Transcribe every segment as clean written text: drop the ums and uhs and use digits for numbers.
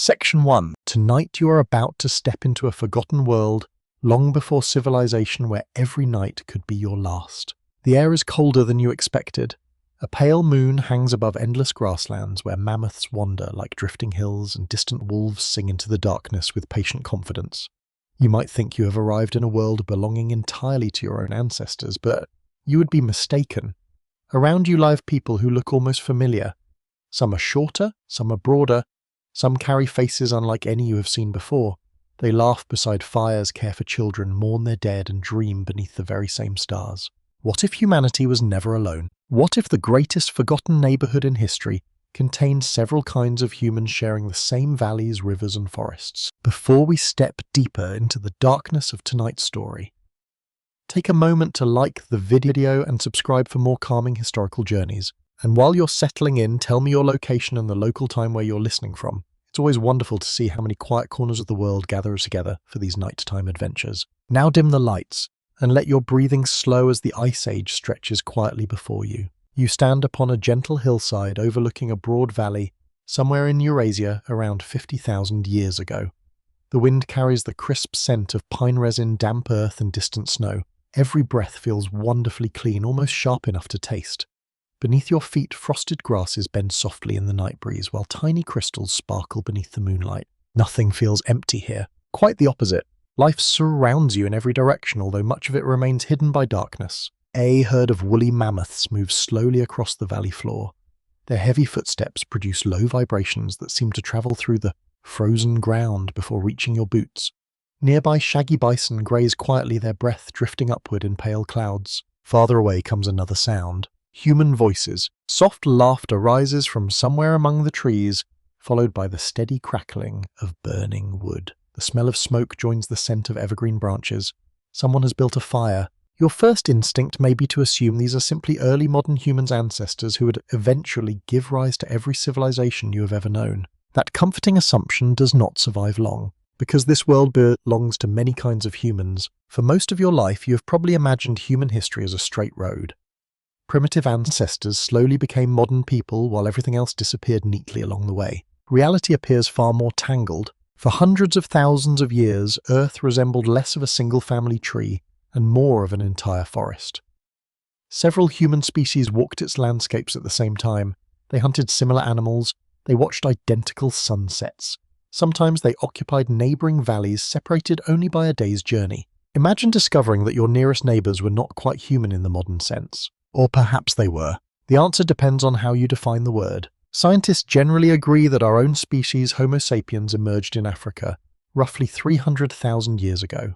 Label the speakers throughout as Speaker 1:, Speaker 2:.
Speaker 1: Section 1. Tonight you are about to step into a forgotten world, long before civilization, where every night could be your last. The air is colder than you expected. A pale moon hangs above endless grasslands where mammoths wander like drifting hills and distant wolves sing into the darkness with patient confidence. You might think you have arrived in a world belonging entirely to your own ancestors, but you would be mistaken. Around you live people who look almost familiar. Some are shorter, some are broader, some carry faces unlike any you have seen before. They laugh beside fires, care for children, mourn their dead, and dream beneath the very same stars. What if humanity was never alone? What if the greatest forgotten neighborhood in history contained several kinds of humans sharing the same valleys, rivers, and forests? Before we step deeper into the darkness of tonight's story, take a moment to like the video and subscribe for more calming historical journeys. And while you're settling in, tell me your location and the local time where you're listening from. It's always wonderful to see how many quiet corners of the world gather together for these nighttime adventures. Now dim the lights and let your breathing slow as the Ice Age stretches quietly before you. You stand upon a gentle hillside overlooking a broad valley somewhere in Eurasia around 50,000 years ago. The wind carries the crisp scent of pine resin, damp earth, and distant snow. Every breath feels wonderfully clean, almost sharp enough to taste. Beneath your feet, frosted grasses bend softly in the night breeze, while tiny crystals sparkle beneath the moonlight. Nothing feels empty here. Quite the opposite. Life surrounds you in every direction, although much of it remains hidden by darkness. A herd of woolly mammoths moves slowly across the valley floor. Their heavy footsteps produce low vibrations that seem to travel through the frozen ground before reaching your boots. Nearby, shaggy bison graze quietly, their breath drifting upward in pale clouds. Farther away comes another sound. Human voices. Soft laughter rises from somewhere among the trees, followed by the steady crackling of burning wood. The smell of smoke joins the scent of evergreen branches. Someone has built a fire. Your first instinct may be to assume these are simply early modern humans' ancestors who would eventually give rise to every civilization you have ever known. That comforting assumption does not survive long. Because this world belongs to many kinds of humans, for most of your life you have probably imagined human history as a straight road. Primitive ancestors slowly became modern people while everything else disappeared neatly along the way. Reality appears far more tangled. For hundreds of thousands of years, Earth resembled less of a single family tree and more of an entire forest. Several human species walked its landscapes at the same time. They hunted similar animals. They watched identical sunsets. Sometimes they occupied neighboring valleys separated only by a day's journey. Imagine discovering that your nearest neighbors were not quite human in the modern sense. Or perhaps they were. The answer depends on how you define the word. Scientists generally agree that our own species, Homo sapiens, emerged in Africa roughly 300,000 years ago.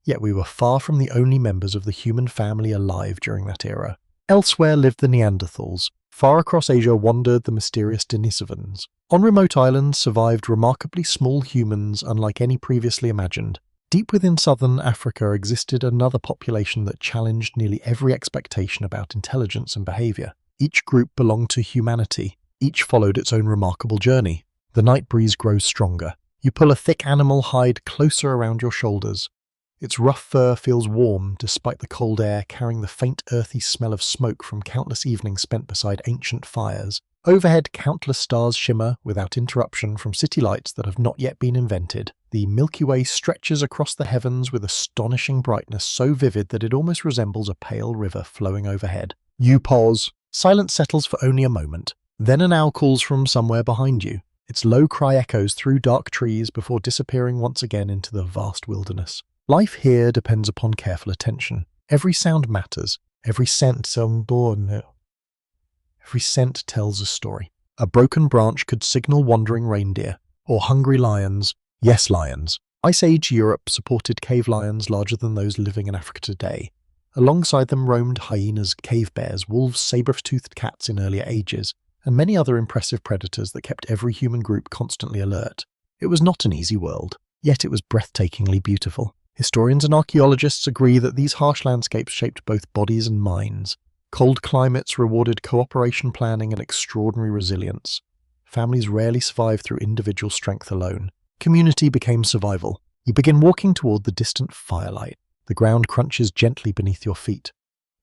Speaker 1: Yet we were far from the only members of the human family alive during that era. Elsewhere lived the Neanderthals. Far across Asia wandered the mysterious Denisovans. On remote islands survived remarkably small humans unlike any previously imagined. Deep within southern Africa existed another population that challenged nearly every expectation about intelligence and behavior. Each group belonged to humanity. Each followed its own remarkable journey. The night breeze grows stronger. You pull a thick animal hide closer around your shoulders. Its rough fur feels warm despite the cold air, carrying the faint earthy smell of smoke from countless evenings spent beside ancient fires. Overhead, countless stars shimmer without interruption from city lights that have not yet been invented. The Milky Way stretches across the heavens with astonishing brightness so vivid that it almost resembles a pale river flowing overhead. You pause. Silence settles for only a moment. Then an owl calls from somewhere behind you. Its low cry echoes through dark trees before disappearing once again into the vast wilderness. Life here depends upon careful attention. Every sound matters. Every scent tells a story. A broken branch could signal wandering reindeer, or hungry lions. Yes, lions. Ice Age Europe supported cave lions larger than those living in Africa today. Alongside them roamed hyenas, cave bears, wolves, saber-toothed cats in earlier ages, and many other impressive predators that kept every human group constantly alert. It was not an easy world, yet it was breathtakingly beautiful. Historians and archaeologists agree that these harsh landscapes shaped both bodies and minds. Cold climates rewarded cooperation, planning, and extraordinary resilience. Families rarely survived through individual strength alone. Community became survival. You begin walking toward the distant firelight. The ground crunches gently beneath your feet.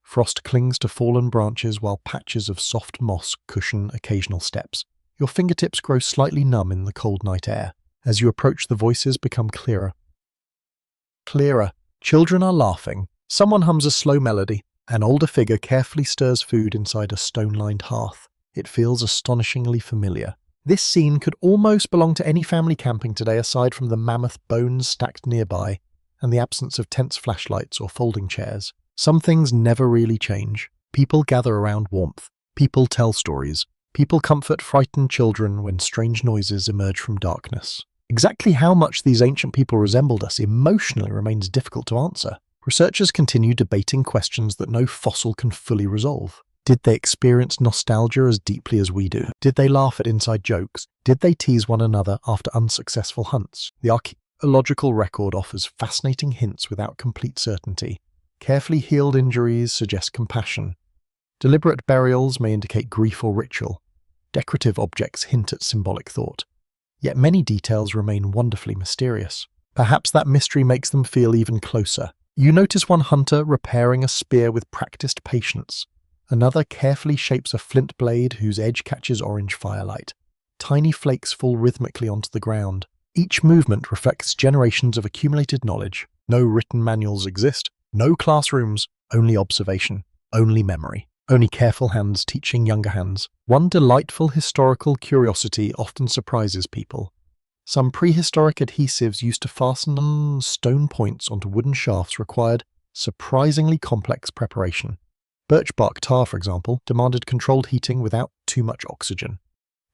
Speaker 1: Frost clings to fallen branches while patches of soft moss cushion occasional steps. Your fingertips grow slightly numb in the cold night air. As you approach, the voices become clearer. Clearer. Children are laughing. Someone hums a slow melody. An older figure carefully stirs food inside a stone-lined hearth. It feels astonishingly familiar. This scene could almost belong to any family camping today, aside from the mammoth bones stacked nearby and the absence of tense flashlights or folding chairs. Some things never really change. People gather around warmth. People tell stories. People comfort frightened children when strange noises emerge from darkness. Exactly how much these ancient people resembled us emotionally remains difficult to answer. Researchers continue debating questions that no fossil can fully resolve. Did they experience nostalgia as deeply as we do? Did they laugh at inside jokes? Did they tease one another after unsuccessful hunts? The archaeological record offers fascinating hints without complete certainty. Carefully healed injuries suggest compassion. Deliberate burials may indicate grief or ritual. Decorative objects hint at symbolic thought. Yet many details remain wonderfully mysterious. Perhaps that mystery makes them feel even closer. You notice one hunter repairing a spear with practiced patience. Another carefully shapes a flint blade whose edge catches orange firelight. Tiny flakes fall rhythmically onto the ground. Each movement reflects generations of accumulated knowledge. No written manuals exist. No classrooms. Only observation. Only memory. Only careful hands teaching younger hands. One delightful historical curiosity often surprises people. Some prehistoric adhesives used to fasten stone points onto wooden shafts required surprisingly complex preparation. Birch bark tar, for example, demanded controlled heating without too much oxygen.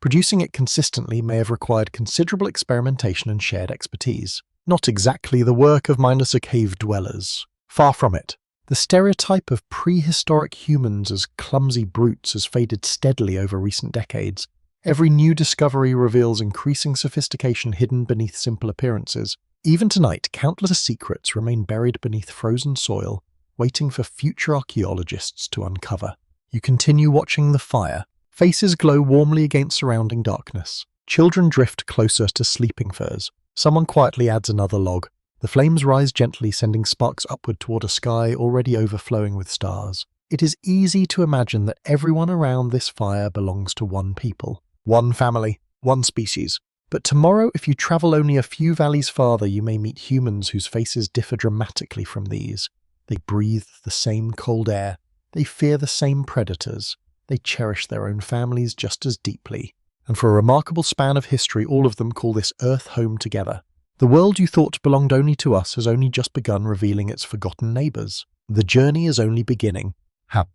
Speaker 1: Producing it consistently may have required considerable experimentation and shared expertise. Not exactly the work of mindless cave dwellers. Far from it. The stereotype of prehistoric humans as clumsy brutes has faded steadily over recent decades. Every new discovery reveals increasing sophistication hidden beneath simple appearances. Even tonight, countless secrets remain buried beneath frozen soil, waiting for future archaeologists to uncover. You continue watching the fire. Faces glow warmly against surrounding darkness. Children drift closer to sleeping furs. Someone quietly adds another log. The flames rise gently, sending sparks upward toward a sky already overflowing with stars. It is easy to imagine that everyone around this fire belongs to one people. One family, one species. But tomorrow, if you travel only a few valleys farther, you may meet humans whose faces differ dramatically from these. They breathe the same cold air. They fear the same predators. They cherish their own families just as deeply. And for a remarkable span of history, all of them call this Earth home together. The world you thought belonged only to us has only just begun revealing its forgotten neighbours. The journey is only beginning.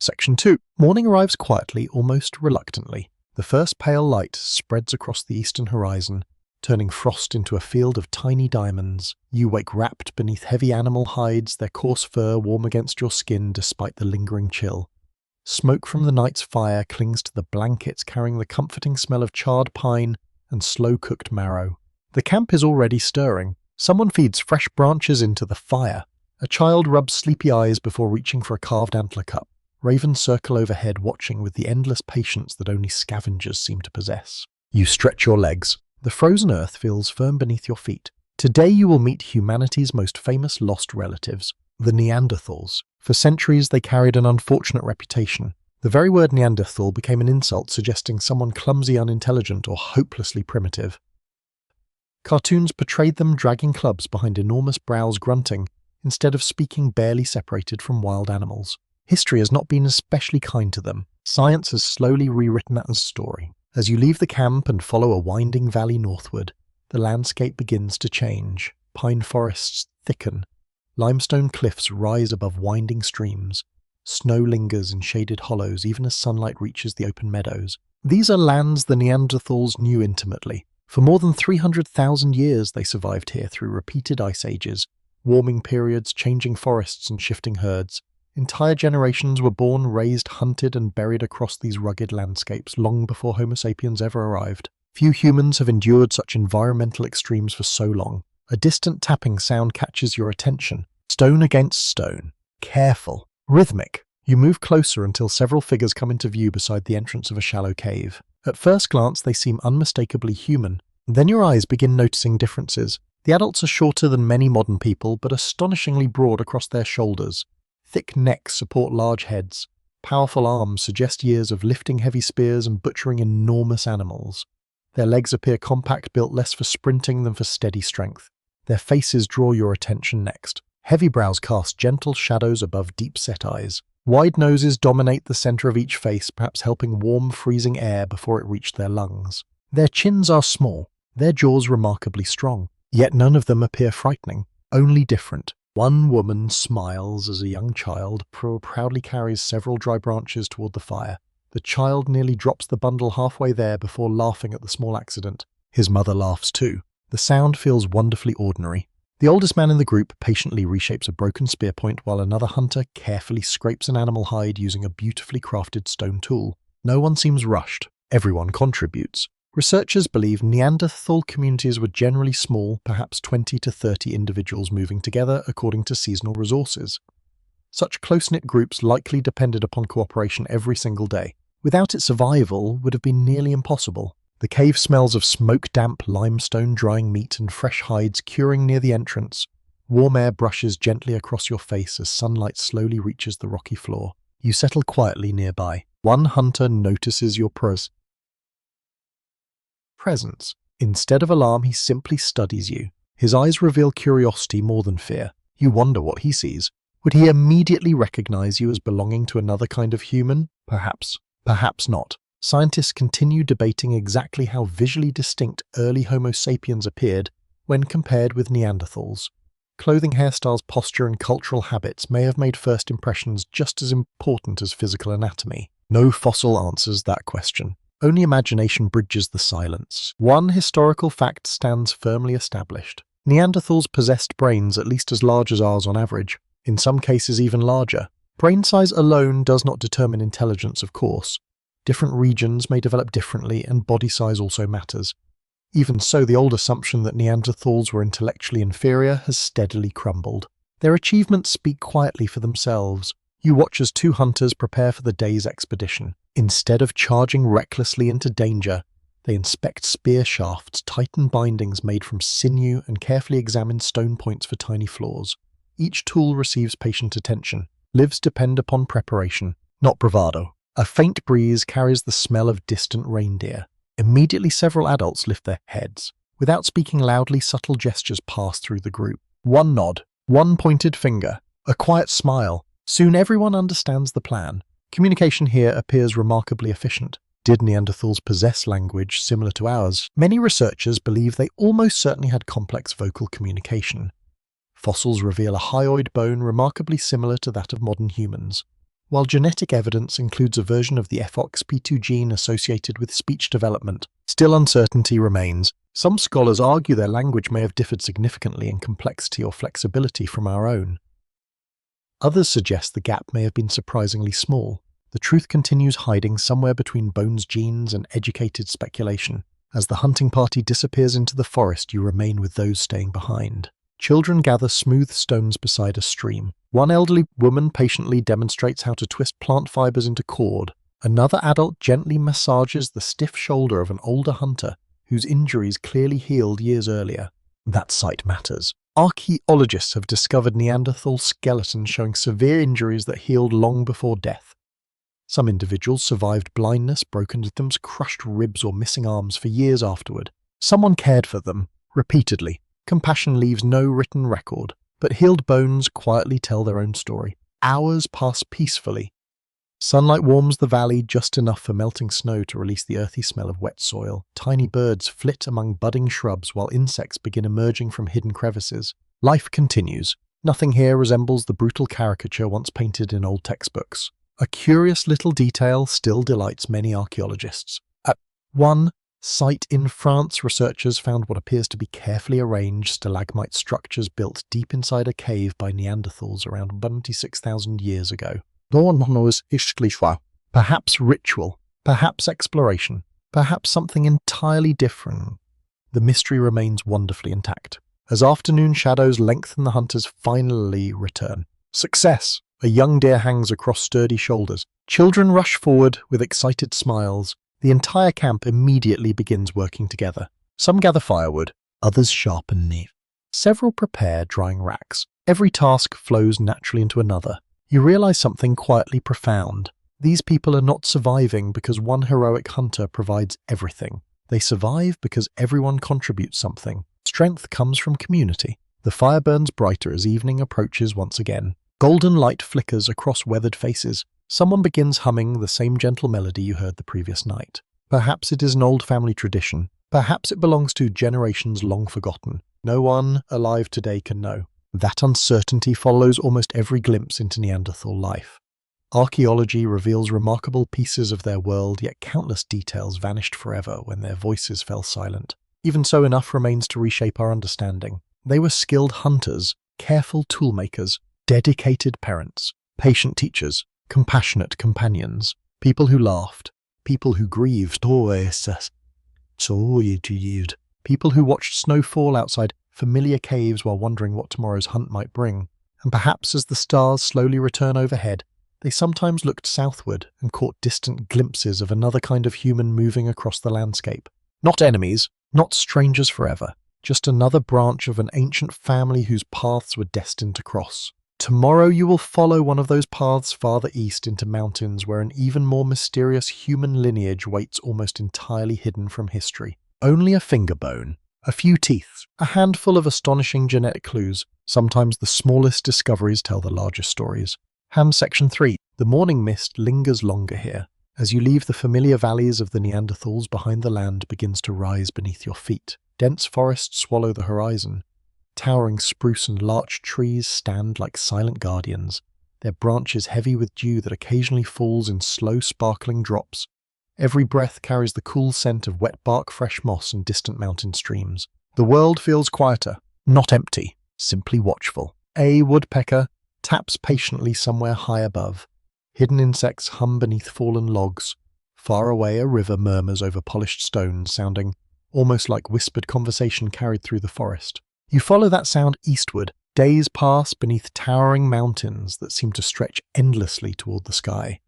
Speaker 1: Section 2. Morning arrives quietly, almost reluctantly. The first pale light spreads across the eastern horizon, turning frost into a field of tiny diamonds. You wake wrapped beneath heavy animal hides, their coarse fur warm against your skin despite the lingering chill. Smoke from the night's fire clings to the blankets, carrying the comforting smell of charred pine and slow-cooked marrow. The camp is already stirring. Someone feeds fresh branches into the fire. A child rubs sleepy eyes before reaching for a carved antler cup. Ravens circle overhead, watching with the endless patience that only scavengers seem to possess. You stretch your legs. The frozen earth feels firm beneath your feet. Today you will meet humanity's most famous lost relatives, the Neanderthals. For centuries they carried an unfortunate reputation. The very word Neanderthal became an insult, suggesting someone clumsy, unintelligent, or hopelessly primitive. Cartoons portrayed them dragging clubs behind enormous brows, grunting, instead of speaking barely separated from wild animals. History has not been especially kind to them. Science has slowly rewritten that story. As you leave the camp and follow a winding valley northward, the landscape begins to change. Pine forests thicken. Limestone cliffs rise above winding streams. Snow lingers in shaded hollows even as sunlight reaches the open meadows. These are lands the Neanderthals knew intimately. For more than 300,000 years they survived here through repeated ice ages, warming periods, changing forests and shifting herds. Entire generations were born, raised, hunted and buried across these rugged landscapes long before Homo sapiens ever arrived. Few humans have endured such environmental extremes for so long. A distant tapping sound catches your attention. Stone against stone. Careful. Rhythmic. You move closer until several figures come into view beside the entrance of a shallow cave. At first glance they seem unmistakably human. Then your eyes begin noticing differences. The adults are shorter than many modern people, but astonishingly broad across their shoulders. Thick necks support large heads. Powerful arms suggest years of lifting heavy spears and butchering enormous animals. Their legs appear compact, built less for sprinting than for steady strength. Their faces draw your attention next. Heavy brows cast gentle shadows above deep-set eyes. Wide noses dominate the center of each face, perhaps helping warm, freezing air before it reached their lungs. Their chins are small, their jaws remarkably strong, yet none of them appear frightening, only different. One woman smiles as a young child proudly carries several dry branches toward the fire. The child nearly drops the bundle halfway there before laughing at the small accident. His mother laughs too. The sound feels wonderfully ordinary. The oldest man in the group patiently reshapes a broken spear point while another hunter carefully scrapes an animal hide using a beautifully crafted stone tool. No one seems rushed. Everyone contributes. Researchers believe Neanderthal communities were generally small, perhaps 20 to 30 individuals moving together according to seasonal resources. Such close-knit groups likely depended upon cooperation every single day. Without it, survival would have been nearly impossible. The cave smells of smoke-damp limestone, drying meat, and fresh hides curing near the entrance. Warm air brushes gently across your face as sunlight slowly reaches the rocky floor. You settle quietly nearby. One hunter notices your presence. Instead of alarm, he simply studies you. His eyes reveal curiosity more than fear. You wonder what he sees. Would he immediately recognize you as belonging to another kind of human? Perhaps. Perhaps not. Scientists continue debating exactly how visually distinct early Homo sapiens appeared when compared with Neanderthals. Clothing, hairstyles, posture, and cultural habits may have made first impressions just as important as physical anatomy. No fossil answers that question. Only imagination bridges the silence. One historical fact stands firmly established. Neanderthals possessed brains at least as large as ours on average, in some cases even larger. Brain size alone does not determine intelligence, of course. Different regions may develop differently, and body size also matters. Even so, the old assumption that Neanderthals were intellectually inferior has steadily crumbled. Their achievements speak quietly for themselves. You watch as two hunters prepare for the day's expedition. Instead of charging recklessly into danger, they inspect spear shafts, tighten bindings made from sinew, and carefully examine stone points for tiny flaws. Each tool receives patient attention. Lives depend upon preparation, not bravado. A faint breeze carries the smell of distant reindeer. Immediately several adults lift their heads. Without speaking loudly, subtle gestures pass through the group. One nod, one pointed finger, a quiet smile. Soon everyone understands the plan. Communication here appears remarkably efficient. Did Neanderthals possess language similar to ours? Many researchers believe they almost certainly had complex vocal communication. Fossils reveal a hyoid bone remarkably similar to that of modern humans. While genetic evidence includes a version of the FOXP2 gene associated with speech development, still uncertainty remains. Some scholars argue their language may have differed significantly in complexity or flexibility from our own. Others suggest the gap may have been surprisingly small. The truth continues hiding somewhere between Bones' genes and educated speculation. As the hunting party disappears into the forest, you remain with those staying behind. Children gather smooth stones beside a stream. One elderly woman patiently demonstrates how to twist plant fibers into cord. Another adult gently massages the stiff shoulder of an older hunter whose injuries clearly healed years earlier. That sight matters. Archaeologists have discovered Neanderthal skeletons showing severe injuries that healed long before death. Some individuals survived blindness, broken limbs, crushed ribs, or missing arms for years afterward. Someone cared for them, repeatedly. Compassion leaves no written record, but healed bones quietly tell their own story. Hours pass peacefully. Sunlight warms the valley just enough for melting snow to release the earthy smell of wet soil. Tiny birds flit among budding shrubs while insects begin emerging from hidden crevices. Life continues. Nothing here resembles the brutal caricature once painted in old textbooks. A curious little detail still delights many archaeologists. At one site in France, researchers found what appears to be carefully arranged stalagmite structures built deep inside a cave by Neanderthals around 26,000 years ago. Perhaps ritual, perhaps exploration, perhaps something entirely different. The mystery remains wonderfully intact. As afternoon shadows lengthen, the hunters finally return. Success! A young deer hangs across sturdy shoulders. Children rush forward with excited smiles. The entire camp immediately begins working together. Some gather firewood, others sharpen knives. Several prepare drying racks. Every task flows naturally into another. You realize something quietly profound. These people are not surviving because one heroic hunter provides everything. They survive because everyone contributes something. Strength comes from community. The fire burns brighter as evening approaches once again. Golden light flickers across weathered faces. Someone begins humming the same gentle melody you heard the previous night. Perhaps it is an old family tradition. Perhaps it belongs to generations long forgotten. No one alive today can know. That uncertainty follows almost every glimpse into Neanderthal life. Archaeology reveals remarkable pieces of their world, yet countless details vanished forever when their voices fell silent. Even so, enough remains to reshape our understanding. They were skilled hunters, careful toolmakers, dedicated parents, patient teachers, compassionate companions, people who laughed, people who grieved, people who watched snow fall outside familiar caves while wondering what tomorrow's hunt might bring. And perhaps as the stars slowly return overhead, they sometimes looked southward and caught distant glimpses of another kind of human moving across the landscape. Not enemies, not strangers forever, just another branch of an ancient family whose paths were destined to cross. Tomorrow you will follow one of those paths farther east into mountains where an even more mysterious human lineage waits almost entirely hidden from history. Only a finger bone, a few teeth, a handful of astonishing genetic clues. Sometimes the smallest discoveries tell the largest stories. Section 3. The morning mist lingers longer here. As you leave the familiar valleys of the Neanderthals behind, the land begins to rise beneath your feet. Dense forests swallow the horizon. Towering spruce and larch trees stand like silent guardians, their branches heavy with dew that occasionally falls in slow sparkling drops. Every breath carries the cool scent of wet bark, fresh moss, and distant mountain streams. The world feels quieter, not empty, simply watchful. A woodpecker taps patiently somewhere high above. Hidden insects hum beneath fallen logs. Far away, a river murmurs over polished stones, sounding almost like whispered conversation carried through the forest. You follow that sound eastward. Days pass beneath towering mountains that seem to stretch endlessly toward the sky.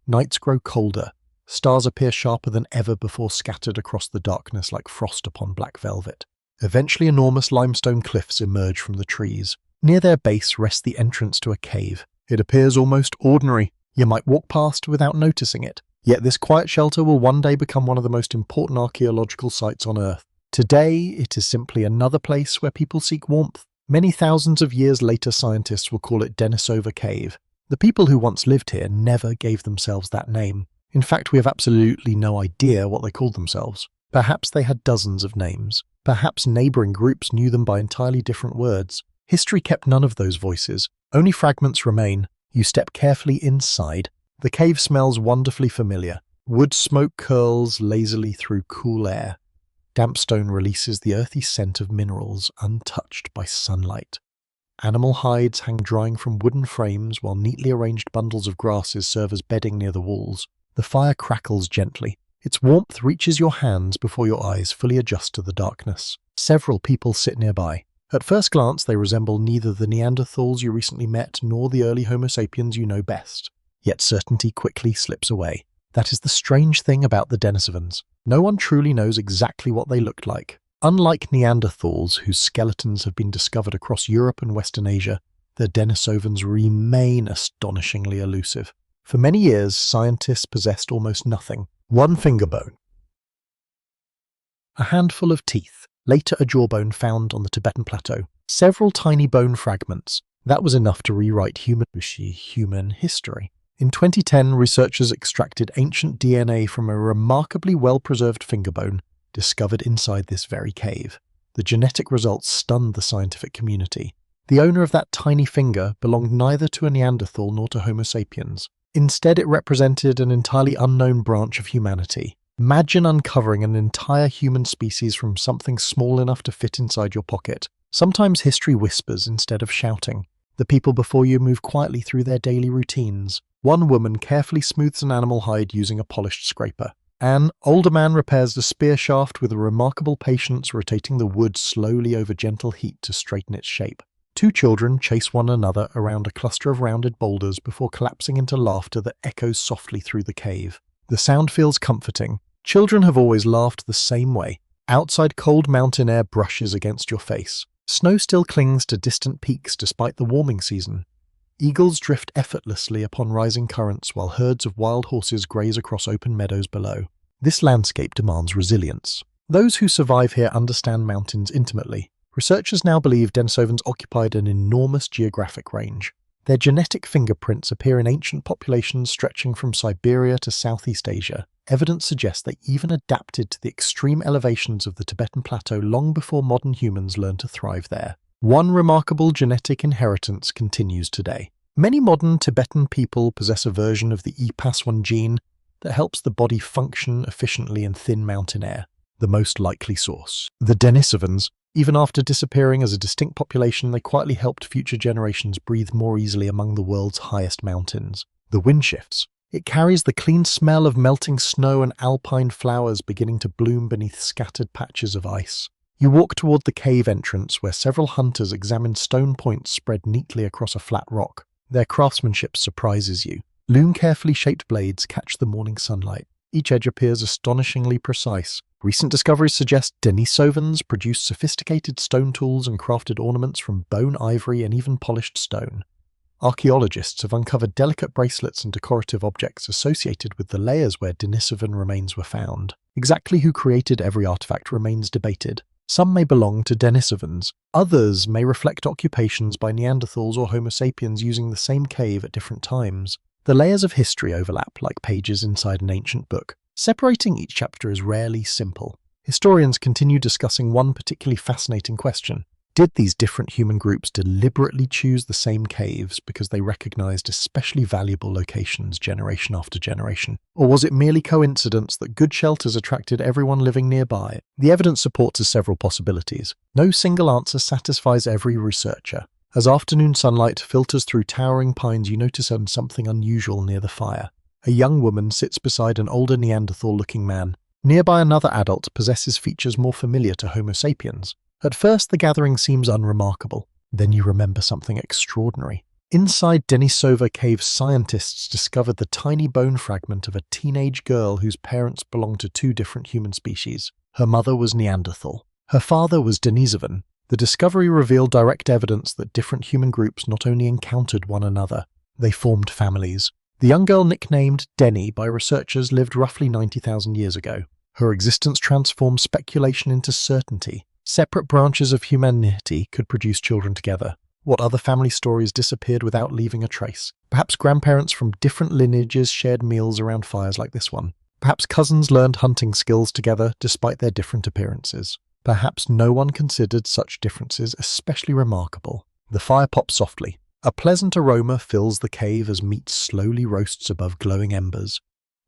Speaker 1: Nights grow colder. Stars appear sharper than ever before, scattered across the darkness like frost upon black velvet. Eventually, enormous limestone cliffs emerge from the trees. Near their base rests the entrance to a cave. It appears almost ordinary. You might walk past without noticing it. Yet this quiet shelter will one day become one of the most important archaeological sites on Earth. Today, it is simply another place where people seek warmth. Many thousands of years later, scientists will call it Denisova Cave. The people who once lived here never gave themselves that name. In fact, we have absolutely no idea what they called themselves. Perhaps they had dozens of names. Perhaps neighbouring groups knew them by entirely different words. History kept none of those voices. Only fragments remain. You step carefully inside. The cave smells wonderfully familiar. Wood smoke curls lazily through cool air. Damp stone releases the earthy scent of minerals untouched by sunlight. Animal hides hang drying from wooden frames while neatly arranged bundles of grasses serve as bedding near the walls. The fire crackles gently. Its warmth reaches your hands before your eyes fully adjust to the darkness. Several people sit nearby. At first glance, they resemble neither the Neanderthals you recently met nor the early Homo sapiens you know best. Yet certainty quickly slips away. That is the strange thing about the Denisovans. No one truly knows exactly what they looked like. Unlike Neanderthals, whose skeletons have been discovered across Europe and Western Asia, the Denisovans remain astonishingly elusive. For many years, scientists possessed almost nothing. One finger bone, a handful of teeth, later a jawbone found on the Tibetan plateau, several tiny bone fragments. That was enough to rewrite human history. In 2010, researchers extracted ancient DNA from a remarkably well-preserved finger bone discovered inside this very cave. The genetic results stunned the scientific community. The owner of that tiny finger belonged neither to a Neanderthal nor to Homo sapiens. Instead, it represented an entirely unknown branch of humanity. Imagine uncovering an entire human species from something small enough to fit inside your pocket. Sometimes history whispers instead of shouting. The people before you move quietly through their daily routines. One woman carefully smooths an animal hide using a polished scraper. An older man repairs the spear shaft with a remarkable patience, rotating the wood slowly over gentle heat to straighten its shape. Two children chase one another around a cluster of rounded boulders before collapsing into laughter that echoes softly through the cave. The sound feels comforting. Children have always laughed the same way. Outside, cold mountain air brushes against your face. Snow still clings to distant peaks despite the warming season. Eagles drift effortlessly upon rising currents while herds of wild horses graze across open meadows below. This landscape demands resilience. Those who survive here understand mountains intimately. Researchers now believe Denisovans occupied an enormous geographic range. Their genetic fingerprints appear in ancient populations stretching from Siberia to Southeast Asia. Evidence suggests they even adapted to the extreme elevations of the Tibetan Plateau long before modern humans learned to thrive there. One remarkable genetic inheritance continues today. Many modern Tibetan people possess a version of the EPAS1 gene that helps the body function efficiently in thin mountain air. The most likely source. The Denisovans, even after disappearing as a distinct population, they quietly helped future generations breathe more easily among the world's highest mountains. The wind shifts. It carries the clean smell of melting snow and alpine flowers beginning to bloom beneath scattered patches of ice. You walk toward the cave entrance where several hunters examine stone points spread neatly across a flat rock. Their craftsmanship surprises you. Loom carefully shaped blades catch the morning sunlight. Each edge appears astonishingly precise. Recent discoveries suggest Denisovans produced sophisticated stone tools and crafted ornaments from bone, ivory, and even polished stone. Archaeologists have uncovered delicate bracelets and decorative objects associated with the layers where Denisovan remains were found. Exactly who created every artifact remains debated. Some may belong to Denisovans. Others may reflect occupations by Neanderthals or Homo sapiens using the same cave at different times. The layers of history overlap like pages inside an ancient book. Separating each chapter is rarely simple. Historians continue discussing one particularly fascinating question. Did these different human groups deliberately choose the same caves because they recognized especially valuable locations generation after generation? Or was it merely coincidence that good shelters attracted everyone living nearby? The evidence supports several possibilities. No single answer satisfies every researcher. As afternoon sunlight filters through towering pines, you notice something unusual near the fire. A young woman sits beside an older Neanderthal-looking man. Nearby, another adult possesses features more familiar to Homo sapiens. At first, the gathering seems unremarkable. Then you remember something extraordinary. Inside Denisova Cave, scientists discovered the tiny bone fragment of a teenage girl whose parents belonged to two different human species. Her mother was Neanderthal. Her father was Denisovan. The discovery revealed direct evidence that different human groups not only encountered one another, they formed families. The young girl, nicknamed Denny by researchers, lived roughly 90,000 years ago. Her existence transformed speculation into certainty. Separate branches of humanity could produce children together. What other family stories disappeared without leaving a trace? Perhaps grandparents from different lineages shared meals around fires like this one. Perhaps cousins learned hunting skills together despite their different appearances. Perhaps no one considered such differences especially remarkable. The fire pops softly. A pleasant aroma fills the cave as meat slowly roasts above glowing embers.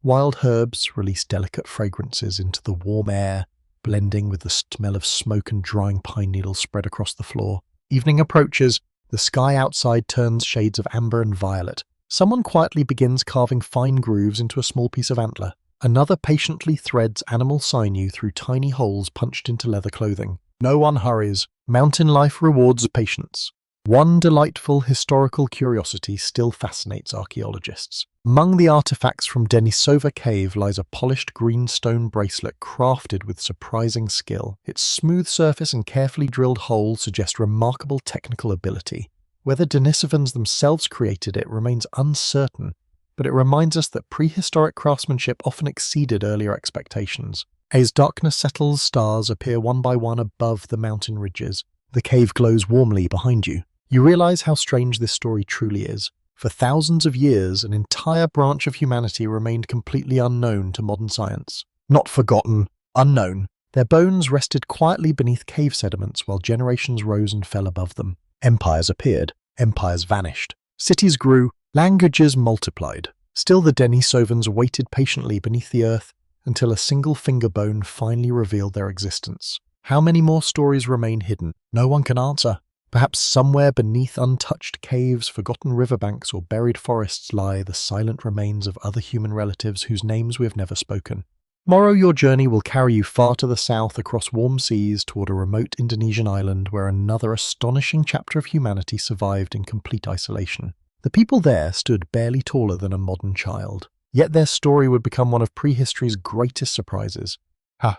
Speaker 1: Wild herbs release delicate fragrances into the warm air, blending with the smell of smoke and drying pine needles spread across the floor. Evening approaches. The sky outside turns shades of amber and violet. Someone quietly begins carving fine grooves into a small piece of antler. Another patiently threads animal sinew through tiny holes punched into leather clothing. No one hurries. Mountain life rewards patience. One delightful historical curiosity still fascinates archaeologists. Among the artifacts from Denisova Cave lies a polished green stone bracelet crafted with surprising skill. Its smooth surface and carefully drilled hole suggest remarkable technical ability. Whether Denisovans themselves created it remains uncertain, but it reminds us that prehistoric craftsmanship often exceeded earlier expectations. As darkness settles, stars appear one by one above the mountain ridges. The cave glows warmly behind you. You realize how strange this story truly is. For thousands of years, an entire branch of humanity remained completely unknown to modern science. Not forgotten, unknown. Their bones rested quietly beneath cave sediments while generations rose and fell above them. Empires appeared. Empires vanished. Cities grew. Languages multiplied. Still, the Denisovans waited patiently beneath the earth until a single finger bone finally revealed their existence. How many more stories remain hidden? No one can answer. Perhaps somewhere beneath untouched caves, forgotten riverbanks, or buried forests lie the silent remains of other human relatives whose names we have never spoken. Tomorrow your journey will carry you far to the south across warm seas toward a remote Indonesian island where another astonishing chapter of humanity survived in complete isolation. The people there stood barely taller than a modern child, yet their story would become one of prehistory's greatest surprises.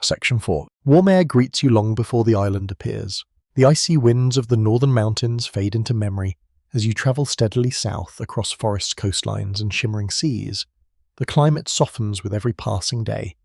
Speaker 1: Section 4. Warm air greets you long before the island appears. The icy winds of the northern mountains fade into memory as you travel steadily south across forest coastlines and shimmering seas. The climate softens with every passing day.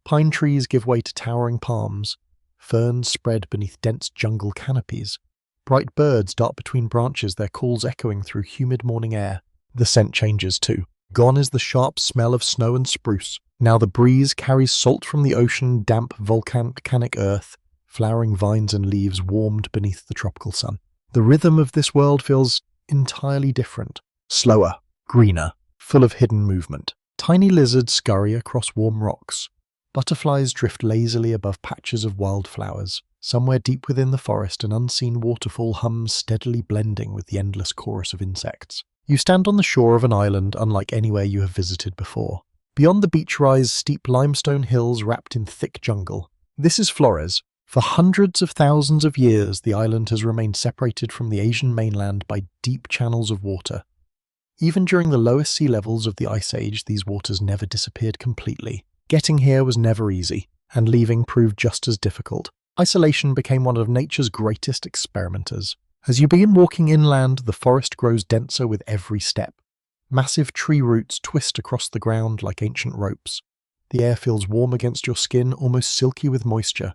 Speaker 1: Pine trees give way to towering palms. Ferns spread beneath dense jungle canopies. Bright birds dart between branches, their calls echoing through humid morning air. The scent changes too. Gone is the sharp smell of snow and spruce. Now the breeze carries salt from the ocean, damp volcanic earth, flowering vines and leaves warmed beneath the tropical sun. The rhythm of this world feels entirely different. Slower, greener, full of hidden movement. Tiny lizards scurry across warm rocks. Butterflies drift lazily above patches of wildflowers. Somewhere deep within the forest, an unseen waterfall hums steadily, blending with the endless chorus of insects. You stand on the shore of an island unlike anywhere you have visited before. Beyond the beach rise steep limestone hills wrapped in thick jungle. This is Flores. For hundreds of thousands of years, the island has remained separated from the Asian mainland by deep channels of water. Even during the lowest sea levels of the Ice Age, these waters never disappeared completely. Getting here was never easy, and leaving proved just as difficult. Isolation became one of nature's greatest experimenters. As you begin walking inland, the forest grows denser with every step. Massive tree roots twist across the ground like ancient ropes. The air feels warm against your skin, almost silky with moisture.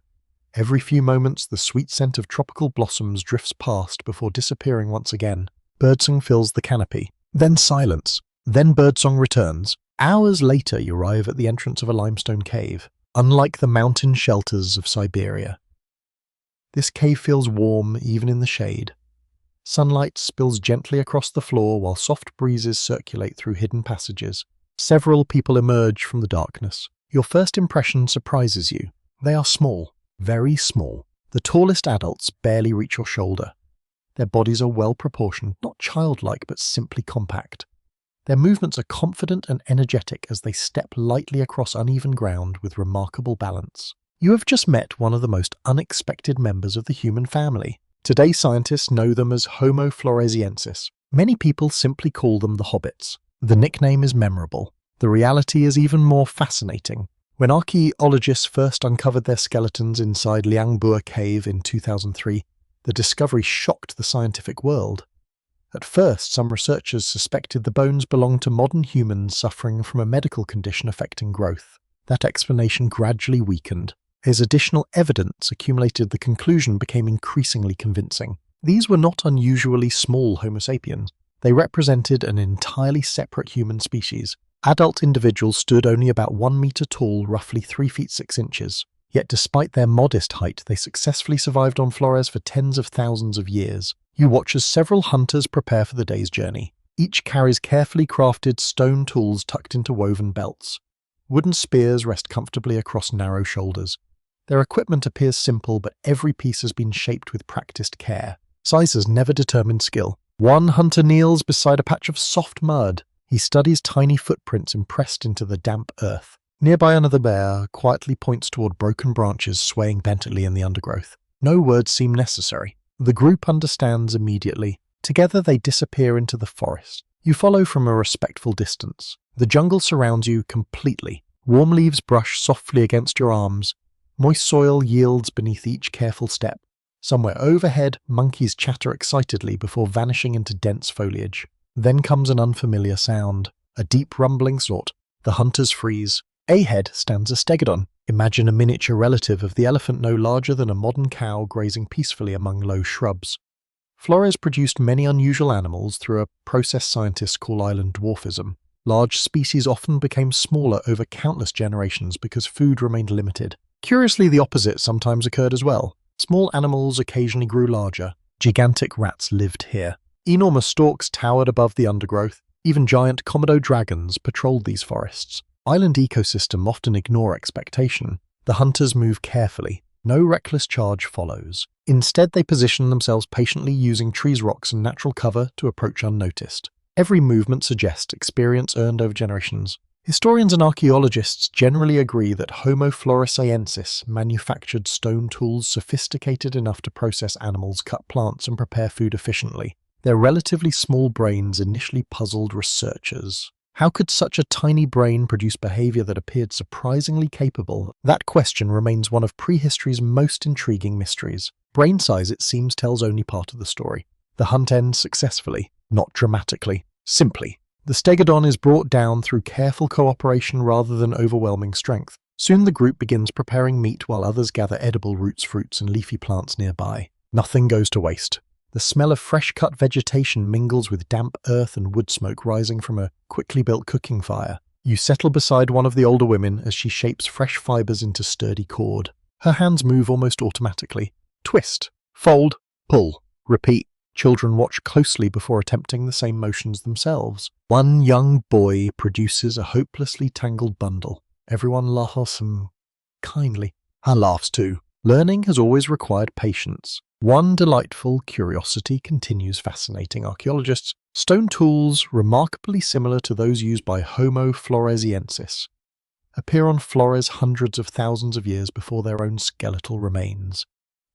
Speaker 1: Every few moments, the sweet scent of tropical blossoms drifts past before disappearing once again. Birdsong fills the canopy. Then silence. Then birdsong returns. Hours later, you arrive at the entrance of a limestone cave. Unlike the mountain shelters of Siberia, this cave feels warm even in the shade. Sunlight spills gently across the floor while soft breezes circulate through hidden passages. Several people emerge from the darkness. Your first impression surprises you. They are small, very small. The tallest adults barely reach your shoulder. Their bodies are well proportioned, not childlike but simply compact. Their movements are confident and energetic as they step lightly across uneven ground with remarkable balance. You have just met one of the most unexpected members of the human family. Today scientists know them as Homo floresiensis. Many people simply call them the hobbits. The nickname is memorable. The reality is even more fascinating. When archaeologists first uncovered their skeletons inside Liangbua Cave in 2003, the discovery shocked the scientific world. At first, some researchers suspected the bones belonged to modern humans suffering from a medical condition affecting growth. That explanation gradually weakened. As additional evidence accumulated, the conclusion became increasingly convincing. These were not unusually small Homo sapiens. They represented an entirely separate human species. Adult individuals stood only about 1 meter tall, roughly 3 feet 6 inches. Yet despite their modest height, they successfully survived on Flores for tens of thousands of years. You watch as several hunters prepare for the day's journey. Each carries carefully crafted stone tools tucked into woven belts. Wooden spears rest comfortably across narrow shoulders. Their equipment appears simple, but every piece has been shaped with practiced care. Sizes never determine skill. One hunter kneels beside a patch of soft mud. He studies tiny footprints impressed into the damp earth. Nearby, another bear quietly points toward broken branches swaying bently in the undergrowth. No words seem necessary. The group understands immediately. Together they disappear into the forest. You follow from a respectful distance. The jungle surrounds you completely. Warm leaves brush softly against your arms. Moist soil yields beneath each careful step. Somewhere overhead, monkeys chatter excitedly before vanishing into dense foliage. Then comes an unfamiliar sound, a deep rumbling sort. The hunters freeze. Ahead stands a stegodon. Imagine a miniature relative of the elephant, no larger than a modern cow grazing peacefully among low shrubs. Flores produced many unusual animals through a process scientists call island dwarfism. Large species often became smaller over countless generations because food remained limited. Curiously, the opposite sometimes occurred as well. Small animals occasionally grew larger. Gigantic rats lived here. Enormous storks towered above the undergrowth. Even giant Komodo dragons patrolled these forests. Island ecosystem often ignore expectation. The hunters move carefully. No reckless charge follows. Instead, they position themselves patiently using trees, rocks, and natural cover to approach unnoticed. Every movement suggests experience earned over generations. Historians and archaeologists generally agree that Homo floresiensis manufactured stone tools sophisticated enough to process animals, cut plants, and prepare food efficiently. Their relatively small brains initially puzzled researchers. How could such a tiny brain produce behavior that appeared surprisingly capable? That question remains one of prehistory's most intriguing mysteries. Brain size, it seems, tells only part of the story. The hunt ends successfully, not dramatically, simply. The stegodon is brought down through careful cooperation rather than overwhelming strength. Soon the group begins preparing meat while others gather edible roots, fruits, and leafy plants nearby. Nothing goes to waste. The smell of fresh-cut vegetation mingles with damp earth and wood smoke rising from a quickly built cooking fire. You settle beside one of the older women as she shapes fresh fibers into sturdy cord. Her hands move almost automatically. Twist, fold, pull, repeat. Children watch closely before attempting the same motions themselves. One young boy produces a hopelessly tangled bundle. Everyone laughs kindly. Her laughs too. Learning has always required patience. One delightful curiosity continues fascinating archaeologists. Stone tools, remarkably similar to those used by Homo floresiensis, appear on Flores hundreds of thousands of years before their own skeletal remains.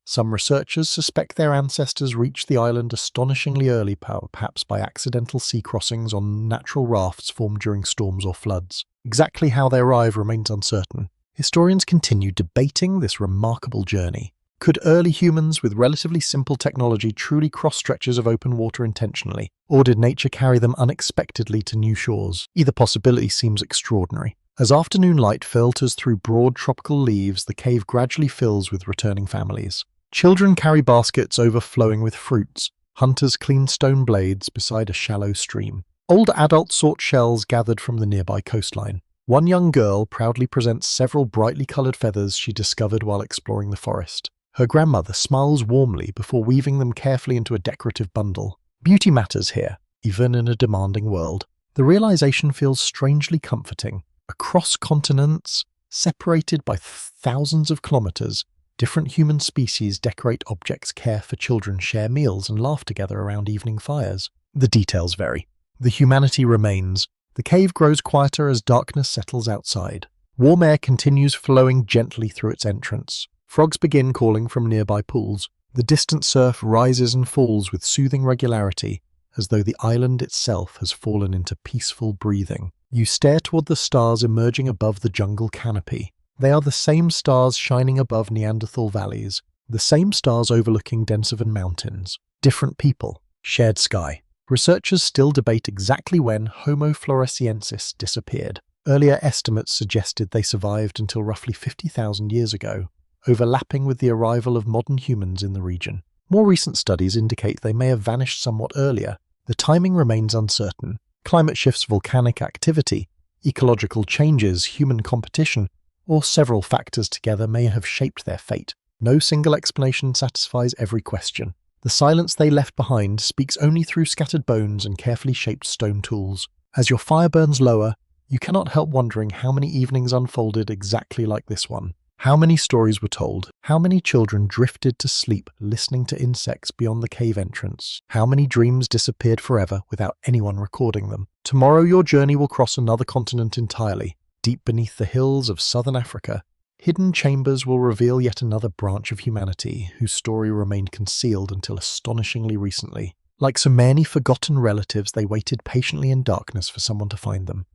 Speaker 1: Some researchers suspect their ancestors reached the island astonishingly early, perhaps by accidental sea crossings on natural rafts formed during storms or floods. Exactly how they arrived remains uncertain. Historians continue debating this remarkable journey. Could early humans with relatively simple technology truly cross stretches of open water intentionally, or did nature carry them unexpectedly to new shores? Either possibility seems extraordinary. As afternoon light filters through broad tropical leaves, the cave gradually fills with returning families. Children carry baskets overflowing with fruits. Hunters clean stone blades beside a shallow stream. Older adults sort shells gathered from the nearby coastline. One young girl proudly presents several brightly coloured feathers she discovered while exploring the forest. Her grandmother smiles warmly before weaving them carefully into a decorative bundle. Beauty matters here, even in a demanding world. The realization feels strangely comforting. Across continents, separated by thousands of kilometers, different human species decorate objects, care for children, share meals, and laugh together around evening fires. The details vary. The humanity remains. The cave grows quieter as darkness settles outside. Warm air continues flowing gently through its entrance. Frogs begin calling from nearby pools. The distant surf rises and falls with soothing regularity, as though the island itself has fallen into peaceful breathing. You stare toward the stars emerging above the jungle canopy. They are the same stars shining above Neanderthal valleys, the same stars overlooking Denisovan mountains. Different people, shared sky. Researchers still debate exactly when Homo floresiensis disappeared. Earlier estimates suggested they survived until roughly 50,000 years ago, overlapping with the arrival of modern humans in the region. More recent studies indicate they may have vanished somewhat earlier. The timing remains uncertain. Climate shifts, volcanic activity, ecological changes, human competition, or several factors together may have shaped their fate. No single explanation satisfies every question. The silence they left behind speaks only through scattered bones and carefully shaped stone tools. As your fire burns lower, you cannot help wondering how many evenings unfolded exactly like this one. How many stories were told? How many children drifted to sleep listening to insects beyond the cave entrance? How many dreams disappeared forever without anyone recording them? Tomorrow your journey will cross another continent entirely. Deep beneath the hills of southern Africa, hidden chambers will reveal yet another branch of humanity whose story remained concealed until astonishingly recently. Like so many forgotten relatives, they waited patiently in darkness for someone to find them.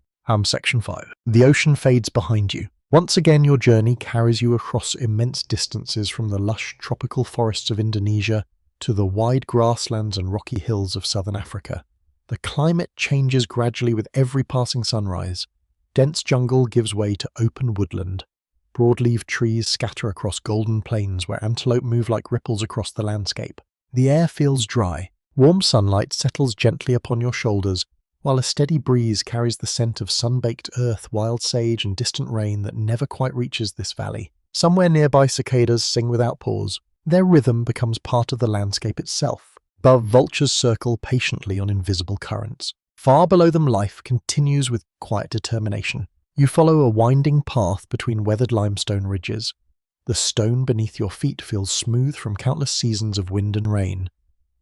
Speaker 1: Section 5. The ocean fades behind you. Once again, your journey carries you across immense distances from the lush tropical forests of Indonesia to the wide grasslands and rocky hills of southern Africa. The climate changes gradually with every passing sunrise. Dense jungle gives way to open woodland. Broad-leaved trees scatter across golden plains where antelope move like ripples across the landscape. The air feels dry. Warm sunlight settles gently upon your shoulders, while a steady breeze carries the scent of sun-baked earth, wild sage, and distant rain that never quite reaches this valley. Somewhere nearby, cicadas sing without pause. Their rhythm becomes part of the landscape itself. Above, vultures circle patiently on invisible currents. Far below them, life continues with quiet determination. You follow a winding path between weathered limestone ridges. The stone beneath your feet feels smooth from countless seasons of wind and rain.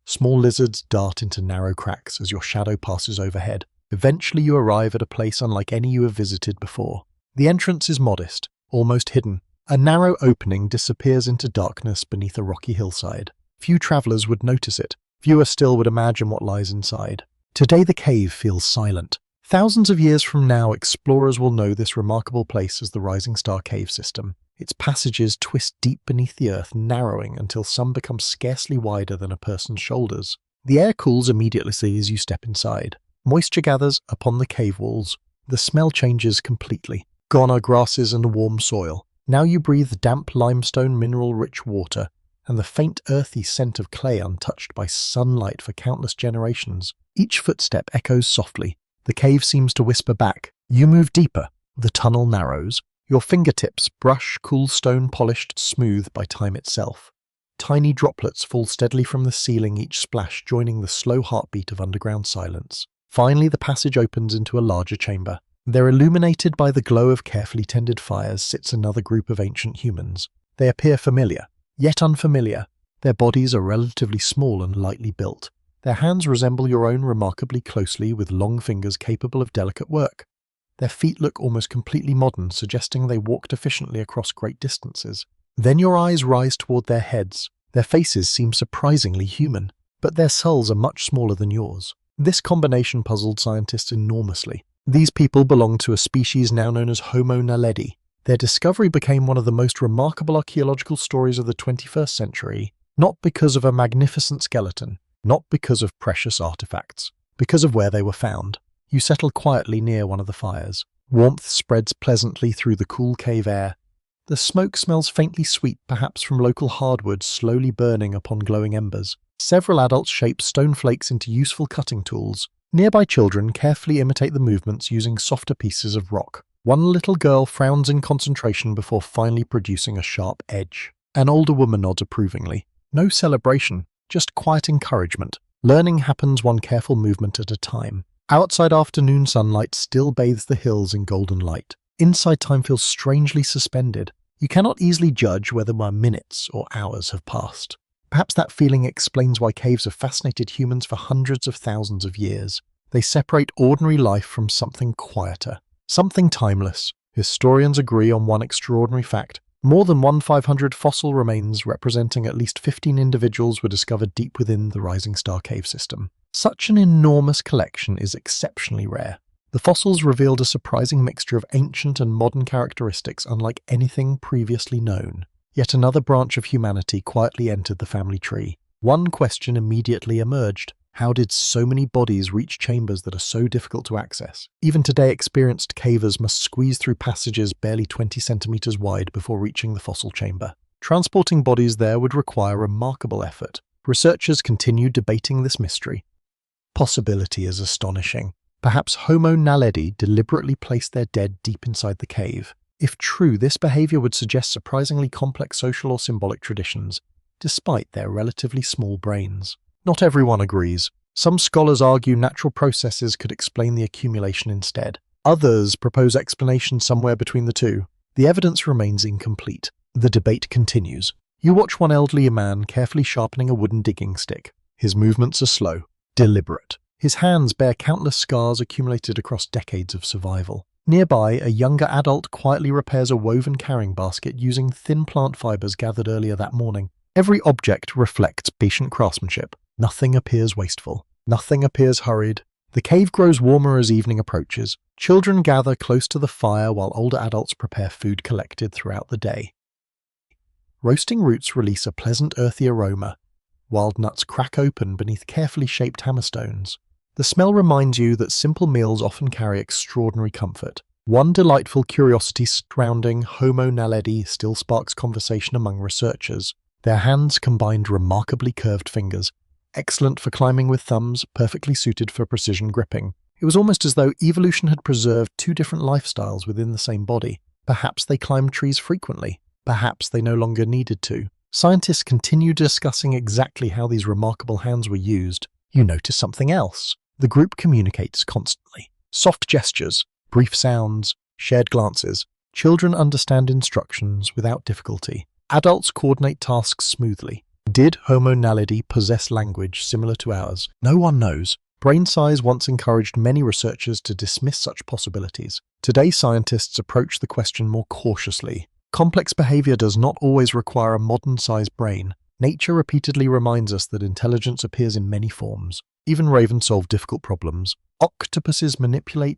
Speaker 1: Small lizards dart into narrow cracks as your shadow passes overhead. Eventually you arrive at a place unlike any you have visited before. The entrance is modest, almost hidden. A narrow opening disappears into darkness beneath a rocky hillside. Few travelers would notice it. Fewer still would imagine what lies inside. Today the cave feels silent. Thousands of years from now, explorers will know this remarkable place as the Rising Star Cave System. Its passages twist deep beneath the earth, narrowing until some become scarcely wider than a person's shoulders. The air cools immediately as you step inside. Moisture gathers upon the cave walls. The smell changes completely. Gone are grasses and warm soil. Now you breathe damp limestone mineral-rich water and the faint earthy scent of clay untouched by sunlight for countless generations. Each footstep echoes softly. The cave seems to whisper back. You move deeper. The tunnel narrows. Your fingertips brush cool stone polished smooth by time itself. Tiny droplets fall steadily from the ceiling, each splash joining the slow heartbeat of underground silence. Finally, the passage opens into a larger chamber. There, illuminated by the glow of carefully tended fires, sits another group of ancient humans. They appear familiar, yet unfamiliar. Their bodies are relatively small and lightly built. Their hands resemble your own remarkably closely, with long fingers capable of delicate work. Their feet look almost completely modern, suggesting they walked efficiently across great distances. Then your eyes rise toward their heads. Their faces seem surprisingly human, but their skulls are much smaller than yours. This combination puzzled scientists enormously. These people belonged to a species now known as Homo naledi. Their discovery became one of the most remarkable archaeological stories of the 21st century, not because of a magnificent skeleton, not because of precious artifacts, because of where they were found. You settle quietly near one of the fires. Warmth spreads pleasantly through the cool cave air. The smoke smells faintly sweet, perhaps from local hardwood slowly burning upon glowing embers. Several adults shape stone flakes into useful cutting tools. Nearby children carefully imitate the movements using softer pieces of rock. One little girl frowns in concentration before finally producing a sharp edge. An older woman nods approvingly. No celebration, just quiet encouragement. Learning happens one careful movement at a time. Outside, afternoon sunlight still bathes the hills in golden light. Inside, time feels strangely suspended. You cannot easily judge whether minutes or hours have passed. Perhaps that feeling explains why caves have fascinated humans for hundreds of thousands of years. They separate ordinary life from something quieter, something timeless. Historians agree on one extraordinary fact. More than 1,500 fossil remains representing at least 15 individuals were discovered deep within the Rising Star cave system. Such an enormous collection is exceptionally rare. The fossils revealed a surprising mixture of ancient and modern characteristics unlike anything previously known. Yet another branch of humanity quietly entered the family tree. One question immediately emerged. How did so many bodies reach chambers that are so difficult to access? Even today, experienced cavers must squeeze through passages barely 20 centimeters wide before reaching the fossil chamber. Transporting bodies there would require remarkable effort. Researchers continue debating this mystery. Possibility is astonishing. Perhaps Homo naledi deliberately placed their dead deep inside the cave. If true, this behavior would suggest surprisingly complex social or symbolic traditions, despite their relatively small brains. Not everyone agrees. Some scholars argue natural processes could explain the accumulation instead. Others propose explanations somewhere between the two. The evidence remains incomplete. The debate continues. You watch one elderly man carefully sharpening a wooden digging stick. His movements are slow, deliberate. His hands bear countless scars accumulated across decades of survival. Nearby, a younger adult quietly repairs a woven carrying basket using thin plant fibers gathered earlier that morning. Every object reflects patient craftsmanship. Nothing appears wasteful. Nothing appears hurried. The cave grows warmer as evening approaches. Children gather close to the fire while older adults prepare food collected throughout the day. Roasting roots release a pleasant earthy aroma. Wild nuts crack open beneath carefully shaped hammerstones. The smell reminds you that simple meals often carry extraordinary comfort. One delightful curiosity surrounding Homo naledi still sparks conversation among researchers. Their hands combined remarkably curved fingers, excellent for climbing with thumbs, perfectly suited for precision gripping. It was almost as though evolution had preserved two different lifestyles within the same body. Perhaps they climbed trees frequently. Perhaps they no longer needed to. Scientists continue discussing exactly how these remarkable hands were used. You notice something else. The group communicates constantly. Soft gestures, brief sounds, shared glances. Children understand instructions without difficulty. Adults coordinate tasks smoothly. Did Homo naledi possess language similar to ours? No one knows. Brain size once encouraged many researchers to dismiss such possibilities. Today, scientists approach the question more cautiously. Complex behavior does not always require a modern-sized brain. Nature repeatedly reminds us that intelligence appears in many forms. Even ravens solve difficult problems. Octopuses manipulate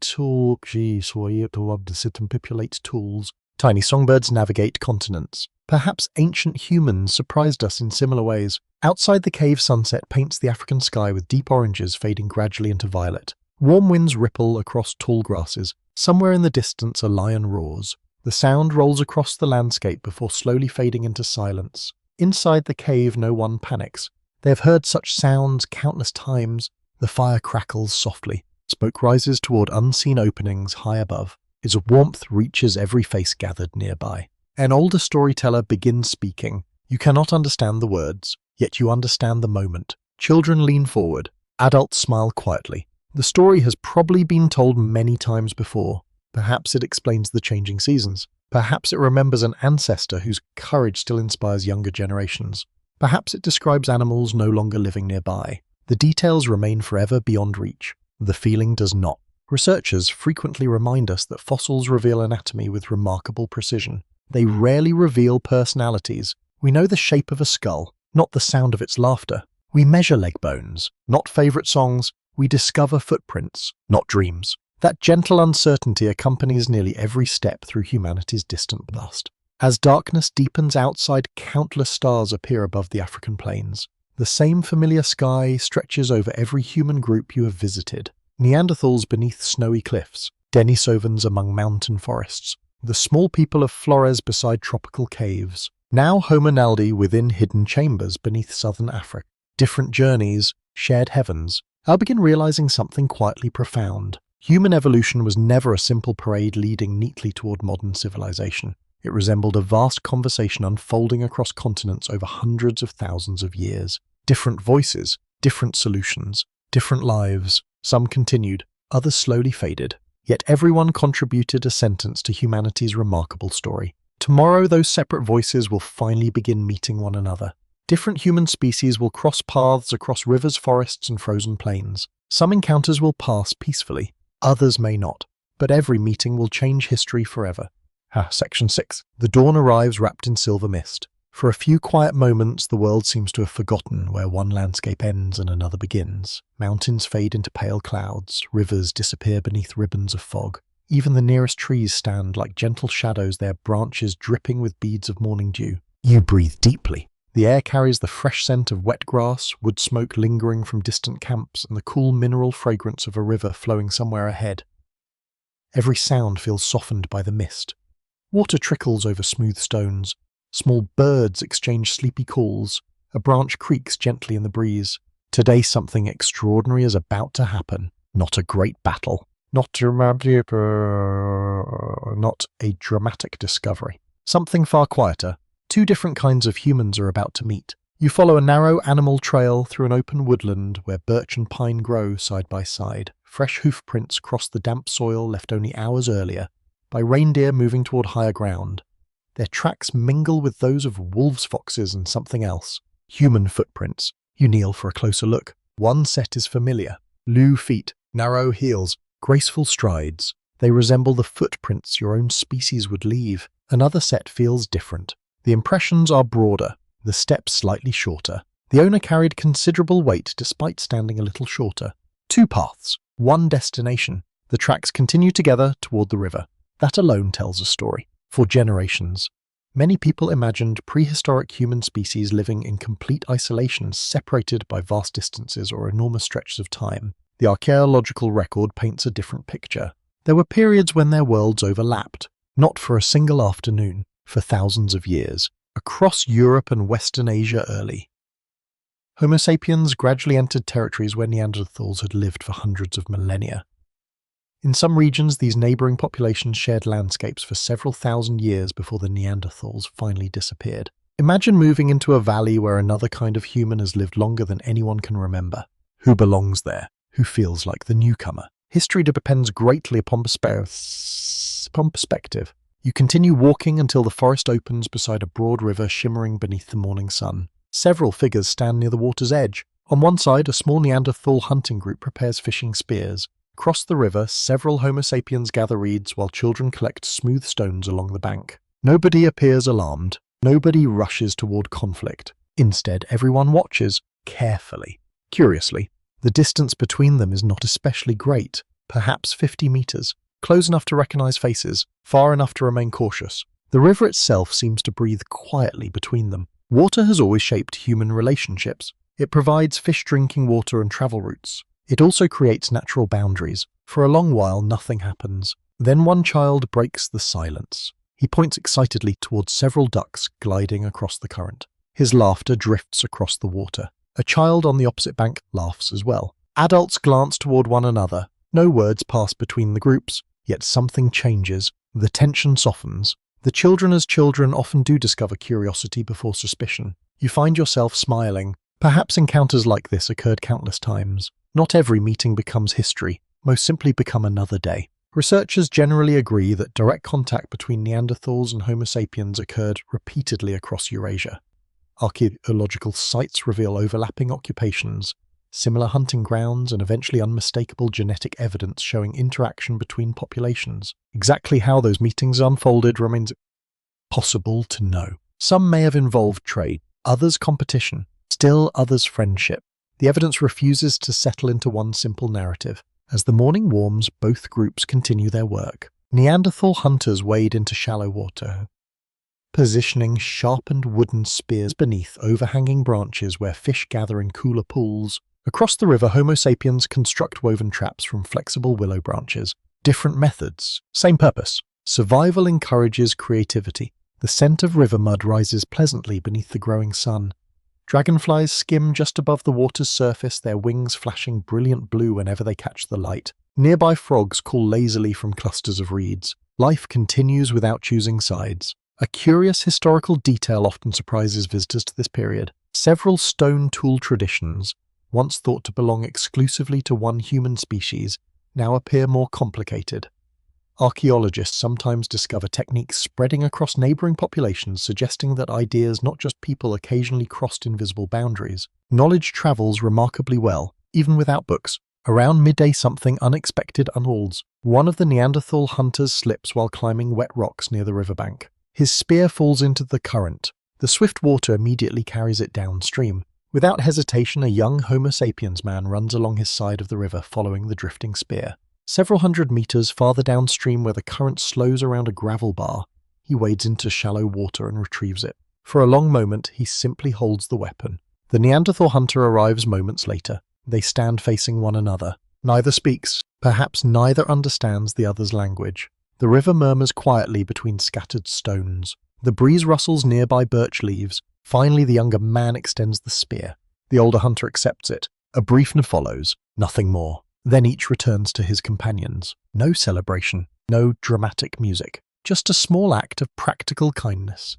Speaker 1: tools. Tiny songbirds navigate continents. Perhaps ancient humans surprised us in similar ways. Outside, the cave sunset paints the African sky with deep oranges fading gradually into violet. Warm winds ripple across tall grasses. Somewhere in the distance a lion roars. The sound rolls across the landscape before slowly fading into silence. Inside the cave no one panics. They have heard such sounds countless times. The fire crackles softly. Smoke rises toward unseen openings high above. Its warmth reaches every face gathered nearby. An older storyteller begins speaking. You cannot understand the words, yet you understand the moment. Children lean forward. Adults smile quietly. The story has probably been told many times before. Perhaps it explains the changing seasons. Perhaps it remembers an ancestor whose courage still inspires younger generations. Perhaps it describes animals no longer living nearby. The details remain forever beyond reach. The feeling does not. Researchers frequently remind us that fossils reveal anatomy with remarkable precision. They rarely reveal personalities. We know the shape of a skull, not the sound of its laughter. We measure leg bones, not favorite songs. We discover footprints, not dreams. That gentle uncertainty accompanies nearly every step through humanity's distant past. As darkness deepens outside, countless stars appear above the African plains. The same familiar sky stretches over every human group you have visited. Neanderthals beneath snowy cliffs, Denisovans among mountain forests, the small people of Flores beside tropical caves, now Homo naldi within hidden chambers beneath southern Africa. Different journeys, shared heavens. I'll begin realizing something quietly profound. Human evolution was never a simple parade leading neatly toward modern civilization. It resembled a vast conversation unfolding across continents over hundreds of thousands of years. Different voices, different solutions, different lives. Some continued, others slowly faded. Yet everyone contributed a sentence to humanity's remarkable story. Tomorrow, those separate voices will finally begin meeting one another. Different human species will cross paths across rivers, forests, and frozen plains. Some encounters will pass peacefully, others may not, but every meeting will change history forever. Section 6. The dawn arrives wrapped in silver mist. For a few quiet moments, the world seems to have forgotten where one landscape ends and another begins. Mountains fade into pale clouds, rivers disappear beneath ribbons of fog. Even the nearest trees stand like gentle shadows, their branches dripping with beads of morning dew. You breathe deeply. The air carries the fresh scent of wet grass, wood smoke lingering from distant camps, and the cool mineral fragrance of a river flowing somewhere ahead. Every sound feels softened by the mist. Water trickles over smooth stones. Small birds exchange sleepy calls. A branch creaks gently in the breeze. Today something extraordinary is about to happen. Not a great battle. Not a dramatic discovery. Something far quieter. Two different kinds of humans are about to meet. You follow a narrow animal trail through an open woodland where birch and pine grow side by side. Fresh hoof prints cross the damp soil left only hours earlier by reindeer moving toward higher ground. Their tracks mingle with those of wolves, foxes, and something else. Human footprints. You kneel for a closer look. One set is familiar. Low feet, narrow heels, graceful strides. They resemble the footprints your own species would leave. Another set feels different. The impressions are broader, the steps slightly shorter. The owner carried considerable weight despite standing a little shorter. Two paths, one destination. The tracks continue together toward the river. That alone tells a story. For generations, many people imagined prehistoric human species living in complete isolation, separated by vast distances or enormous stretches of time. The archaeological record paints a different picture. There were periods when their worlds overlapped, not for a single afternoon, for thousands of years. Across Europe and Western Asia early, Homo sapiens gradually entered territories where Neanderthals had lived for hundreds of millennia. In some regions, these neighboring populations shared landscapes for several thousand years before the Neanderthals finally disappeared. Imagine moving into a valley where another kind of human has lived longer than anyone can remember. Who belongs there? Who feels like the newcomer? History depends greatly upon perspective. You continue walking until the forest opens beside a broad river shimmering beneath the morning sun. Several figures stand near the water's edge. On one side, a small Neanderthal hunting group prepares fishing spears. Across the river, several Homo sapiens gather reeds while children collect smooth stones along the bank. Nobody appears alarmed. Nobody rushes toward conflict. Instead, everyone watches, carefully. Curiously, the distance between them is not especially great, perhaps 50 meters. Close enough to recognize faces, far enough to remain cautious. The river itself seems to breathe quietly between them. Water has always shaped human relationships. It provides fish drinking water and travel routes. It also creates natural boundaries. For a long while, nothing happens. Then one child breaks the silence. He points excitedly towards several ducks gliding across the current. His laughter drifts across the water. A child on the opposite bank laughs as well. Adults glance toward one another. No words pass between the groups, yet something changes. The tension softens. The children as children often do discover curiosity before suspicion. You find yourself smiling. Perhaps encounters like this occurred countless times. Not every meeting becomes history, most simply become another day. Researchers generally agree that direct contact between Neanderthals and Homo sapiens occurred repeatedly across Eurasia. Archaeological sites reveal overlapping occupations, similar hunting grounds, and eventually unmistakable genetic evidence showing interaction between populations. Exactly how those meetings unfolded remains possible to know. Some may have involved trade, others competition, still others friendship. The evidence refuses to settle into one simple narrative. As the morning warms, both groups continue their work. Neanderthal hunters wade into shallow water, positioning sharpened wooden spears beneath overhanging branches where fish gather in cooler pools. Across the river, Homo sapiens construct woven traps from flexible willow branches. Different methods, same purpose. Survival encourages creativity. The scent of river mud rises pleasantly beneath the growing sun. Dragonflies skim just above the water's surface, their wings flashing brilliant blue whenever they catch the light. Nearby frogs call lazily from clusters of reeds. Life continues without choosing sides. A curious historical detail often surprises visitors to this period. Several stone tool traditions, once thought to belong exclusively to one human species, now appear more complicated. Archaeologists sometimes discover techniques spreading across neighboring populations, suggesting that ideas, not just people, occasionally crossed invisible boundaries. Knowledge travels remarkably well, even without books. Around midday, something unexpected unfolds. One of the Neanderthal hunters slips while climbing wet rocks near the riverbank. His spear falls into the current. The swift water immediately carries it downstream. Without hesitation, a young Homo sapiens man runs along his side of the river, following the drifting spear. Several hundred meters farther downstream, where the current slows around a gravel bar, he wades into shallow water and retrieves it. For a long moment, he simply holds the weapon. The Neanderthal hunter arrives moments later. They stand facing one another. Neither speaks. Perhaps neither understands the other's language. The river murmurs quietly between scattered stones. The breeze rustles nearby birch leaves. Finally, the younger man extends the spear. The older hunter accepts it. A brief nod follows. Nothing more. Then each returns to his companions. No celebration, no dramatic music, just a small act of practical kindness.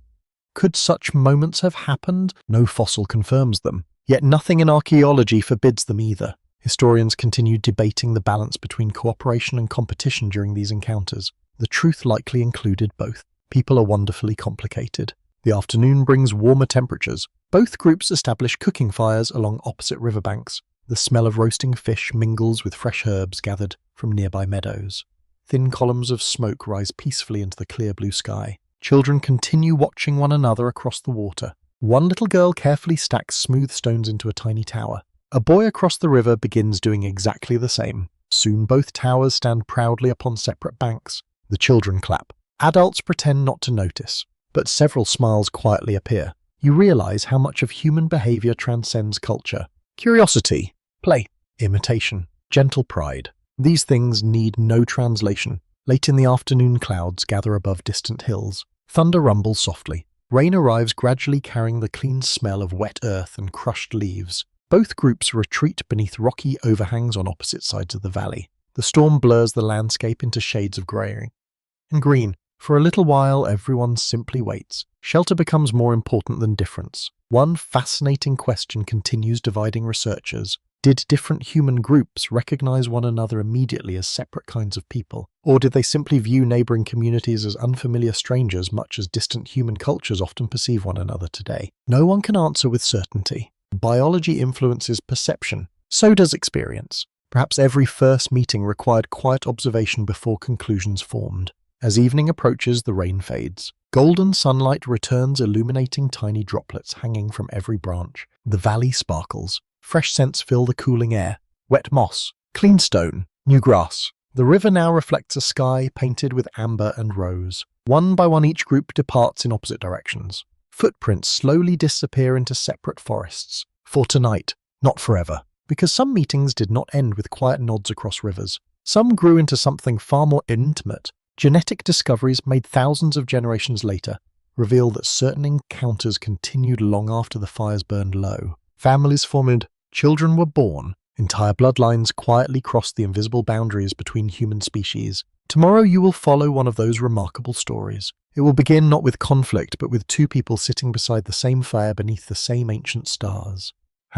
Speaker 1: Could such moments have happened? No fossil confirms them. Yet nothing in archaeology forbids them either. Historians continue debating the balance between cooperation and competition during these encounters. The truth likely included both. People are wonderfully complicated. The afternoon brings warmer temperatures. Both groups establish cooking fires along opposite riverbanks. The smell of roasting fish mingles with fresh herbs gathered from nearby meadows. Thin columns of smoke rise peacefully into the clear blue sky. Children continue watching one another across the water. One little girl carefully stacks smooth stones into a tiny tower. A boy across the river begins doing exactly the same. Soon both towers stand proudly upon separate banks. The children clap. Adults pretend not to notice, but several smiles quietly appear. You realize how much of human behavior transcends culture. Curiosity, play, imitation, gentle pride. These things need no translation. Late in the afternoon, clouds gather above distant hills. Thunder rumbles softly. Rain arrives, gradually carrying the clean smell of wet earth and crushed leaves. Both groups retreat beneath rocky overhangs on opposite sides of the valley. The storm blurs the landscape into shades of grey and green. For a little while, everyone simply waits. Shelter becomes more important than difference. One fascinating question continues dividing researchers. Did different human groups recognize one another immediately as separate kinds of people? Or did they simply view neighboring communities as unfamiliar strangers, much as distant human cultures often perceive one another today? No one can answer with certainty. Biology influences perception. So does experience. Perhaps every first meeting required quiet observation before conclusions formed. As evening approaches, the rain fades. Golden sunlight returns, illuminating tiny droplets hanging from every branch. The valley sparkles. Fresh scents fill the cooling air. Wet moss, clean stone, new grass. The river now reflects a sky painted with amber and rose. One by one, each group departs in opposite directions. Footprints slowly disappear into separate forests. For tonight, not forever. Because some meetings did not end with quiet nods across rivers. Some grew into something far more intimate. Genetic discoveries made thousands of generations later reveal that certain encounters continued long after the fires burned low. Families formed, children were born, entire bloodlines quietly crossed the invisible boundaries between human species. Tomorrow you will follow one of those remarkable stories. It will begin not with conflict, but with two people sitting beside the same fire beneath the same ancient stars.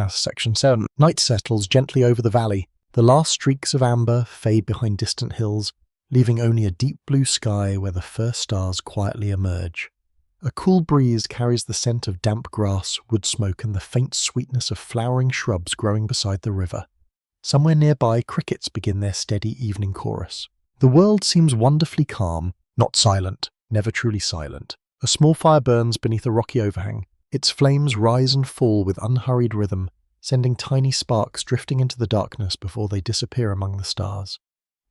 Speaker 1: Section 7. Night settles gently over the valley. The last streaks of amber fade behind distant hills, leaving only a deep blue sky where the first stars quietly emerge. A cool breeze carries the scent of damp grass, wood smoke, and the faint sweetness of flowering shrubs growing beside the river. Somewhere nearby, crickets begin their steady evening chorus. The world seems wonderfully calm, not silent, never truly silent. A small fire burns beneath a rocky overhang. Its flames rise and fall with unhurried rhythm, sending tiny sparks drifting into the darkness before they disappear among the stars.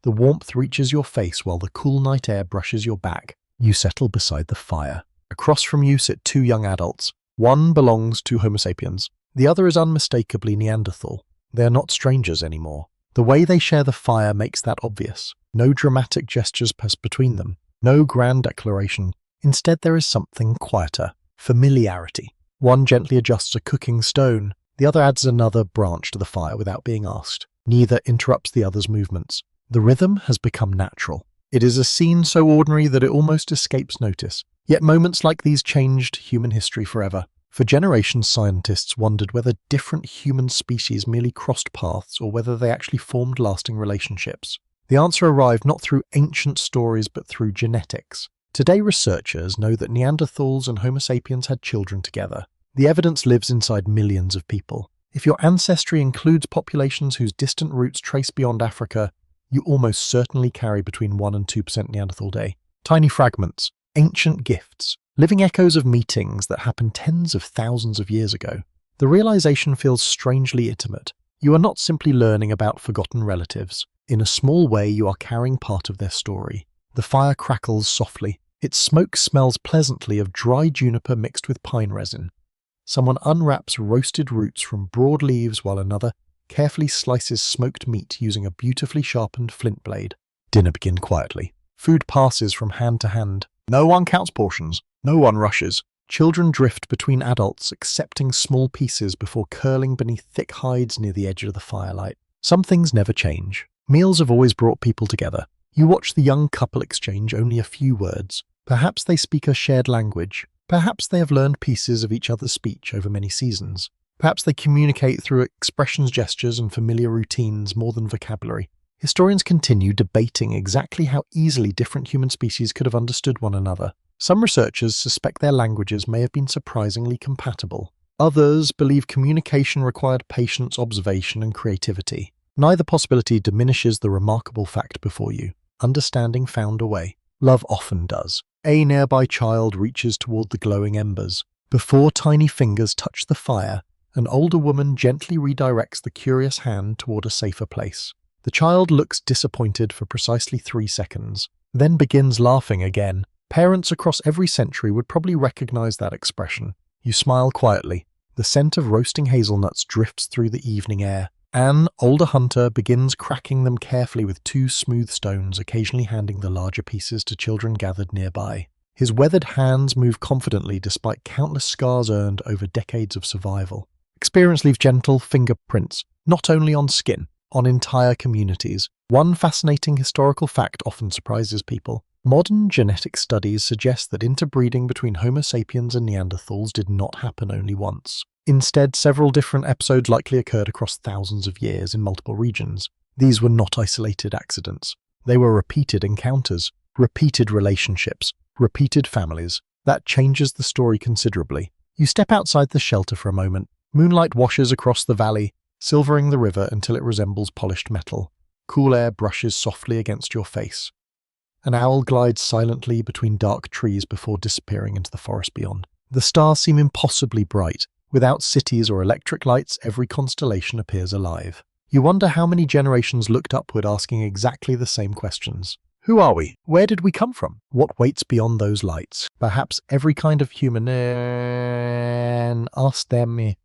Speaker 1: The warmth reaches your face while the cool night air brushes your back. You settle beside the fire. Across from you sit two young adults. One belongs to Homo sapiens. The other is unmistakably Neanderthal. They are not strangers anymore. The way they share the fire makes that obvious. No dramatic gestures pass between them. No grand declaration. Instead, there is something quieter. Familiarity. One gently adjusts a cooking stone. The other adds another branch to the fire without being asked. Neither interrupts the other's movements. The rhythm has become natural. It is a scene so ordinary that it almost escapes notice. Yet moments like these changed human history forever. For generations, scientists wondered whether different human species merely crossed paths or whether they actually formed lasting relationships. The answer arrived not through ancient stories but through genetics. Today, researchers know that Neanderthals and Homo sapiens had children together. The evidence lives inside millions of people. If your ancestry includes populations whose distant roots trace beyond Africa, you almost certainly carry between 1 and 2% Neanderthal day. Tiny fragments, ancient gifts, living echoes of meetings that happened tens of thousands of years ago. The realization feels strangely intimate. You are not simply learning about forgotten relatives. In a small way, you are carrying part of their story. The fire crackles softly. Its smoke smells pleasantly of dry juniper mixed with pine resin. Someone unwraps roasted roots from broad leaves while another carefully slices smoked meat using a beautifully sharpened flint blade. Dinner begins quietly. Food passes from hand to hand. No one counts portions. No one rushes. Children drift between adults, accepting small pieces before curling beneath thick hides near the edge of the firelight. Some things never change. Meals have always brought people together. You watch the young couple exchange only a few words. Perhaps they speak a shared language. Perhaps they have learned pieces of each other's speech over many seasons. Perhaps they communicate through expressions, gestures, and familiar routines more than vocabulary. Historians continue debating exactly how easily different human species could have understood one another. Some researchers suspect their languages may have been surprisingly compatible. Others believe communication required patience, observation, and creativity. Neither possibility diminishes the remarkable fact before you. Understanding found a way. Love often does. A nearby child reaches toward the glowing embers. Before tiny fingers touch the fire, an older woman gently redirects the curious hand toward a safer place. The child looks disappointed for precisely 3 seconds, then begins laughing again. Parents across every century would probably recognize that expression. You smile quietly. The scent of roasting hazelnuts drifts through the evening air. An older hunter begins cracking them carefully with 2 smooth stones, occasionally handing the larger pieces to children gathered nearby. His weathered hands move confidently despite countless scars earned over decades of survival. Experience leaves gentle fingerprints, not only on skin, on entire communities. One fascinating historical fact often surprises people. Modern genetic studies suggest that interbreeding between Homo sapiens and Neanderthals did not happen only once. Instead, several different episodes likely occurred across thousands of years in multiple regions. These were not isolated accidents. They were repeated encounters, repeated relationships, repeated families. That changes the story considerably. You step outside the shelter for a moment. Moonlight washes across the valley, silvering the river until it resembles polished metal. Cool air brushes softly against your face. An owl glides silently between dark trees before disappearing into the forest beyond. The stars seem impossibly bright. Without cities or electric lights, every constellation appears alive. You wonder how many generations looked upward asking exactly the same questions. Who are we? Where did we come from? What waits beyond those lights? Perhaps every kind of human asked them.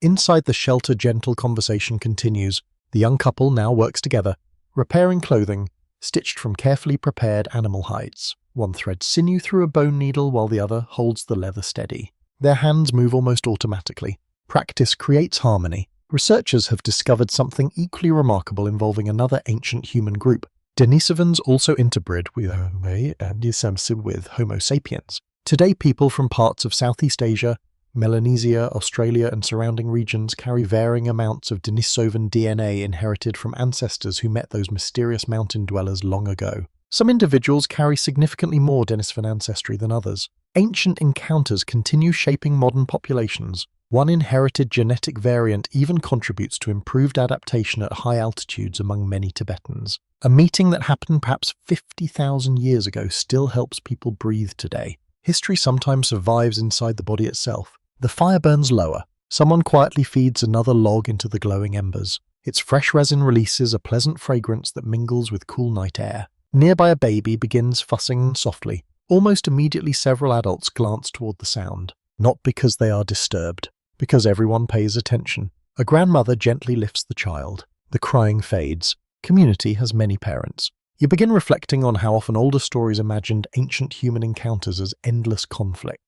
Speaker 1: Inside the shelter, gentle conversation continues. The young couple now works together, repairing clothing, stitched from carefully prepared animal hides. One threads sinew through a bone needle while the other holds the leather steady. Their hands move almost automatically. Practice creates harmony. Researchers have discovered something equally remarkable involving another ancient human group. Denisovans also interbred with Homo and with Homo sapiens. Today, people from parts of Southeast Asia, Melanesia, Australia and surrounding regions carry varying amounts of Denisovan DNA inherited from ancestors who met those mysterious mountain dwellers long ago. Some individuals carry significantly more Denisovan ancestry than others. Ancient encounters continue shaping modern populations. One inherited genetic variant even contributes to improved adaptation at high altitudes among many Tibetans. A meeting that happened perhaps 50,000 years ago still helps people breathe today. History sometimes survives inside the body itself. The fire burns lower. Someone quietly feeds another log into the glowing embers. Its fresh resin releases a pleasant fragrance that mingles with cool night air. Nearby, a baby begins fussing softly. Almost immediately, several adults glance toward the sound. Not because they are disturbed, because everyone pays attention. A grandmother gently lifts the child. The crying fades. Community has many parents. You begin reflecting on how often older stories imagined ancient human encounters as endless conflict.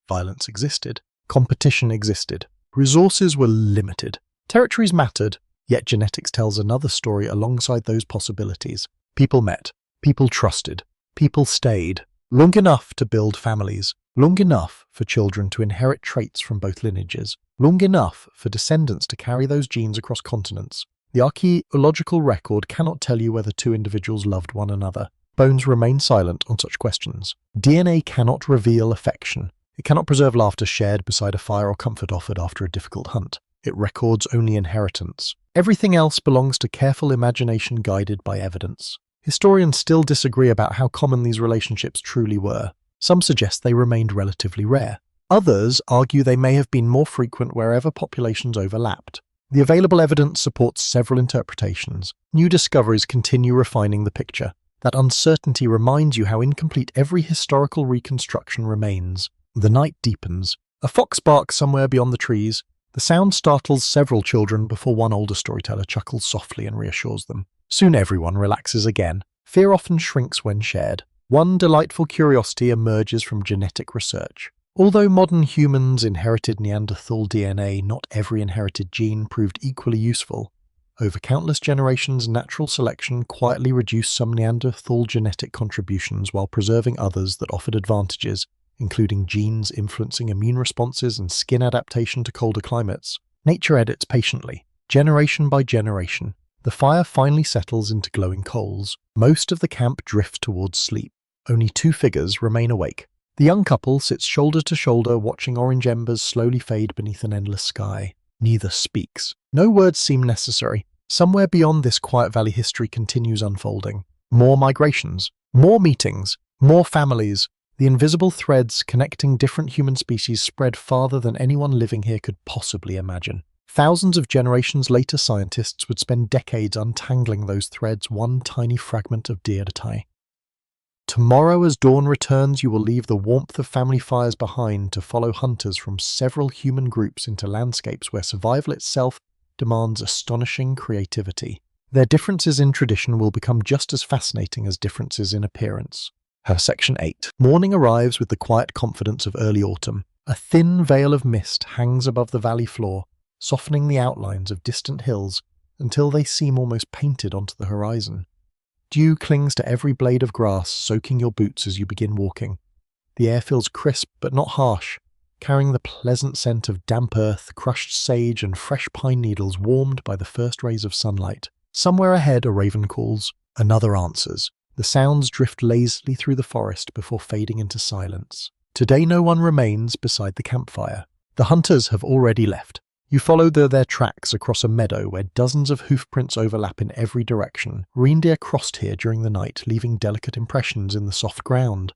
Speaker 1: Violence existed. Competition existed. Resources were limited. Territories mattered, yet genetics tells another story alongside those possibilities. People met. People trusted. People stayed. Long enough to build families. Long enough for children to inherit traits from both lineages. Long enough for descendants to carry those genes across continents. The archaeological record cannot tell you whether two individuals loved one another. Bones remain silent on such questions. DNA cannot reveal affection. It cannot preserve laughter shared beside a fire or comfort offered after a difficult hunt. It records only inheritance. Everything else belongs to careful imagination guided by evidence. Historians still disagree about how common these relationships truly were. Some suggest they remained relatively rare. Others argue they may have been more frequent wherever populations overlapped. The available evidence supports several interpretations. New discoveries continue refining the picture. That uncertainty reminds you how incomplete every historical reconstruction remains. The night deepens. A fox barks somewhere beyond the trees. The sound startles several children before one older storyteller chuckles softly and reassures them. Soon everyone relaxes again. Fear often shrinks when shared. One delightful curiosity emerges from genetic research. Although modern humans inherited Neanderthal DNA, not every inherited gene proved equally useful. Over countless generations, natural selection quietly reduced some Neanderthal genetic contributions while preserving others that offered advantages, including genes influencing immune responses and skin adaptation to colder climates. Nature edits patiently, generation by generation. The fire finally settles into glowing coals. Most of the camp drift towards sleep. Only two figures remain awake. The young couple sits shoulder to shoulder watching orange embers slowly fade beneath an endless sky. Neither speaks. No words seem necessary. Somewhere beyond this quiet valley, history continues unfolding. More migrations, more meetings, more families. The invisible threads connecting different human species spread farther than anyone living here could possibly imagine. Thousands of generations later, scientists would spend decades untangling those threads, one tiny fragment of day at a time. Tomorrow, as dawn returns, you will leave the warmth of family fires behind to follow hunters from several human groups into landscapes where survival itself demands astonishing creativity. Their differences in tradition will become just as fascinating as differences in appearance. Section 8. Morning arrives with the quiet confidence of early autumn. A thin veil of mist hangs above the valley floor, softening the outlines of distant hills until they seem almost painted onto the horizon. Dew clings to every blade of grass, soaking your boots as you begin walking. The air feels crisp but not harsh, carrying the pleasant scent of damp earth, crushed sage and fresh pine needles warmed by the first rays of sunlight. Somewhere ahead, a raven calls. Another answers. The sounds drift lazily through the forest before fading into silence. Today no one remains beside the campfire. The hunters have already left. You follow their tracks across a meadow where dozens of hoofprints overlap in every direction. Reindeer crossed here during the night, leaving delicate impressions in the soft ground.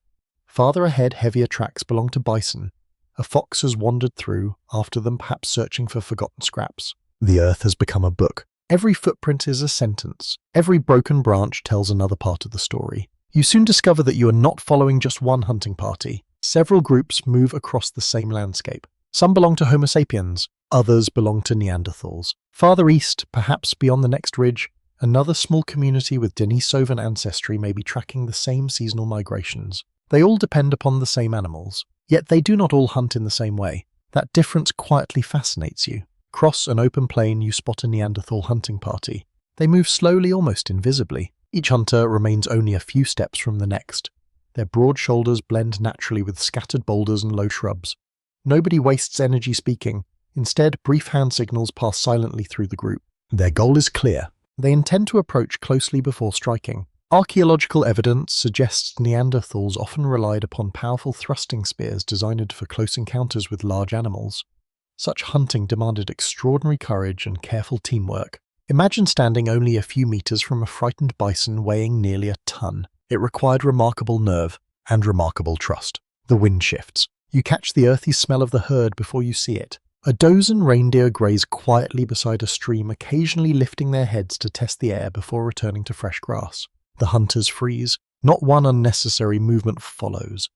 Speaker 1: Farther ahead, heavier tracks belong to bison. A fox has wandered through, after them perhaps searching for forgotten scraps. The earth has become a book. Every footprint is a sentence. Every broken branch tells another part of the story. You soon discover that you are not following just one hunting party. Several groups move across the same landscape. Some belong to Homo sapiens, others belong to Neanderthals. Farther east, perhaps beyond the next ridge, another small community with Denisovan ancestry may be tracking the same seasonal migrations. They all depend upon the same animals, yet they do not all hunt in the same way. That difference quietly fascinates you. Cross an open plain, you spot a Neanderthal hunting party. They move slowly, almost invisibly. Each hunter remains only a few steps from the next. Their broad shoulders blend naturally with scattered boulders and low shrubs. Nobody wastes energy speaking. Instead, brief hand signals pass silently through the group. Their goal is clear. They intend to approach closely before striking. Archaeological evidence suggests Neanderthals often relied upon powerful thrusting spears designed for close encounters with large animals. Such hunting demanded extraordinary courage and careful teamwork. Imagine standing only a few meters from a frightened bison weighing nearly a ton. It required remarkable nerve and remarkable trust. The wind shifts. You catch the earthy smell of the herd before you see it. A dozen reindeer graze quietly beside a stream, occasionally lifting their heads to test the air before returning to fresh grass. The hunters freeze. Not one unnecessary movement follows.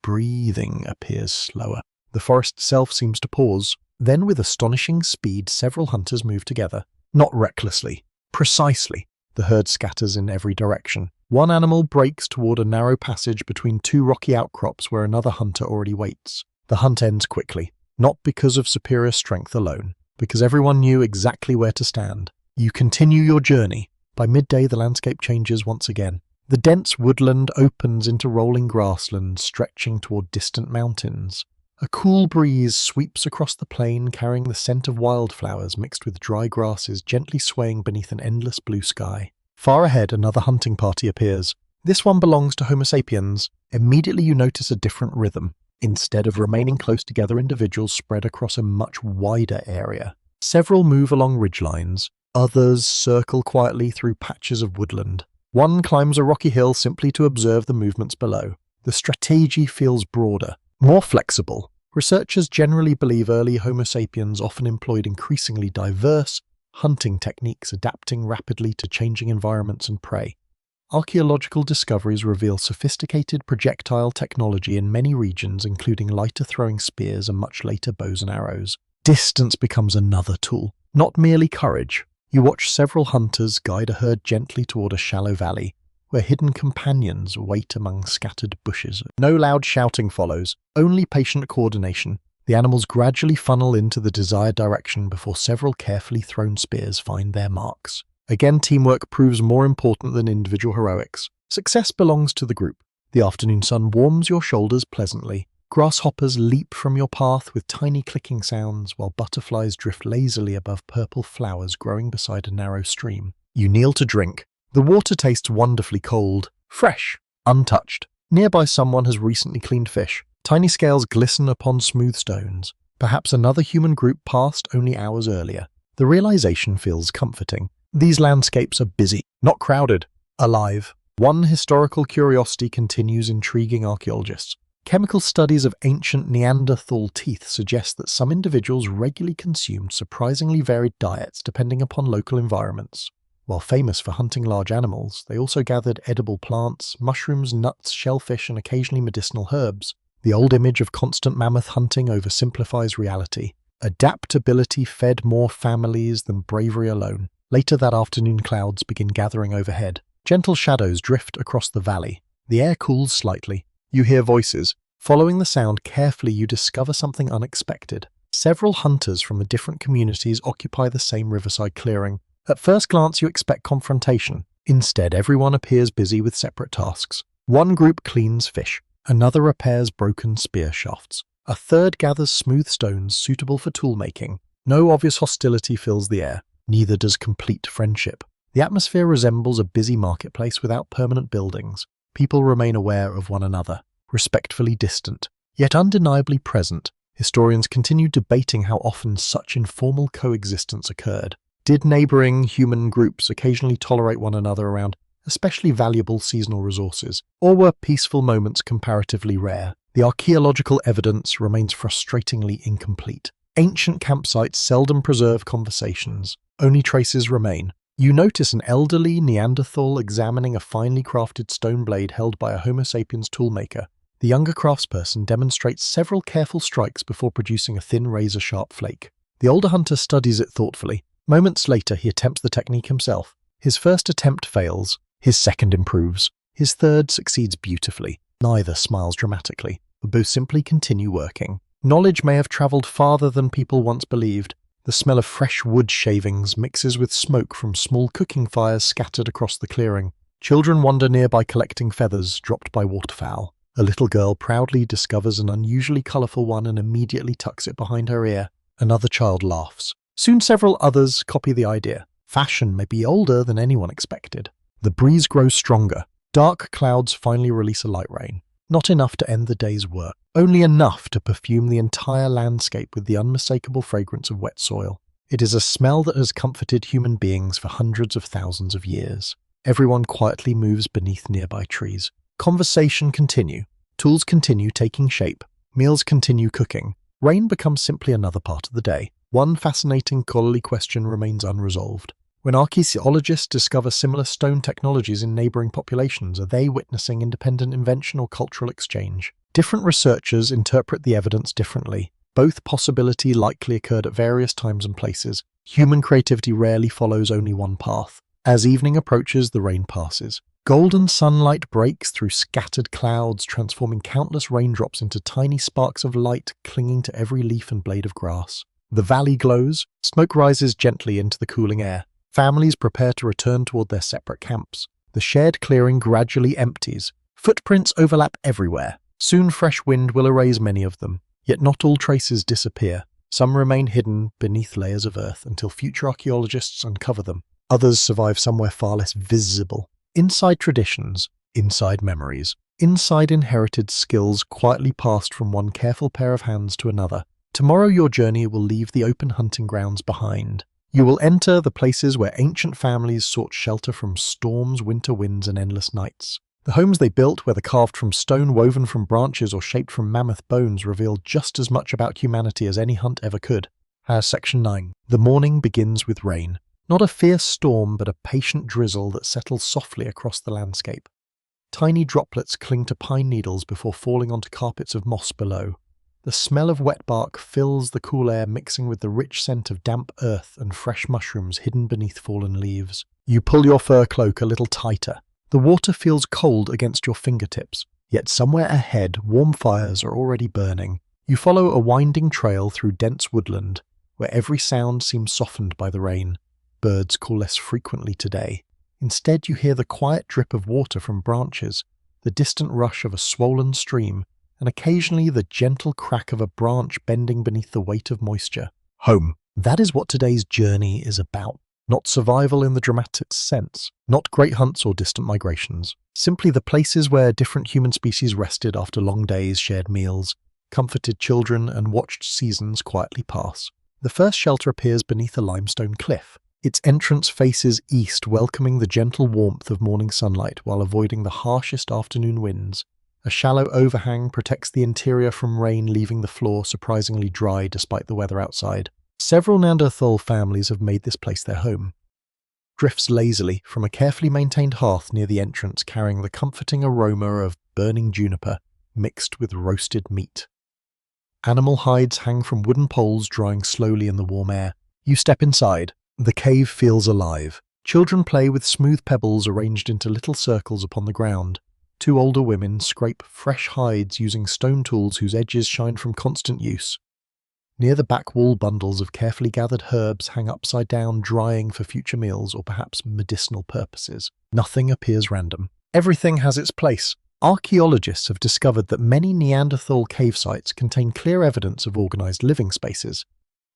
Speaker 1: Breathing appears slower. The forest itself seems to pause. Then, with astonishing speed, several hunters move together. Not recklessly, precisely. The herd scatters in every direction. One animal breaks toward a narrow passage between two rocky outcrops where another hunter already waits. The hunt ends quickly, not because of superior strength alone, because everyone knew exactly where to stand. You continue your journey. By midday, the landscape changes once again. The dense woodland opens into rolling grassland, stretching toward distant mountains. A cool breeze sweeps across the plain, carrying the scent of wildflowers mixed with dry grasses gently swaying beneath an endless blue sky. Far ahead, another hunting party appears. This one belongs to Homo sapiens. Immediately you notice a different rhythm. Instead of remaining close together, individuals spread across a much wider area. Several move along ridgelines. Others circle quietly through patches of woodland. One climbs a rocky hill simply to observe the movements below. The strategy feels broader, more flexible. Researchers generally believe early Homo sapiens often employed increasingly diverse hunting techniques, adapting rapidly to changing environments and prey. Archaeological discoveries reveal sophisticated projectile technology in many regions, including lighter throwing spears and much later bows and arrows. Distance becomes another tool, not merely courage. You watch several hunters guide a herd gently toward a shallow valley, where hidden companions wait among scattered bushes. No loud shouting follows, only patient coordination. The animals gradually funnel into the desired direction before several carefully thrown spears find their marks. Again, teamwork proves more important than individual heroics. Success belongs to the group. The afternoon sun warms your shoulders pleasantly. Grasshoppers leap from your path with tiny clicking sounds, while butterflies drift lazily above purple flowers growing beside a narrow stream. You kneel to drink. The water tastes wonderfully cold, fresh, untouched. Nearby, someone has recently cleaned fish. Tiny scales glisten upon smooth stones. Perhaps another human group passed only hours earlier. The realization feels comforting. These landscapes are busy, not crowded, alive. One historical curiosity continues intriguing archaeologists. Chemical studies of ancient Neanderthal teeth suggest that some individuals regularly consumed surprisingly varied diets depending upon local environments. While famous for hunting large animals, they also gathered edible plants, mushrooms, nuts, shellfish, and occasionally medicinal herbs. The old image of constant mammoth hunting oversimplifies reality. Adaptability fed more families than bravery alone. Later that afternoon, clouds begin gathering overhead. Gentle shadows drift across the valley. The air cools slightly. You hear voices. Following the sound carefully, you discover something unexpected. Several hunters from different communities occupy the same riverside clearing. At first glance, you expect confrontation. Instead, everyone appears busy with separate tasks. One group cleans fish. Another repairs broken spear shafts. A third gathers smooth stones suitable for tool-making. No obvious hostility fills the air. Neither does complete friendship. The atmosphere resembles a busy marketplace without permanent buildings. People remain aware of one another, respectfully distant, yet undeniably present. Historians continue debating how often such informal coexistence occurred. Did neighboring human groups occasionally tolerate one another around especially valuable seasonal resources, or were peaceful moments comparatively rare? The archaeological evidence remains frustratingly incomplete. Ancient campsites seldom preserve conversations. Only traces remain. You notice an elderly Neanderthal examining a finely crafted stone blade held by a Homo sapiens toolmaker. The younger craftsperson demonstrates several careful strikes before producing a thin razor-sharp flake. The older hunter studies it thoughtfully. Moments later, he attempts the technique himself. His first attempt fails. His second improves. His third succeeds beautifully. Neither smiles dramatically, but both simply continue working. Knowledge may have travelled farther than people once believed. The smell of fresh wood shavings mixes with smoke from small cooking fires scattered across the clearing. Children wander nearby collecting feathers dropped by waterfowl. A little girl proudly discovers an unusually colourful one and immediately tucks it behind her ear. Another child laughs. Soon several others copy the idea. Fashion may be older than anyone expected. The breeze grows stronger. Dark clouds finally release a light rain. Not enough to end the day's work, only enough to perfume the entire landscape with the unmistakable fragrance of wet soil. It is a smell that has comforted human beings for hundreds of thousands of years. Everyone quietly moves beneath nearby trees. Conversation continue. Tools continue taking shape. Meals continue cooking. Rain becomes simply another part of the day. One fascinating scholarly question remains unresolved. When archaeologists discover similar stone technologies in neighbouring populations, are they witnessing independent invention or cultural exchange? Different researchers interpret the evidence differently. Both possibilities likely occurred at various times and places. Human creativity rarely follows only one path. As evening approaches, the rain passes. Golden sunlight breaks through scattered clouds, transforming countless raindrops into tiny sparks of light clinging to every leaf and blade of grass. The valley glows. Smoke rises gently into the cooling air. Families prepare to return toward their separate camps. The shared clearing gradually empties. Footprints overlap everywhere. Soon fresh wind will erase many of them. Yet not all traces disappear. Some remain hidden beneath layers of earth until future archaeologists uncover them. Others survive somewhere far less visible. Inside traditions, inside memories, inside inherited skills quietly passed from one careful pair of hands to another. Tomorrow your journey will leave the open hunting grounds behind. You will enter the places where ancient families sought shelter from storms, winter winds, and endless nights. The homes they built, whether carved from stone, woven from branches, or shaped from mammoth bones, reveal just as much about humanity as any hunt ever could. Section 9. The morning begins with rain. Not a fierce storm, but a patient drizzle that settles softly across the landscape. Tiny droplets cling to pine needles before falling onto carpets of moss below. The smell of wet bark fills the cool air, mixing with the rich scent of damp earth and fresh mushrooms hidden beneath fallen leaves. You pull your fur cloak a little tighter. The water feels cold against your fingertips, yet somewhere ahead warm fires are already burning. You follow a winding trail through dense woodland, where every sound seems softened by the rain. Birds call less frequently today. Instead you hear the quiet drip of water from branches, the distant rush of a swollen stream, and occasionally the gentle crack of a branch bending beneath the weight of moisture. Home. That is what today's journey is about. Not survival in the dramatic sense, not great hunts or distant migrations. Simply the places where different human species rested after long days, shared meals, comforted children, and watched seasons quietly pass. The first shelter appears beneath a limestone cliff. Its entrance faces east, welcoming the gentle warmth of morning sunlight while avoiding the harshest afternoon winds. A shallow overhang protects the interior from rain, leaving the floor surprisingly dry despite the weather outside. Several Neanderthal families have made this place their home. Drifts lazily from a carefully maintained hearth near the entrance, carrying the comforting aroma of burning juniper mixed with roasted meat. Animal hides hang from wooden poles, drying slowly in the warm air. You step inside. The cave feels alive. Children play with smooth pebbles arranged into little circles upon the ground. Two older women scrape fresh hides using stone tools whose edges shine from constant use. Near the back wall, bundles of carefully gathered herbs hang upside down, drying for future meals or perhaps medicinal purposes. Nothing appears random. Everything has its place. Archaeologists have discovered that many Neanderthal cave sites contain clear evidence of organized living spaces.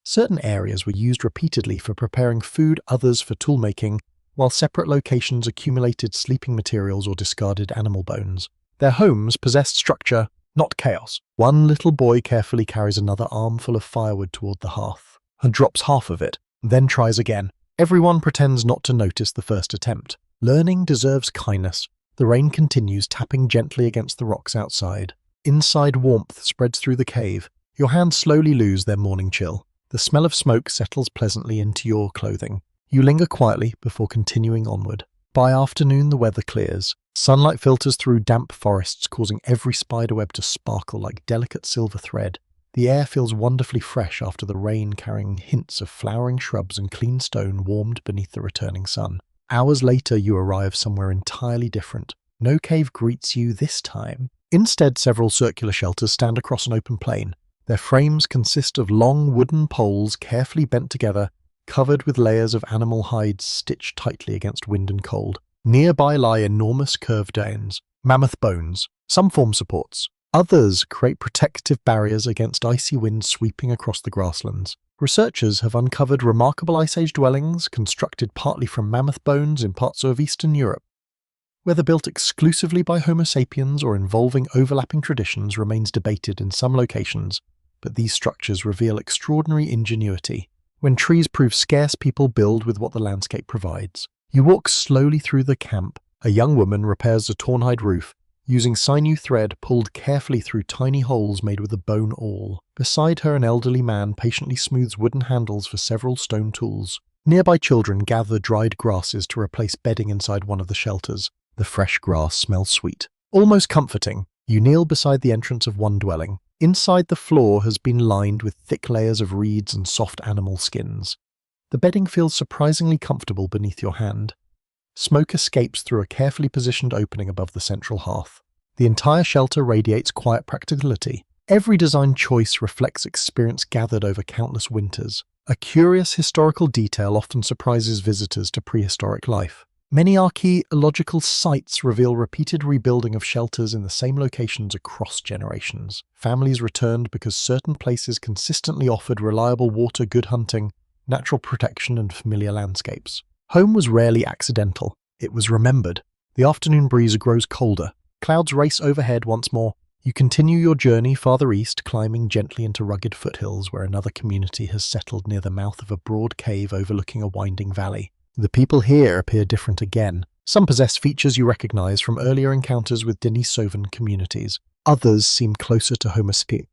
Speaker 1: Certain areas were used repeatedly for preparing food, others for toolmaking, while separate locations accumulated sleeping materials or discarded animal bones. Their homes possessed structure, not chaos. One little boy carefully carries another armful of firewood toward the hearth, and drops half of it, then tries again. Everyone pretends not to notice the first attempt. Learning deserves kindness. The rain continues, tapping gently against the rocks outside. Inside, warmth spreads through the cave. Your hands slowly lose their morning chill. The smell of smoke settles pleasantly into your clothing. You linger quietly before continuing onward. By afternoon, the weather clears. Sunlight filters through damp forests, causing every spiderweb to sparkle like delicate silver thread. The air feels wonderfully fresh after the rain, carrying hints of flowering shrubs and clean stone warmed beneath the returning sun. Hours later, you arrive somewhere entirely different. No cave greets you this time. Instead, several circular shelters stand across an open plain. Their frames consist of long wooden poles carefully bent together, covered with layers of animal hides stitched tightly against wind and cold. Nearby lie enormous curved downs, mammoth bones. Some form supports. Others create protective barriers against icy winds sweeping across the grasslands. Researchers have uncovered remarkable Ice Age dwellings constructed partly from mammoth bones in parts of Eastern Europe. Whether built exclusively by Homo sapiens or involving overlapping traditions remains debated in some locations, but these structures reveal extraordinary ingenuity. When trees prove scarce, people build with what the landscape provides. You walk slowly through the camp. A young woman repairs a torn-hide roof, using sinew thread pulled carefully through tiny holes made with a bone awl. Beside her, an elderly man patiently smooths wooden handles for several stone tools. Nearby, children gather dried grasses to replace bedding inside one of the shelters. The fresh grass smells sweet, almost comforting. You kneel beside the entrance of one dwelling. Inside, the floor has been lined with thick layers of reeds and soft animal skins. The bedding feels surprisingly comfortable beneath your hand. Smoke escapes through a carefully positioned opening above the central hearth. The entire shelter radiates quiet practicality. Every design choice reflects experience gathered over countless winters. A curious historical detail often surprises visitors to prehistoric life. Many archaeological sites reveal repeated rebuilding of shelters in the same locations across generations. Families returned because certain places consistently offered reliable water, good hunting, natural protection, and familiar landscapes. Home was rarely accidental. It was remembered. The afternoon breeze grows colder. Clouds race overhead once more. You continue your journey farther east, climbing gently into rugged foothills where another community has settled near the mouth of a broad cave overlooking a winding valley. The people here appear different again. Some possess features you recognize from earlier encounters with Denisovan communities. Others seem closer to Homo sapiens.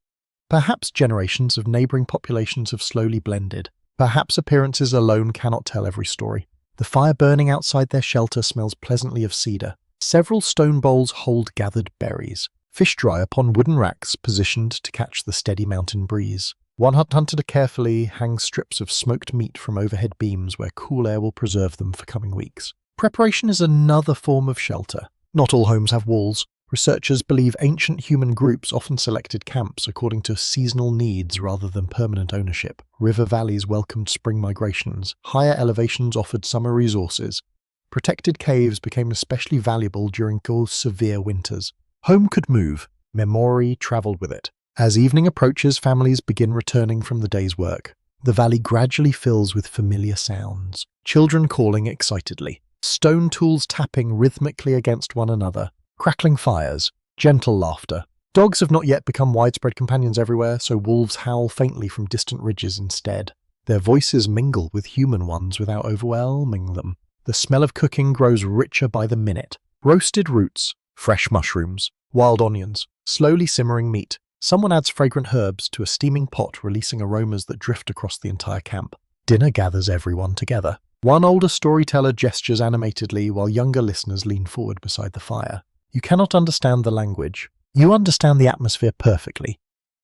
Speaker 1: Perhaps generations of neighboring populations have slowly blended. Perhaps appearances alone cannot tell every story. The fire burning outside their shelter smells pleasantly of cedar. Several stone bowls hold gathered berries. Fish dry upon wooden racks positioned to catch the steady mountain breeze. One hunter carefully hangs strips of smoked meat from overhead beams where cool air will preserve them for coming weeks. Preparation is another form of shelter. Not all homes have walls. Researchers believe ancient human groups often selected camps according to seasonal needs rather than permanent ownership. River valleys welcomed spring migrations. Higher elevations offered summer resources. Protected caves became especially valuable during those severe winters. Home could move. Memory traveled with it. As evening approaches, families begin returning from the day's work. The valley gradually fills with familiar sounds. Children calling excitedly. Stone tools tapping rhythmically against one another. Crackling fires. Gentle laughter. Dogs have not yet become widespread companions everywhere, so wolves howl faintly from distant ridges instead. Their voices mingle with human ones without overwhelming them. The smell of cooking grows richer by the minute. Roasted roots, fresh mushrooms, wild onions, slowly simmering meat. Someone adds fragrant herbs to a steaming pot, releasing aromas that drift across the entire camp. Dinner gathers everyone together. One older storyteller gestures animatedly while younger listeners lean forward beside the fire. You cannot understand the language. You understand the atmosphere perfectly.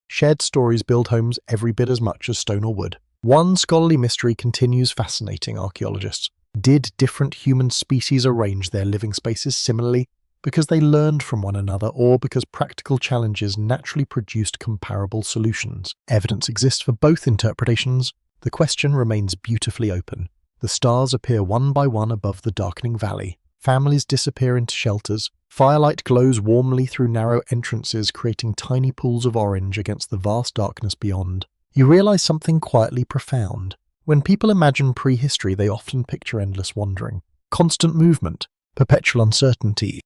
Speaker 1: Shared stories build homes every bit as much as stone or wood. One scholarly mystery continues fascinating archaeologists. Did different human species arrange their living spaces similarly because they learned from one another, or because practical challenges naturally produced comparable solutions? Evidence exists for both interpretations. The question remains beautifully open. The stars appear one by one above the darkening valley. Families disappear into shelters. Firelight glows warmly through narrow entrances, creating tiny pools of orange against the vast darkness beyond. You realize something quietly profound. When people imagine prehistory, they often picture endless wandering, constant movement, perpetual uncertainty.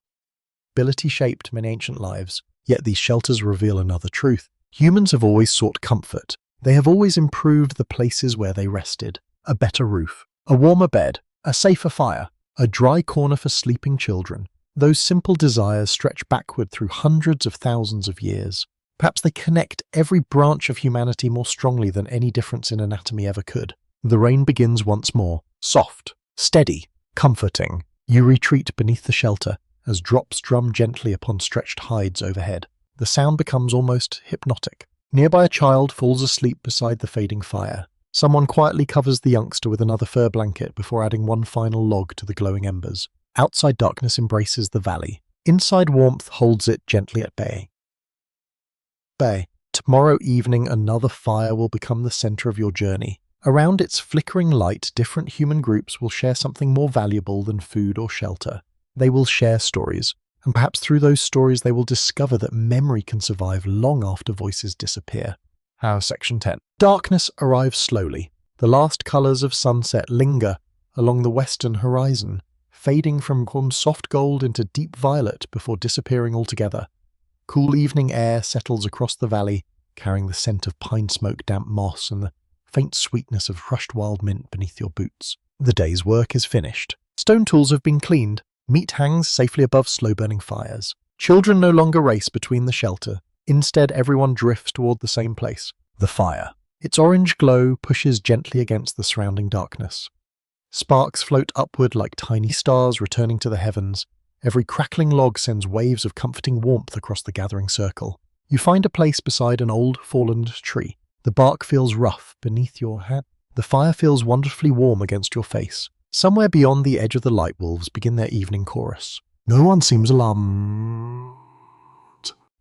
Speaker 1: Ability shaped many ancient lives, yet these shelters reveal another truth. Humans have always sought comfort. They have always improved the places where they rested. A better roof, a warmer bed, a safer fire, a dry corner for sleeping children. Those simple desires stretch backward through hundreds of thousands of years. Perhaps they connect every branch of humanity more strongly than any difference in anatomy ever could. The rain begins once more, soft, steady, comforting. You retreat beneath the shelter as drops drum gently upon stretched hides overhead. The sound becomes almost hypnotic. Nearby a child falls asleep beside the fading fire. Someone quietly covers the youngster with another fur blanket before adding one final log to the glowing embers. Outside darkness embraces the valley. Inside warmth holds it gently at bay. Tomorrow evening another fire will become the center of your journey. Around its flickering light, different human groups will share something more valuable than food or shelter. They will share stories, and perhaps through those stories they will discover that memory can survive long after voices disappear. Section 10. Darkness arrives slowly. The last colours of sunset linger along the western horizon, fading from soft gold into deep violet before disappearing altogether. Cool evening air settles across the valley, carrying the scent of pine smoke, damp moss, and the faint sweetness of crushed wild mint beneath your boots. The day's work is finished. Stone tools have been cleaned. Meat hangs safely above slow-burning fires. Children no longer race between the shelter. Instead, everyone drifts toward the same place, the fire. Its orange glow pushes gently against the surrounding darkness. Sparks float upward like tiny stars returning to the heavens. Every crackling log sends waves of comforting warmth across the gathering circle. You find a place beside an old, fallen tree. The bark feels rough beneath your hand. The fire feels wonderfully warm against your face. Somewhere beyond the edge of the light wolves begin their evening chorus. No one seems alarmed.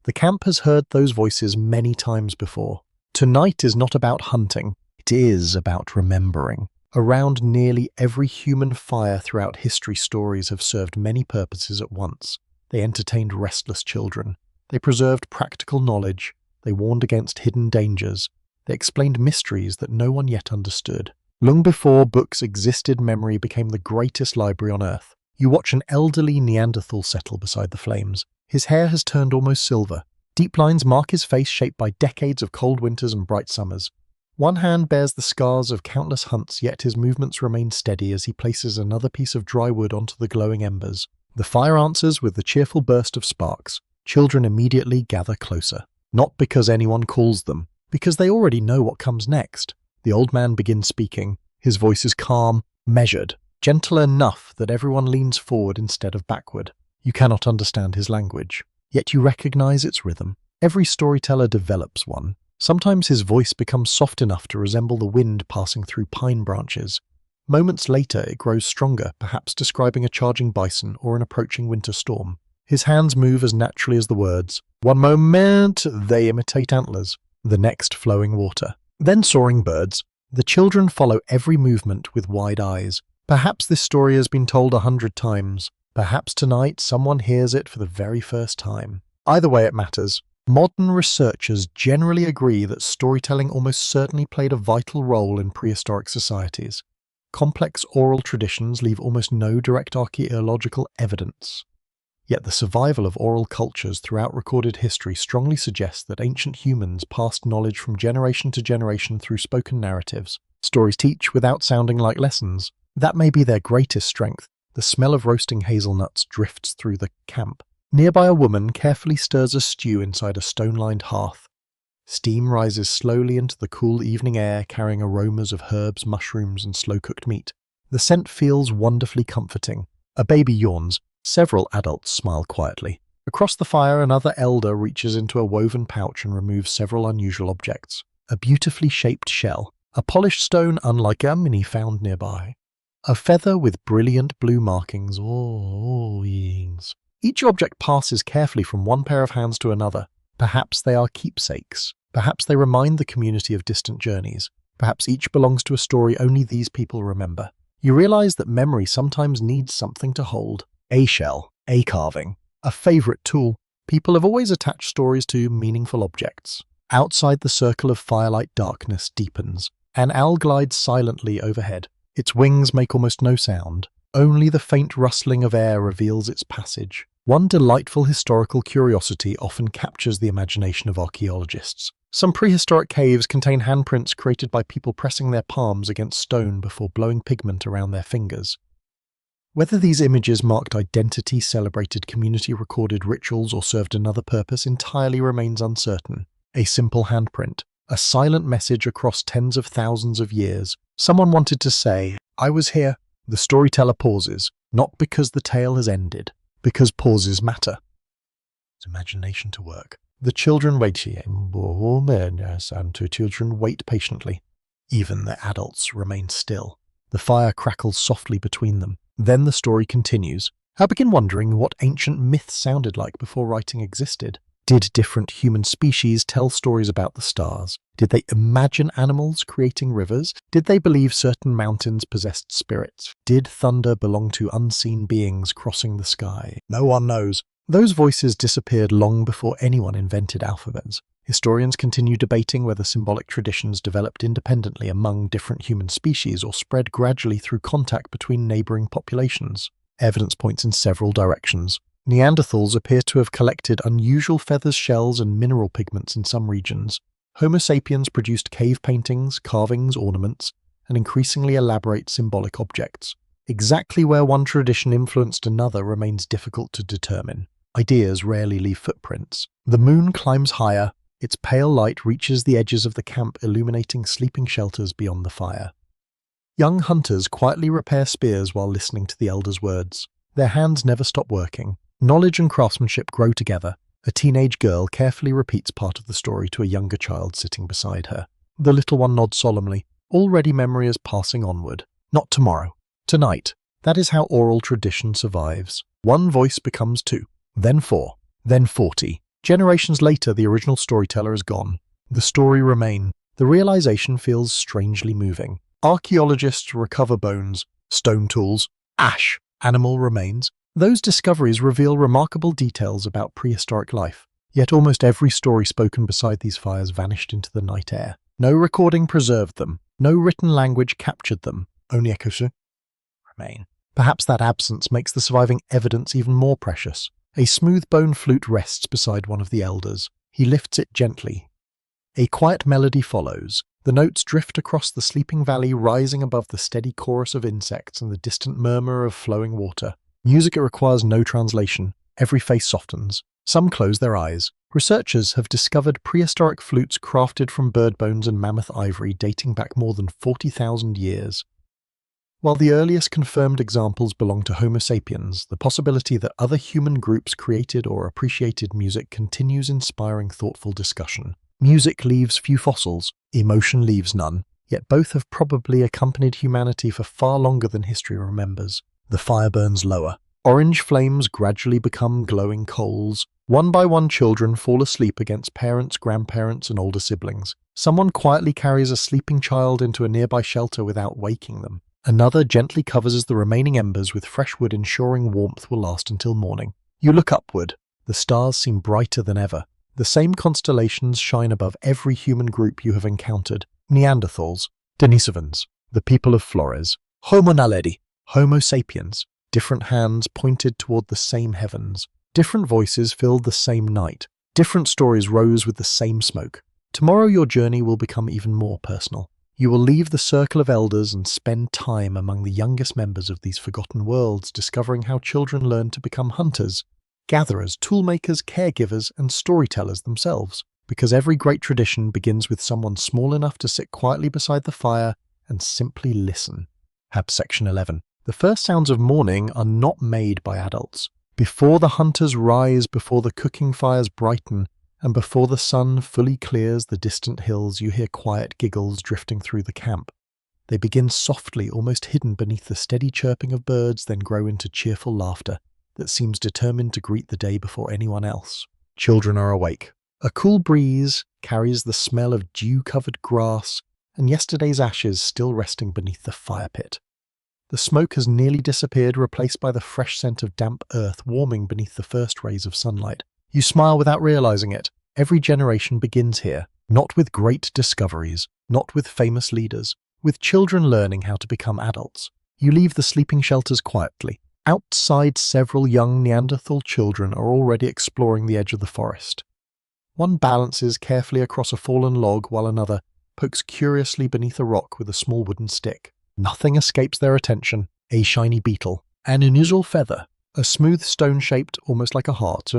Speaker 1: The camp has heard those voices many times before. Tonight is not about hunting. It is about remembering. Around nearly every human fire throughout history, stories have served many purposes at once. They entertained restless children. They preserved practical knowledge. They warned against hidden dangers. They explained mysteries that no one yet understood. Long before books existed, memory became the greatest library on Earth. You watch an elderly Neanderthal settle beside the flames. His hair has turned almost silver. Deep lines mark his face, shaped by decades of cold winters and bright summers. One hand bears the scars of countless hunts, yet his movements remain steady as he places another piece of dry wood onto the glowing embers. The fire answers with the cheerful burst of sparks. Children immediately gather closer. Not because anyone calls them, because they already know what comes next. The old man begins speaking. His voice is calm, measured, gentle enough that everyone leans forward instead of backward. You cannot understand his language, yet you recognize its rhythm. Every storyteller develops one. Sometimes his voice becomes soft enough to resemble the wind passing through pine branches. Moments later it grows stronger, perhaps describing a charging bison or an approaching winter storm. His hands move as naturally as the words. One moment they imitate antlers, the next flowing water. Then soaring birds. The children follow every movement with wide eyes. Perhaps this story has been told 100 times. Perhaps tonight someone hears it for the very first time. Either way it matters. Modern researchers generally agree that storytelling almost certainly played a vital role in prehistoric societies. Complex oral traditions leave almost no direct archaeological evidence. Yet the survival of oral cultures throughout recorded history strongly suggests that ancient humans passed knowledge from generation to generation through spoken narratives. Stories teach without sounding like lessons. That may be their greatest strength. The smell of roasting hazelnuts drifts through the camp. Nearby a woman carefully stirs a stew inside a stone-lined hearth. Steam rises slowly into the cool evening air, carrying aromas of herbs, mushrooms, and slow-cooked meat. The scent feels wonderfully comforting. A baby yawns. Several adults smile quietly. Across the fire, another elder reaches into a woven pouch and removes several unusual objects. A beautifully shaped shell, a polished stone unlike any found nearby, a feather with brilliant blue markings. Each object passes carefully from one pair of hands to another. Perhaps they are keepsakes. Perhaps they remind the community of distant journeys. Perhaps each belongs to a story only these people remember. You realize that memory sometimes needs something to hold. A shell, a carving, a favorite tool. People have always attached stories to meaningful objects. Outside the circle of firelight, darkness deepens. An owl glides silently overhead. Its wings make almost no sound. Only the faint rustling of air reveals its passage. One delightful historical curiosity often captures the imagination of archaeologists. Some prehistoric caves contain handprints created by people pressing their palms against stone before blowing pigment around their fingers. Whether these images marked identity, celebrated community-recorded rituals, or served another purpose entirely remains uncertain. A simple handprint, a silent message across tens of thousands of years. Someone wanted to say, "I was here." The storyteller pauses, not because the tale has ended, because pauses matter. It's imagination to work. The children wait, and two children wait patiently. Even the adults remain still. The fire crackles softly between them. Then the story continues. I begin wondering what ancient myths sounded like before writing existed. Did different human species tell stories about the stars? Did they imagine animals creating rivers? Did they believe certain mountains possessed spirits? Did thunder belong to unseen beings crossing the sky? No one knows. Those voices disappeared long before anyone invented alphabets. Historians continue debating whether symbolic traditions developed independently among different human species or spread gradually through contact between neighboring populations. Evidence points in several directions. Neanderthals appear to have collected unusual feathers, shells, and mineral pigments in some regions. Homo sapiens produced cave paintings, carvings, ornaments, and increasingly elaborate symbolic objects. Exactly where one tradition influenced another remains difficult to determine. Ideas rarely leave footprints. The moon climbs higher. Its pale light reaches the edges of the camp, illuminating sleeping shelters beyond the fire. Young hunters quietly repair spears while listening to the elders' words. Their hands never stop working. Knowledge and craftsmanship grow together. A teenage girl carefully repeats part of the story to a younger child sitting beside her. The little one nods solemnly. Already memory is passing onward. Not tomorrow. Tonight. That is how oral tradition survives. One voice becomes 2, then 4, then 40. Generations later, the original storyteller is gone. The story remains. The realization feels strangely moving. Archaeologists recover bones, stone tools, ash, animal remains. Those discoveries reveal remarkable details about prehistoric life. Yet almost every story spoken beside these fires vanished into the night air. No recording preserved them. No written language captured them. Only echoes remain. Perhaps that absence makes the surviving evidence even more precious. A smooth bone flute rests beside one of the elders. He lifts it gently. A quiet melody follows. The notes drift across the sleeping valley, rising above the steady chorus of insects and the distant murmur of flowing water. Music that requires no translation. Every face softens. Some close their eyes. Researchers have discovered prehistoric flutes crafted from bird bones and mammoth ivory dating back more than 40,000 years. While the earliest confirmed examples belong to Homo sapiens, the possibility that other human groups created or appreciated music continues inspiring thoughtful discussion. Music leaves few fossils, emotion leaves none, yet both have probably accompanied humanity for far longer than history remembers. The fire burns lower. Orange flames gradually become glowing coals. One by one children fall asleep against parents, grandparents, and older siblings. Someone quietly carries a sleeping child into a nearby shelter without waking them. Another gently covers the remaining embers with fresh wood, ensuring warmth will last until morning. You look upward. The stars seem brighter than ever. The same constellations shine above every human group you have encountered. Neanderthals, Denisovans, the people of Flores, Homo naledi, Homo sapiens. Different hands pointed toward the same heavens. Different voices filled the same night. Different stories rose with the same smoke. Tomorrow your journey will become even more personal. You will leave the circle of elders and spend time among the youngest members of these forgotten worlds, discovering how children learn to become hunters, gatherers, toolmakers, caregivers, and storytellers themselves. Because every great tradition begins with someone small enough to sit quietly beside the fire and simply listen. Section 11. The first sounds of morning are not made by adults. Before the hunters rise, before the cooking fires brighten, and before the sun fully clears the distant hills, you hear quiet giggles drifting through the camp. They begin softly, almost hidden beneath the steady chirping of birds, then grow into cheerful laughter that seems determined to greet the day before anyone else. Children are awake. A cool breeze carries the smell of dew-covered grass and yesterday's ashes still resting beneath the fire pit. The smoke has nearly disappeared, replaced by the fresh scent of damp earth warming beneath the first rays of sunlight. You smile without realizing it. Every generation begins here, not with great discoveries, not with famous leaders, with children learning how to become adults. You leave the sleeping shelters quietly. Outside, several young Neanderthal children are already exploring the edge of the forest. One balances carefully across a fallen log while another pokes curiously beneath a rock with a small wooden stick. Nothing escapes their attention. A shiny beetle, an unusual feather, a smooth stone-shaped, almost like a heart.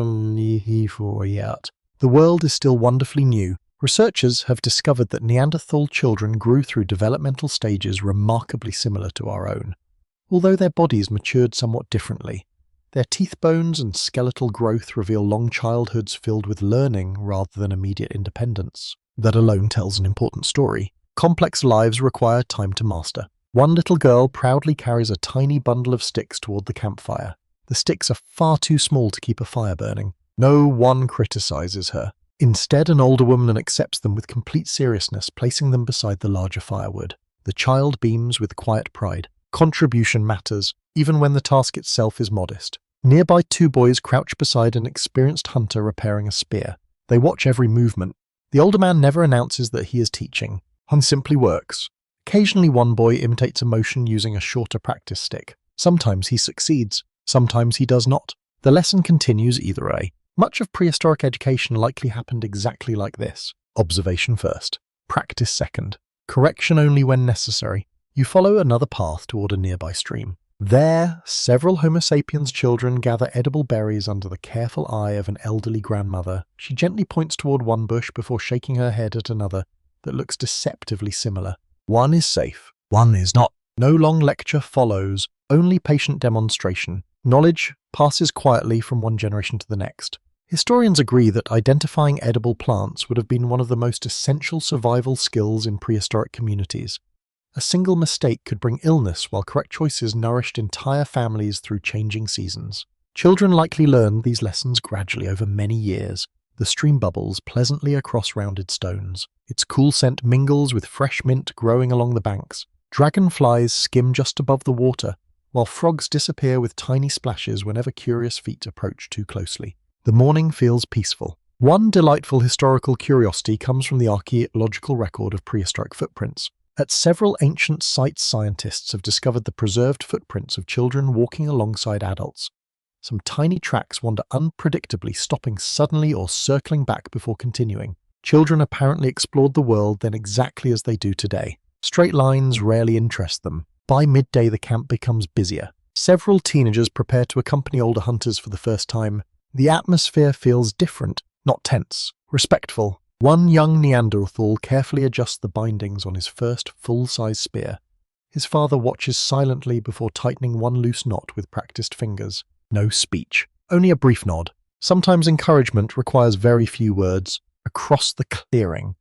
Speaker 1: The world is still wonderfully new. Researchers have discovered that Neanderthal children grew through developmental stages remarkably similar to our own. Although their bodies matured somewhat differently, Their teeth bones and skeletal growth reveal long childhoods filled with learning rather than immediate independence. That alone tells an important story. Complex lives require time to master. One little girl proudly carries a tiny bundle of sticks toward the campfire. The sticks are far too small to keep a fire burning. No one criticizes her. Instead, an older woman accepts them with complete seriousness, placing them beside the larger firewood. The child beams with quiet pride. Contribution matters, even when the task itself is modest. Nearby, two boys crouch beside an experienced hunter repairing a spear. They watch every movement. The older man never announces that he is teaching. He simply works. Occasionally, one boy imitates a motion using a shorter practice stick. Sometimes he succeeds, sometimes he does not. The lesson continues either way. Much of prehistoric education likely happened exactly like this. Observation first, practice second, correction only when necessary. You follow another path toward a nearby stream. There, several Homo sapiens children gather edible berries under the careful eye of an elderly grandmother. She gently points toward one bush before shaking her head at another that looks deceptively similar. One is safe, one is not. No long lecture follows, only patient demonstration. Knowledge passes quietly from one generation to the next. Historians agree that identifying edible plants would have been one of the most essential survival skills in prehistoric communities. A single mistake could bring illness, while correct choices nourished entire families through changing seasons. Children likely learned these lessons gradually over many years. The stream bubbles pleasantly across rounded stones. Its cool scent mingles with fresh mint growing along the banks. Dragonflies skim just above the water, while frogs disappear with tiny splashes whenever curious feet approach too closely. The morning feels peaceful. One delightful historical curiosity comes from the archaeological record of prehistoric footprints. At several ancient sites, scientists have discovered the preserved footprints of children walking alongside adults. Some tiny tracks wander unpredictably, stopping suddenly or circling back before continuing. Children apparently explored the world then exactly as they do today. Straight lines rarely interest them. By midday, the camp becomes busier. Several teenagers prepare to accompany older hunters for the first time. The atmosphere feels different, not tense, respectful. One young Neanderthal carefully adjusts the bindings on his first full-size spear. His father watches silently before tightening one loose knot with practiced fingers. No speech, only a brief nod. Sometimes encouragement requires very few words. Across the clearing,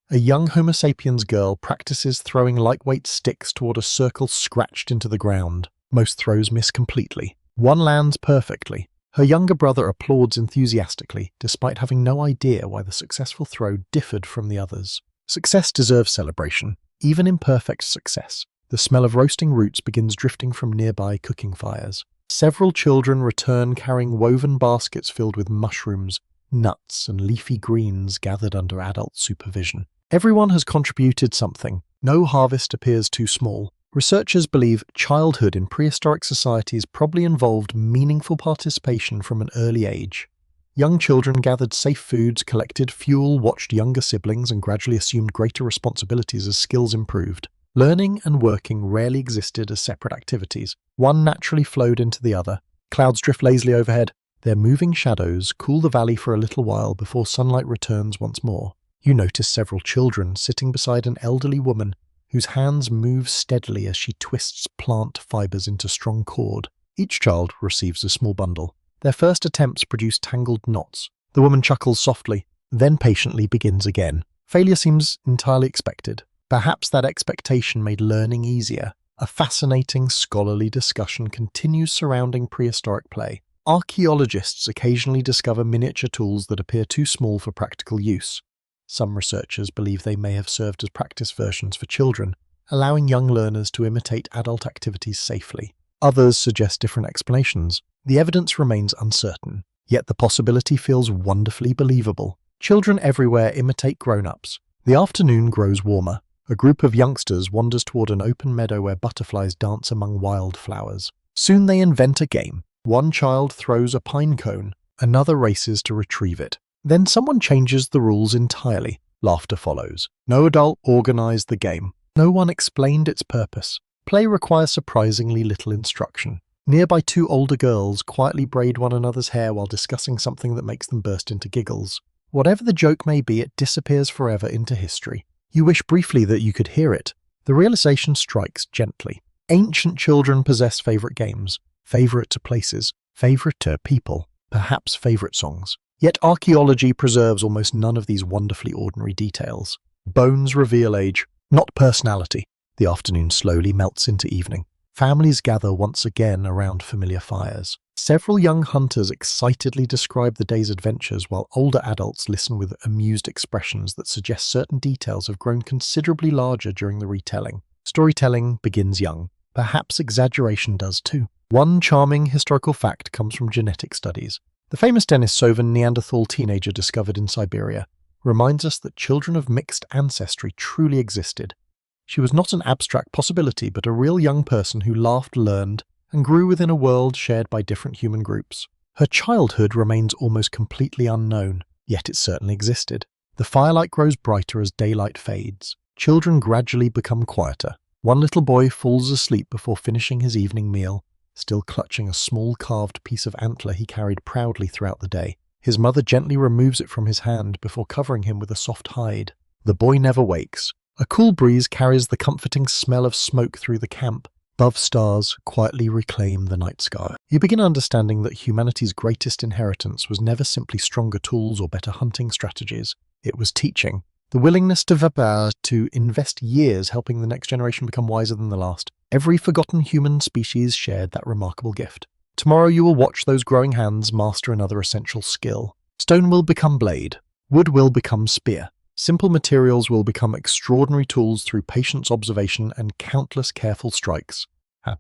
Speaker 1: a young Homo sapiens girl practices throwing lightweight sticks toward a circle scratched into the ground. Most throws miss completely. One lands perfectly. Her younger brother applauds enthusiastically, despite having no idea why the successful throw differed from the others. Success deserves celebration, even imperfect success. The smell of roasting roots begins drifting from nearby cooking fires. Several children return carrying woven baskets filled with mushrooms, nuts, and leafy greens gathered under adult supervision. Everyone has contributed something. No harvest appears too small. Researchers believe childhood in prehistoric societies probably involved meaningful participation from an early age. Young children gathered safe foods, collected fuel, watched younger siblings, and gradually assumed greater responsibilities as skills improved. Learning and working rarely existed as separate activities. One naturally flowed into the other. Clouds drift lazily overhead. Their moving shadows cool the valley for a little while before sunlight returns once more. You notice several children sitting beside an elderly woman whose hands move steadily as she twists plant fibers into strong cord. Each child receives a small bundle. Their first attempts produce tangled knots. The woman chuckles softly, then patiently begins again. Failure seems entirely expected. Perhaps that expectation made learning easier. A fascinating scholarly discussion continues surrounding prehistoric play. Archaeologists occasionally discover miniature tools that appear too small for practical use. Some researchers believe they may have served as practice versions for children, allowing young learners to imitate adult activities safely. Others suggest different explanations. The evidence remains uncertain, yet the possibility feels wonderfully believable. Children everywhere imitate grown-ups. The afternoon grows warmer. A group of youngsters wanders toward an open meadow where butterflies dance among wildflowers. Soon they invent a game. One child throws a pine cone, another races to retrieve it. Then someone changes the rules entirely. Laughter follows. No adult organized the game. No one explained its purpose. Play requires surprisingly little instruction. Nearby, two older girls quietly braid one another's hair while discussing something that makes them burst into giggles. Whatever the joke may be, it disappears forever into history. You wish briefly that you could hear it. The realization strikes gently. Ancient children possess favorite games. favourite to places, favourite to people, perhaps favourite songs. Yet archaeology preserves almost none of these wonderfully ordinary details. Bones reveal age, not personality. The afternoon slowly melts into evening. Families gather once again around familiar fires. Several young hunters excitedly describe the day's adventures while older adults listen with amused expressions that suggest certain details have grown considerably larger during the retelling. Storytelling begins young. Perhaps exaggeration does too. One charming historical fact comes from genetic studies. The famous Denisovan Neanderthal teenager discovered in Siberia reminds us that children of mixed ancestry truly existed. She was not an abstract possibility, but a real young person who laughed, learned, and grew within a world shared by different human groups. Her childhood remains almost completely unknown, yet it certainly existed. The firelight grows brighter as daylight fades. Children gradually become quieter. One little boy falls asleep before finishing his evening meal, still clutching a small carved piece of antler he carried proudly throughout the day. His mother gently removes it from his hand before covering him with a soft hide. The boy never wakes. A cool breeze carries the comforting smell of smoke through the camp. Above, stars quietly reclaim the night sky. You begin understanding that humanity's greatest inheritance was never simply stronger tools or better hunting strategies. It was teaching. The willingness to invest years helping the next generation become wiser than the last. Every forgotten human species shared that remarkable gift. Tomorrow you will watch those growing hands master another essential skill. Stone will become blade. Wood will become spear. Simple materials will become extraordinary tools through patience, observation, and countless careful strikes.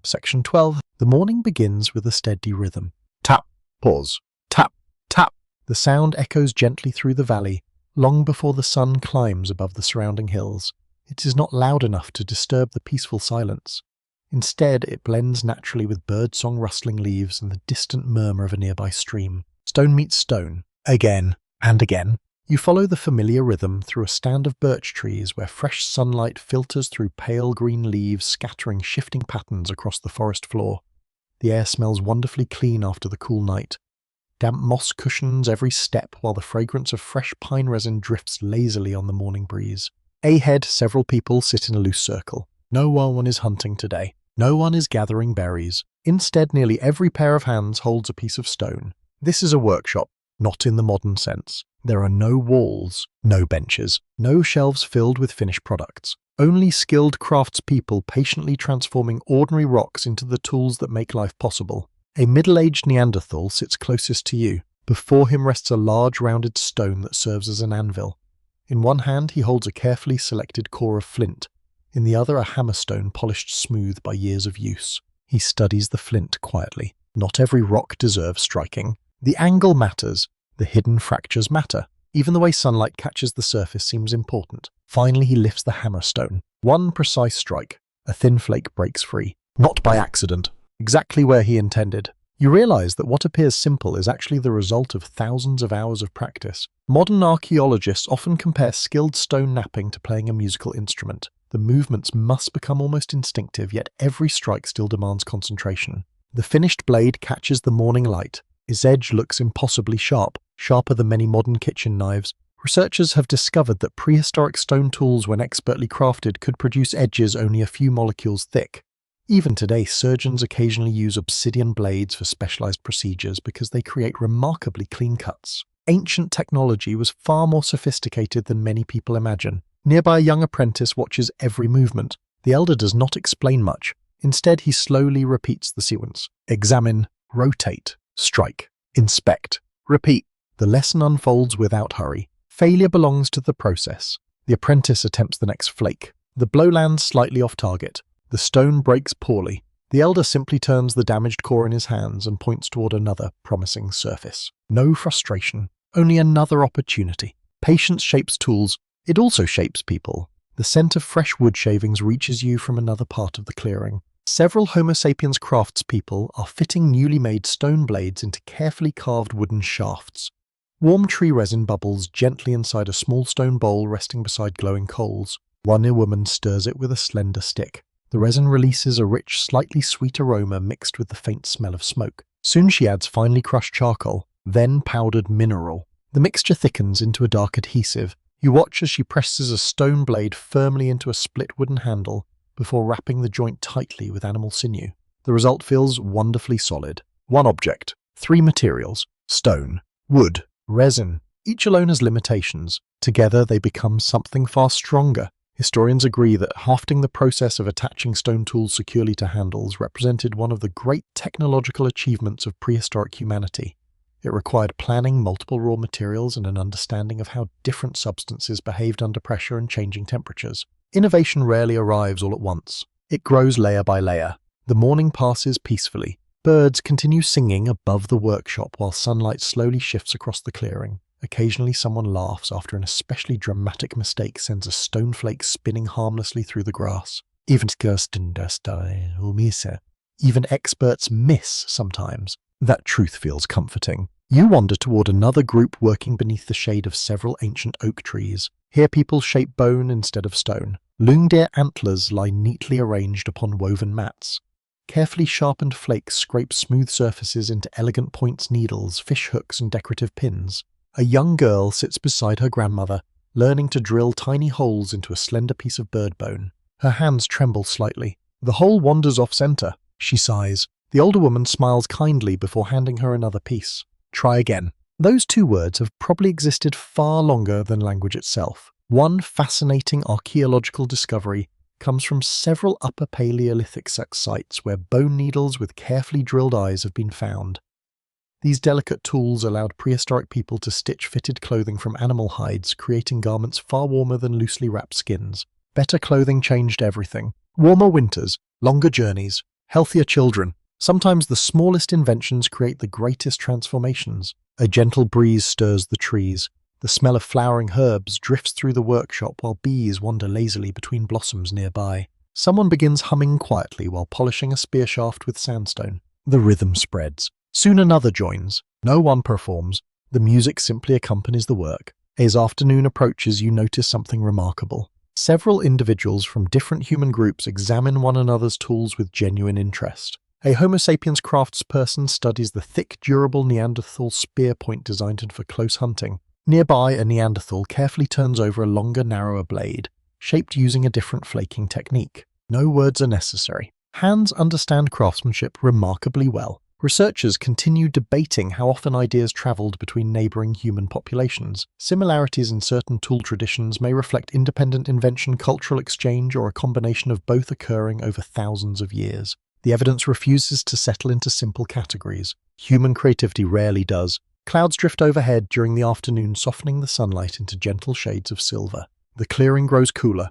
Speaker 1: Section 12. The morning begins with a steady rhythm. Tap, pause, tap, tap. The sound echoes gently through the valley, long before the sun climbs above the surrounding hills. It is not loud enough to disturb the peaceful silence. Instead, it blends naturally with birdsong rustling leaves and the distant murmur of a nearby stream. Stone meets stone, again and again. You follow the familiar rhythm through a stand of birch trees where fresh sunlight filters through pale green leaves, scattering shifting patterns across the forest floor. The air smells wonderfully clean after the cool night. Damp moss cushions every step while the fragrance of fresh pine resin drifts lazily on the morning breeze. Ahead, several people sit in a loose circle. No one is hunting today. No one is gathering berries. Instead, nearly every pair of hands holds a piece of stone. This is a workshop, not in the modern sense. There are no walls, no benches, no shelves filled with finished products. Only skilled craftspeople patiently transforming ordinary rocks into the tools that make life possible. A middle-aged Neanderthal sits closest to you. Before him rests a large rounded stone that serves as an anvil. In one hand he holds a carefully selected core of flint. In the other a hammerstone polished smooth by years of use. He studies the flint quietly. Not every rock deserves striking. The angle matters. The hidden fractures matter. Even the way sunlight catches the surface seems important. Finally, he lifts the hammerstone. One precise strike. A thin flake breaks free. Not by accident. Exactly where he intended. You realize that what appears simple is actually the result of thousands of hours of practice. Modern archaeologists often compare skilled stone knapping to playing a musical instrument. The movements must become almost instinctive, yet every strike still demands concentration. The finished blade catches the morning light. Its edge looks impossibly sharp, sharper than many modern kitchen knives. Researchers have discovered that prehistoric stone tools, when expertly crafted, could produce edges only a few molecules thick. Even today, surgeons occasionally use obsidian blades for specialized procedures because they create remarkably clean cuts. Ancient technology was far more sophisticated than many people imagine. Nearby, a young apprentice watches every movement. The elder does not explain much. Instead, he slowly repeats the sequence. Examine, rotate, strike, inspect, repeat. The lesson unfolds without hurry. Failure belongs to the process. The apprentice attempts the next flake. The blow lands slightly off target. The stone breaks poorly. The elder simply turns the damaged core in his hands and points toward another promising surface. No frustration, only another opportunity. Patience shapes tools. It also shapes people. The scent of fresh wood shavings reaches you from another part of the clearing. Several Homo sapiens craftspeople are fitting newly made stone blades into carefully carved wooden shafts. Warm tree resin bubbles gently inside a small stone bowl resting beside glowing coals. One woman stirs it with a slender stick. The resin releases a rich, slightly sweet aroma mixed with the faint smell of smoke. Soon she adds finely crushed charcoal, then powdered mineral. The mixture thickens into a dark adhesive. You watch as she presses a stone blade firmly into a split wooden handle before wrapping the joint tightly with animal sinew. The result feels wonderfully solid. One object, three materials: stone, wood, resin. Each alone has limitations. Together they become something far stronger. Historians agree that hafting, the process of attaching stone tools securely to handles, represented one of the great technological achievements of prehistoric humanity. It required planning, multiple raw materials, and an understanding of how different substances behaved under pressure and changing temperatures. Innovation rarely arrives all at once. It grows layer by layer. The morning passes peacefully. Birds continue singing above the workshop while sunlight slowly shifts across the clearing. Occasionally someone laughs after an especially dramatic mistake sends a stone flake spinning harmlessly through the grass. Even experts miss sometimes. That truth feels comforting. You wander toward another group working beneath the shade of several ancient oak trees. Here people shape bone instead of stone. Loon deer antlers lie neatly arranged upon woven mats. Carefully sharpened flakes scrape smooth surfaces into elegant points, needles, fish hooks, and decorative pins. A young girl sits beside her grandmother, learning to drill tiny holes into a slender piece of bird bone. Her hands tremble slightly. The hole wanders off-center. She sighs. The older woman smiles kindly before handing her another piece. Try again. Those two words have probably existed far longer than language itself. One fascinating archaeological discovery comes from several Upper Paleolithic sites where bone needles with carefully drilled eyes have been found. These delicate tools allowed prehistoric people to stitch fitted clothing from animal hides, creating garments far warmer than loosely wrapped skins. Better clothing changed everything. Warmer winters, longer journeys, healthier children. Sometimes the smallest inventions create the greatest transformations. A gentle breeze stirs the trees. The smell of flowering herbs drifts through the workshop while bees wander lazily between blossoms nearby. Someone begins humming quietly while polishing a spear shaft with sandstone. The rhythm spreads. Soon another joins. No one performs. The music simply accompanies the work. As afternoon approaches, you notice something remarkable. Several individuals from different human groups examine one another's tools with genuine interest. A Homo sapiens craftsperson studies the thick, durable Neanderthal spear point designed for close hunting. Nearby, a Neanderthal carefully turns over a longer, narrower blade, shaped using a different flaking technique. No words are necessary. Hands understand craftsmanship remarkably well. Researchers continue debating how often ideas traveled between neighboring human populations. Similarities in certain tool traditions may reflect independent invention, cultural exchange, or a combination of both occurring over thousands of years. The evidence refuses to settle into simple categories. Human creativity rarely does. Clouds drift overhead during the afternoon, softening the sunlight into gentle shades of silver. The clearing grows cooler.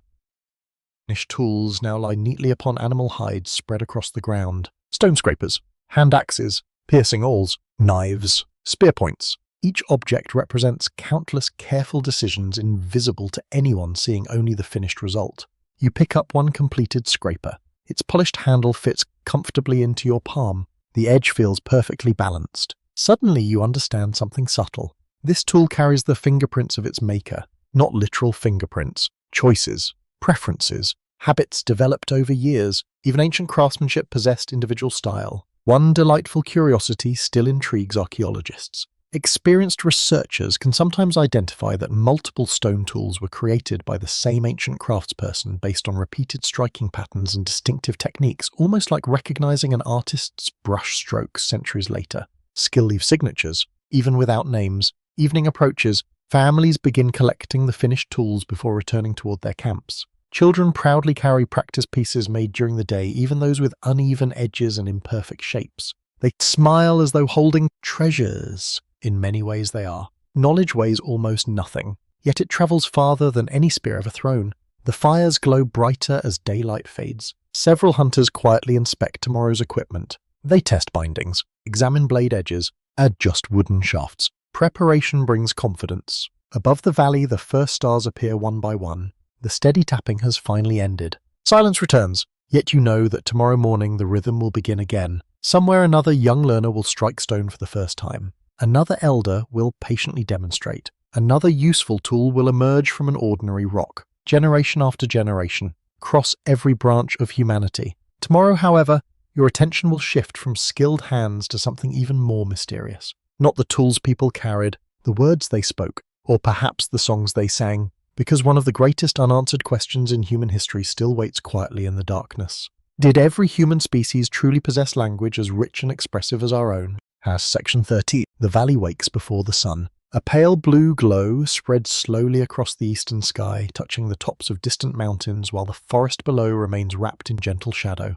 Speaker 1: Finished tools now lie neatly upon animal hides spread across the ground. Stone scrapers, hand axes, piercing awls, knives, spear points. Each object represents countless careful decisions invisible to anyone seeing only the finished result. You pick up one completed scraper. Its polished handle fits comfortably into your palm. The edge feels perfectly balanced. Suddenly you understand something subtle. This tool carries the fingerprints of its maker, not literal fingerprints, choices, preferences, habits developed over years. Even ancient craftsmanship possessed individual style. One delightful curiosity still intrigues archaeologists. Experienced researchers can sometimes identify that multiple stone tools were created by the same ancient craftsperson based on repeated striking patterns and distinctive techniques, almost like recognizing an artist's brush strokes centuries later. Skill leaves signatures, even without names. Evening approaches. Families begin collecting the finished tools before returning toward their camps. Children proudly carry practice pieces made during the day, even those with uneven edges and imperfect shapes. They smile as though holding treasures. In many ways they are. Knowledge weighs almost nothing, yet it travels farther than any spear ever thrown. The fires glow brighter as daylight fades. Several hunters quietly inspect tomorrow's equipment. They test bindings, examine blade edges, adjust wooden shafts. Preparation brings confidence. Above the valley, the first stars appear one by one. The steady tapping has finally ended. Silence returns, yet you know that tomorrow morning the rhythm will begin again. Somewhere another young learner will strike stone for the first time. Another elder will patiently demonstrate. Another useful tool will emerge from an ordinary rock. Generation after generation, cross every branch of humanity. Tomorrow, however, your attention will shift from skilled hands to something even more mysterious. Not the tools people carried, the words they spoke, or perhaps the songs they sang, because one of the greatest unanswered questions in human history still waits quietly in the darkness. Did every human species truly possess language as rich and expressive as our own? As Section 13, the valley wakes before the sun. A pale blue glow spreads slowly across the eastern sky, touching the tops of distant mountains while the forest below remains wrapped in gentle shadow.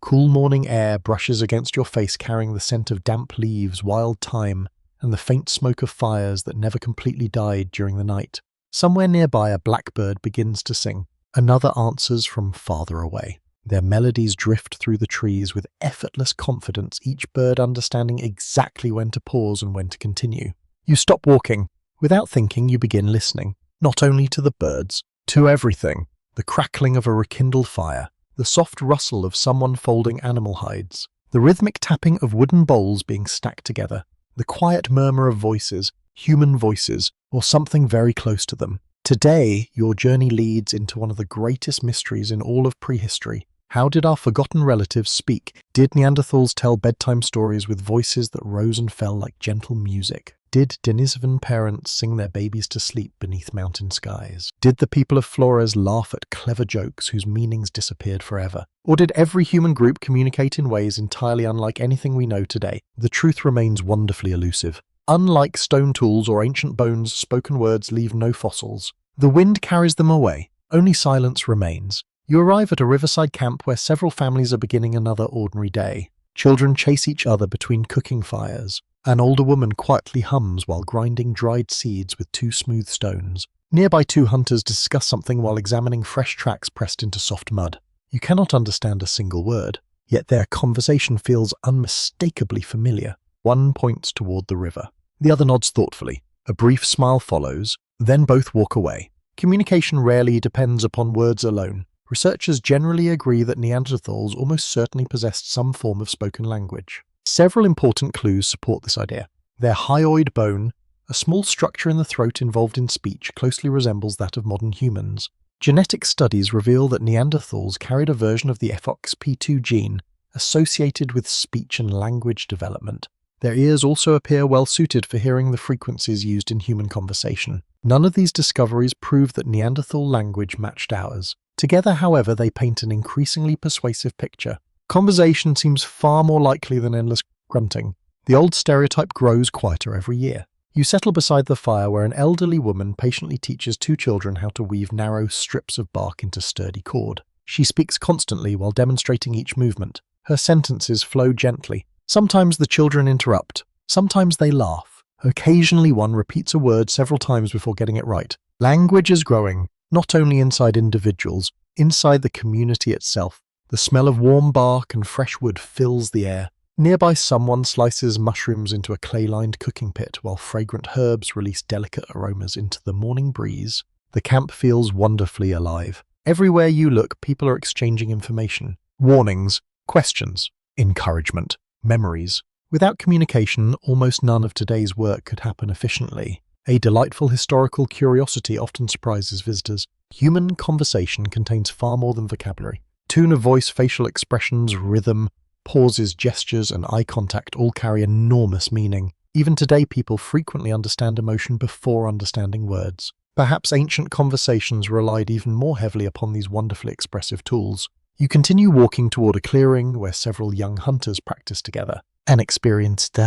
Speaker 1: Cool morning air brushes against your face, carrying the scent of damp leaves, wild thyme, and the faint smoke of fires that never completely died during the night. Somewhere nearby, a blackbird begins to sing. Another answers from farther away. Their melodies drift through the trees with effortless confidence, each bird understanding exactly when to pause and when to continue. You stop walking. Without thinking, you begin listening, not only to the birds, to everything. The crackling of a rekindled fire, the soft rustle of someone folding animal hides, the rhythmic tapping of wooden bowls being stacked together, the quiet murmur of voices, human voices, or something very close to them. Today, your journey leads into one of the greatest mysteries in all of prehistory. How did our forgotten relatives speak? Did Neanderthals tell bedtime stories with voices that rose and fell like gentle music? Did Denisovan parents sing their babies to sleep beneath mountain skies? Did the people of Flores laugh at clever jokes whose meanings disappeared forever? Or did every human group communicate in ways entirely unlike anything we know today? The truth remains wonderfully elusive. Unlike stone tools or ancient bones, spoken words leave no fossils. The wind carries them away. Only silence remains. You arrive at a riverside camp where several families are beginning another ordinary day. Children chase each other between cooking fires. An older woman quietly hums while grinding dried seeds with two smooth stones. Nearby, two hunters discuss something while examining fresh tracks pressed into soft mud. You cannot understand a single word, yet their conversation feels unmistakably familiar. One points toward the river. The other nods thoughtfully. A brief smile follows, then both walk away. Communication rarely depends upon words alone. Researchers generally agree that Neanderthals almost certainly possessed some form of spoken language. Several important clues support this idea. Their hyoid bone, a small structure in the throat involved in speech, closely resembles that of modern humans. Genetic studies reveal that Neanderthals carried a version of the FOXP2 gene associated with speech and language development. Their ears also appear well suited for hearing the frequencies used in human conversation. None of these discoveries prove that Neanderthal language matched ours. Together, however, they paint an increasingly persuasive picture. Conversation seems far more likely than endless grunting. The old stereotype grows quieter every year. You settle beside the fire where an elderly woman patiently teaches two children how to weave narrow strips of bark into sturdy cord. She speaks constantly while demonstrating each movement. Her sentences flow gently. Sometimes the children interrupt. Sometimes they laugh. Occasionally one repeats a word several times before getting it right. Language is growing, not only inside individuals, inside the community itself. The smell of warm bark and fresh wood fills the air. Nearby, someone slices mushrooms into a clay-lined cooking pit while fragrant herbs release delicate aromas into the morning breeze. The camp feels wonderfully alive. Everywhere you look, people are exchanging information. Warnings, questions, encouragement, memories. Without communication, almost none of today's work could happen efficiently. A delightful historical curiosity often surprises visitors. Human conversation contains far more than vocabulary. Tone of voice, facial expressions, rhythm, pauses, gestures, and eye contact all carry enormous meaning. Even today, people frequently understand emotion before understanding words. Perhaps ancient conversations relied even more heavily upon these wonderfully expressive tools. You continue walking toward a clearing where several young hunters practice together. An experienced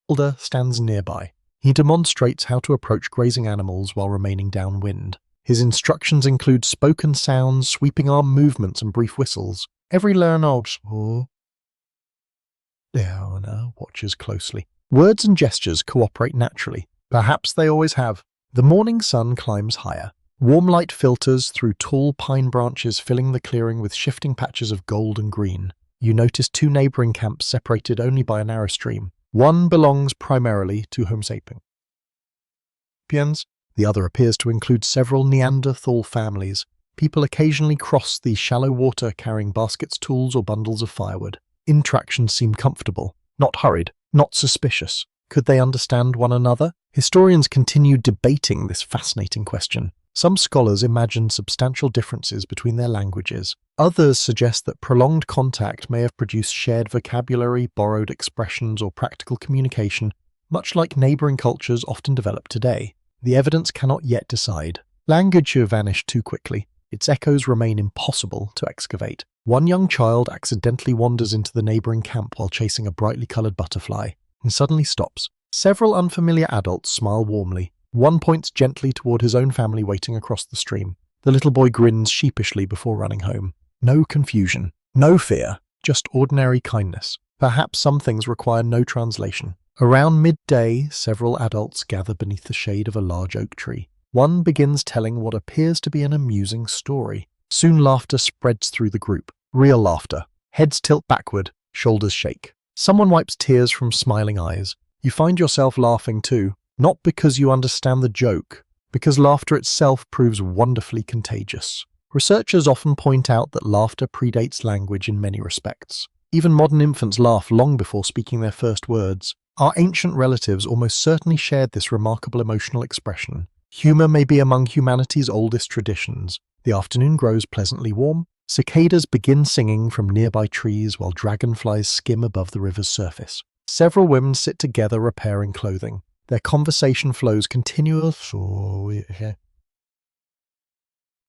Speaker 1: elder stands nearby. He demonstrates how to approach grazing animals while remaining downwind. His instructions include spoken sounds, sweeping arm movements, and brief whistles. Every learner watches closely. Words and gestures cooperate naturally. Perhaps they always have. The morning sun climbs higher. Warm light filters through tall pine branches, filling the clearing with shifting patches of gold and green. You notice two neighboring camps separated only by a narrow stream. One belongs primarily to Homo sapiens. The other appears to include several Neanderthal families. People occasionally cross the shallow water carrying baskets, tools, or bundles of firewood. Interactions seem comfortable, not hurried, not suspicious. Could they understand one another? Historians continue debating this fascinating question. Some scholars imagine substantial differences between their languages. Others suggest that prolonged contact may have produced shared vocabulary, borrowed expressions, or practical communication, much like neighboring cultures often develop today. The evidence cannot yet decide. Language vanished too quickly. its echoes remain impossible to excavate. One young child accidentally wanders into the neighboring camp while chasing a brightly colored butterfly, and suddenly stops. Several unfamiliar adults smile warmly. One points gently toward his own family waiting across the stream. The little boy grins sheepishly before running home. No confusion, no fear, just ordinary kindness. Perhaps some things require no translation. Around midday, several adults gather beneath the shade of a large oak tree. One begins telling what appears to be an amusing story. Soon laughter spreads through the group. Real laughter. Heads tilt backward, shoulders shake. Someone wipes tears from smiling eyes. You find yourself laughing too, not because you understand the joke, because laughter itself proves wonderfully contagious. Researchers often point out that laughter predates language in many respects. Even modern infants laugh long before speaking their first words. Our ancient relatives almost certainly shared this remarkable emotional expression. Humor may be among humanity's oldest traditions. The afternoon grows pleasantly warm. Cicadas begin singing from nearby trees while dragonflies skim above the river's surface. Several women sit together repairing clothing. Their conversation flows continuously.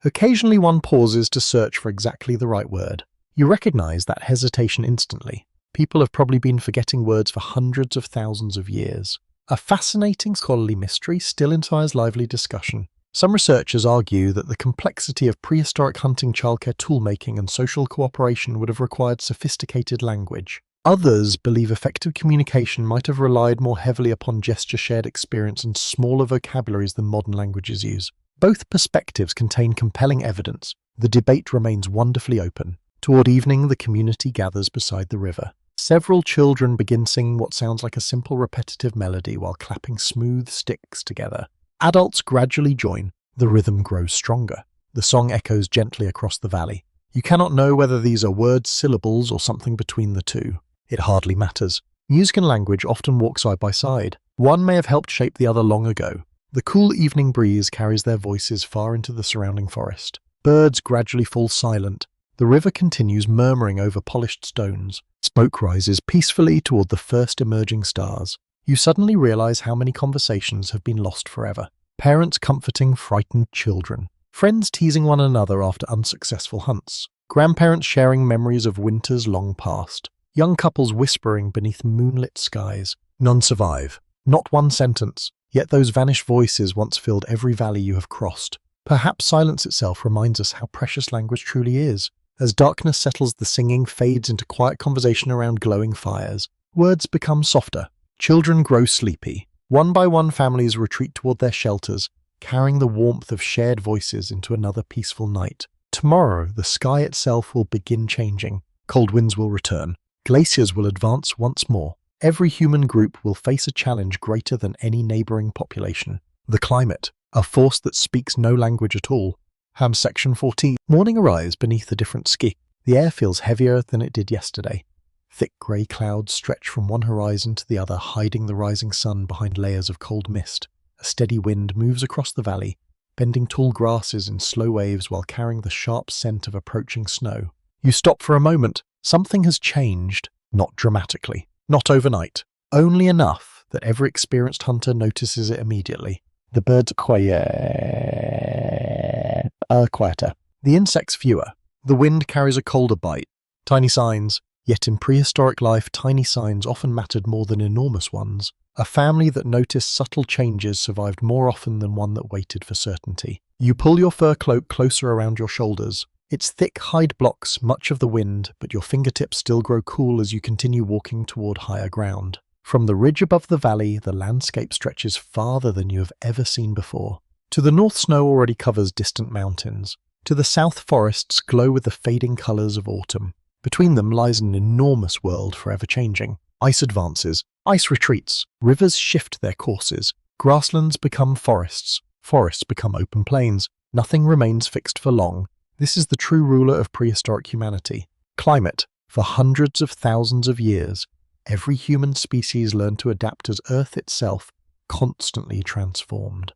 Speaker 1: Occasionally one pauses to search for exactly the right word. You recognize that hesitation instantly. People have probably been forgetting words for hundreds of thousands of years. A fascinating scholarly mystery still inspires lively discussion. Some researchers argue that the complexity of prehistoric hunting, childcare, toolmaking, and social cooperation would have required sophisticated language. Others believe effective communication might have relied more heavily upon gesture, shared experience, and smaller vocabularies than modern languages use. Both perspectives contain compelling evidence. The debate remains wonderfully open. Toward evening, the community gathers beside the river. Several children begin singing what sounds like a simple repetitive melody while clapping smooth sticks together. Adults gradually join. The rhythm grows stronger. The song echoes gently across the valley. You cannot know whether these are words, syllables, or something between the two. It hardly matters. Music and language often walk side by side. One may have helped shape the other long ago. The cool evening breeze carries their voices far into the surrounding forest. Birds gradually fall silent. The river continues murmuring over polished stones. Smoke rises peacefully toward the first emerging stars. You suddenly realize how many conversations have been lost forever. Parents comforting frightened children. Friends teasing one another after unsuccessful hunts. Grandparents sharing memories of winters long past. Young couples whispering beneath moonlit skies. None survive. Not one sentence. Yet those vanished voices once filled every valley you have crossed. Perhaps silence itself reminds us how precious language truly is. As darkness settles, the singing fades into quiet conversation around glowing fires. Words become softer. Children grow sleepy. One by one, families retreat toward their shelters, carrying the warmth of shared voices into another peaceful night. Tomorrow, the sky itself will begin changing. Cold winds will return. Glaciers will advance once more. Every human group will face a challenge greater than any neighboring population. The climate, a force that speaks no language at all. Section 14. Morning arrives beneath a different sky. The air feels heavier than it did yesterday. Thick grey clouds stretch from one horizon to the other, hiding the rising sun behind layers of cold mist. A steady wind moves across the valley, bending tall grasses in slow waves while carrying the sharp scent of approaching snow. You stop for a moment. Something has changed, not dramatically, not overnight, only enough that every experienced hunter notices it immediately. The birds are quieter. The insects fewer. The wind carries a colder bite. Tiny signs. Yet in prehistoric life, tiny signs often mattered more than enormous ones. A family that noticed subtle changes survived more often than one that waited for certainty. You pull your fur cloak closer around your shoulders. Its thick hide blocks much of the wind, but your fingertips still grow cool as you continue walking toward higher ground. From the ridge above the valley, the landscape stretches farther than you have ever seen before. To the north, snow already covers distant mountains. To the south, forests glow with the fading colors of autumn. Between them lies an enormous world forever changing. Ice advances, ice retreats, rivers shift their courses, grasslands become forests, forests become open plains. Nothing remains fixed for long. This is the true ruler of prehistoric humanity. Climate. For hundreds of thousands of years, every human species learned to adapt as Earth itself constantly transformed.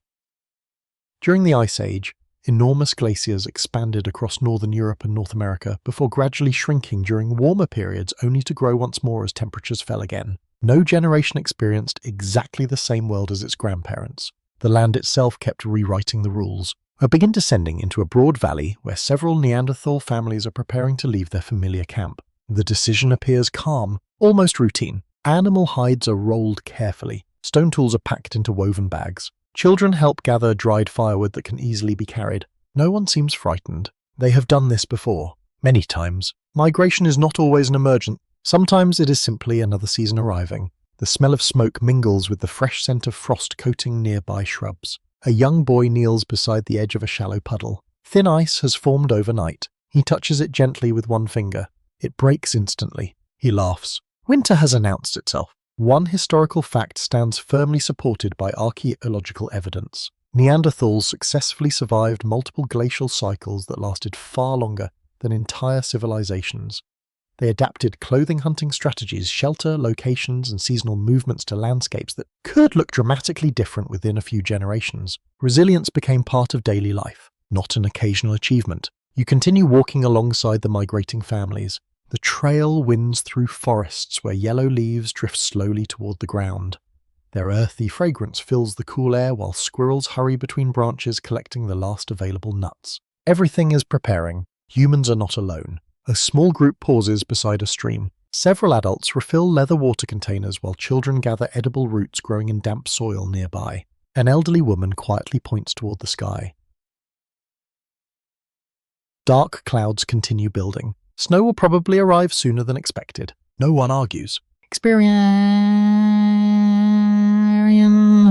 Speaker 1: During the Ice Age, enormous glaciers expanded across northern Europe and North America before gradually shrinking during warmer periods only to grow once more as temperatures fell again. No generation experienced exactly the same world as its grandparents. The land itself kept rewriting the rules. I begin descending into a broad valley where several Neanderthal families are preparing to leave their familiar camp. The decision appears calm, almost routine. Animal hides are rolled carefully. Stone tools are packed into woven bags. Children help gather dried firewood that can easily be carried. No one seems frightened. They have done this before, many times. Migration is not always an emergent. Sometimes it is simply another season arriving. The smell of smoke mingles with the fresh scent of frost coating nearby shrubs. A young boy kneels beside the edge of a shallow puddle. Thin ice has formed overnight. He touches it gently with one finger. It breaks instantly. He laughs. Winter has announced itself. One historical fact stands firmly supported by archaeological evidence. Neanderthals successfully survived multiple glacial cycles that lasted far longer than entire civilizations. They adapted clothing hunting strategies, shelter, locations, and seasonal movements to landscapes that could look dramatically different within a few generations. Resilience became part of daily life, not an occasional achievement. You continue walking alongside the migrating families. The trail winds through forests where yellow leaves drift slowly toward the ground. Their earthy fragrance fills the cool air while squirrels hurry between branches collecting the last available nuts. Everything is preparing. Humans are not alone. A small group pauses beside a stream. Several adults refill leather water containers while children gather edible roots growing in damp soil nearby. An elderly woman quietly points toward the sky. Dark clouds continue building. Snow will probably arrive sooner than expected. No one argues. Experience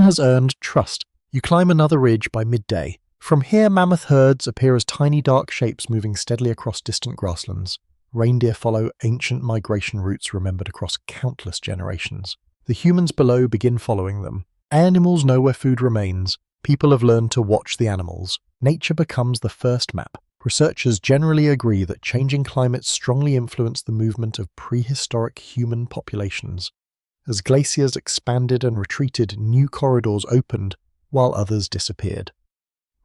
Speaker 1: has earned trust. You climb another ridge by midday. From here, mammoth herds appear as tiny dark shapes moving steadily across distant grasslands. Reindeer follow ancient migration routes remembered across countless generations. The humans below begin following them. Animals know where food remains. People have learned to watch the animals. Nature becomes the first map. Researchers generally agree that changing climates strongly influence the movement of prehistoric human populations. As glaciers expanded and retreated, new corridors opened, while others disappeared.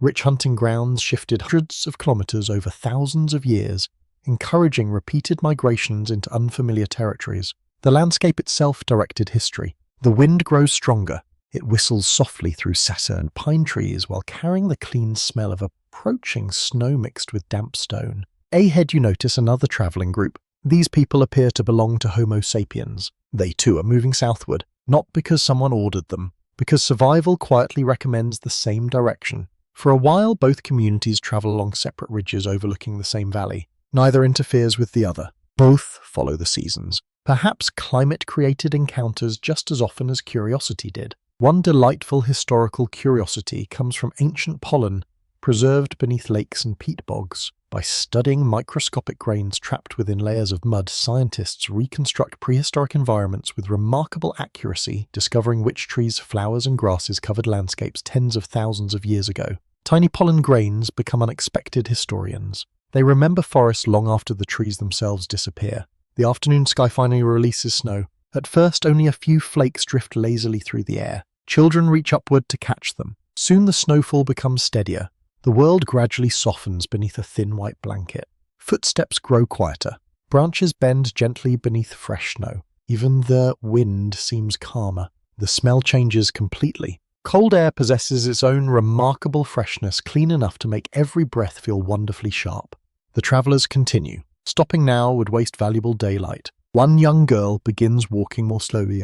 Speaker 1: Rich hunting grounds shifted hundreds of kilometers over thousands of years, encouraging repeated migrations into unfamiliar territories. The landscape itself directed history. The wind grows stronger. It whistles softly through sassa and pine trees while carrying the clean smell of approaching snow mixed with damp stone. Ahead you notice another traveling group. These people appear to belong to Homo sapiens. They too are moving southward, not because someone ordered them, because survival quietly recommends the same direction. For a while, both communities travel along separate ridges overlooking the same valley. Neither interferes with the other. Both follow the seasons. Perhaps climate created encounters just as often as curiosity did. One delightful historical curiosity comes from ancient pollen preserved beneath lakes and peat bogs. By studying microscopic grains trapped within layers of mud, scientists reconstruct prehistoric environments with remarkable accuracy, discovering which trees, flowers, and grasses covered landscapes tens of thousands of years ago. Tiny pollen grains become unexpected historians. They remember forests long after the trees themselves disappear. The afternoon sky finally releases snow. At first, only a few flakes drift lazily through the air. Children reach upward to catch them. Soon the snowfall becomes steadier. The world gradually softens beneath a thin white blanket. Footsteps grow quieter. Branches bend gently beneath fresh snow. Even the wind seems calmer. The smell changes completely. Cold air possesses its own remarkable freshness, clean enough to make every breath feel wonderfully sharp. The travelers continue. Stopping now would waste valuable daylight. One young girl begins walking more slowly.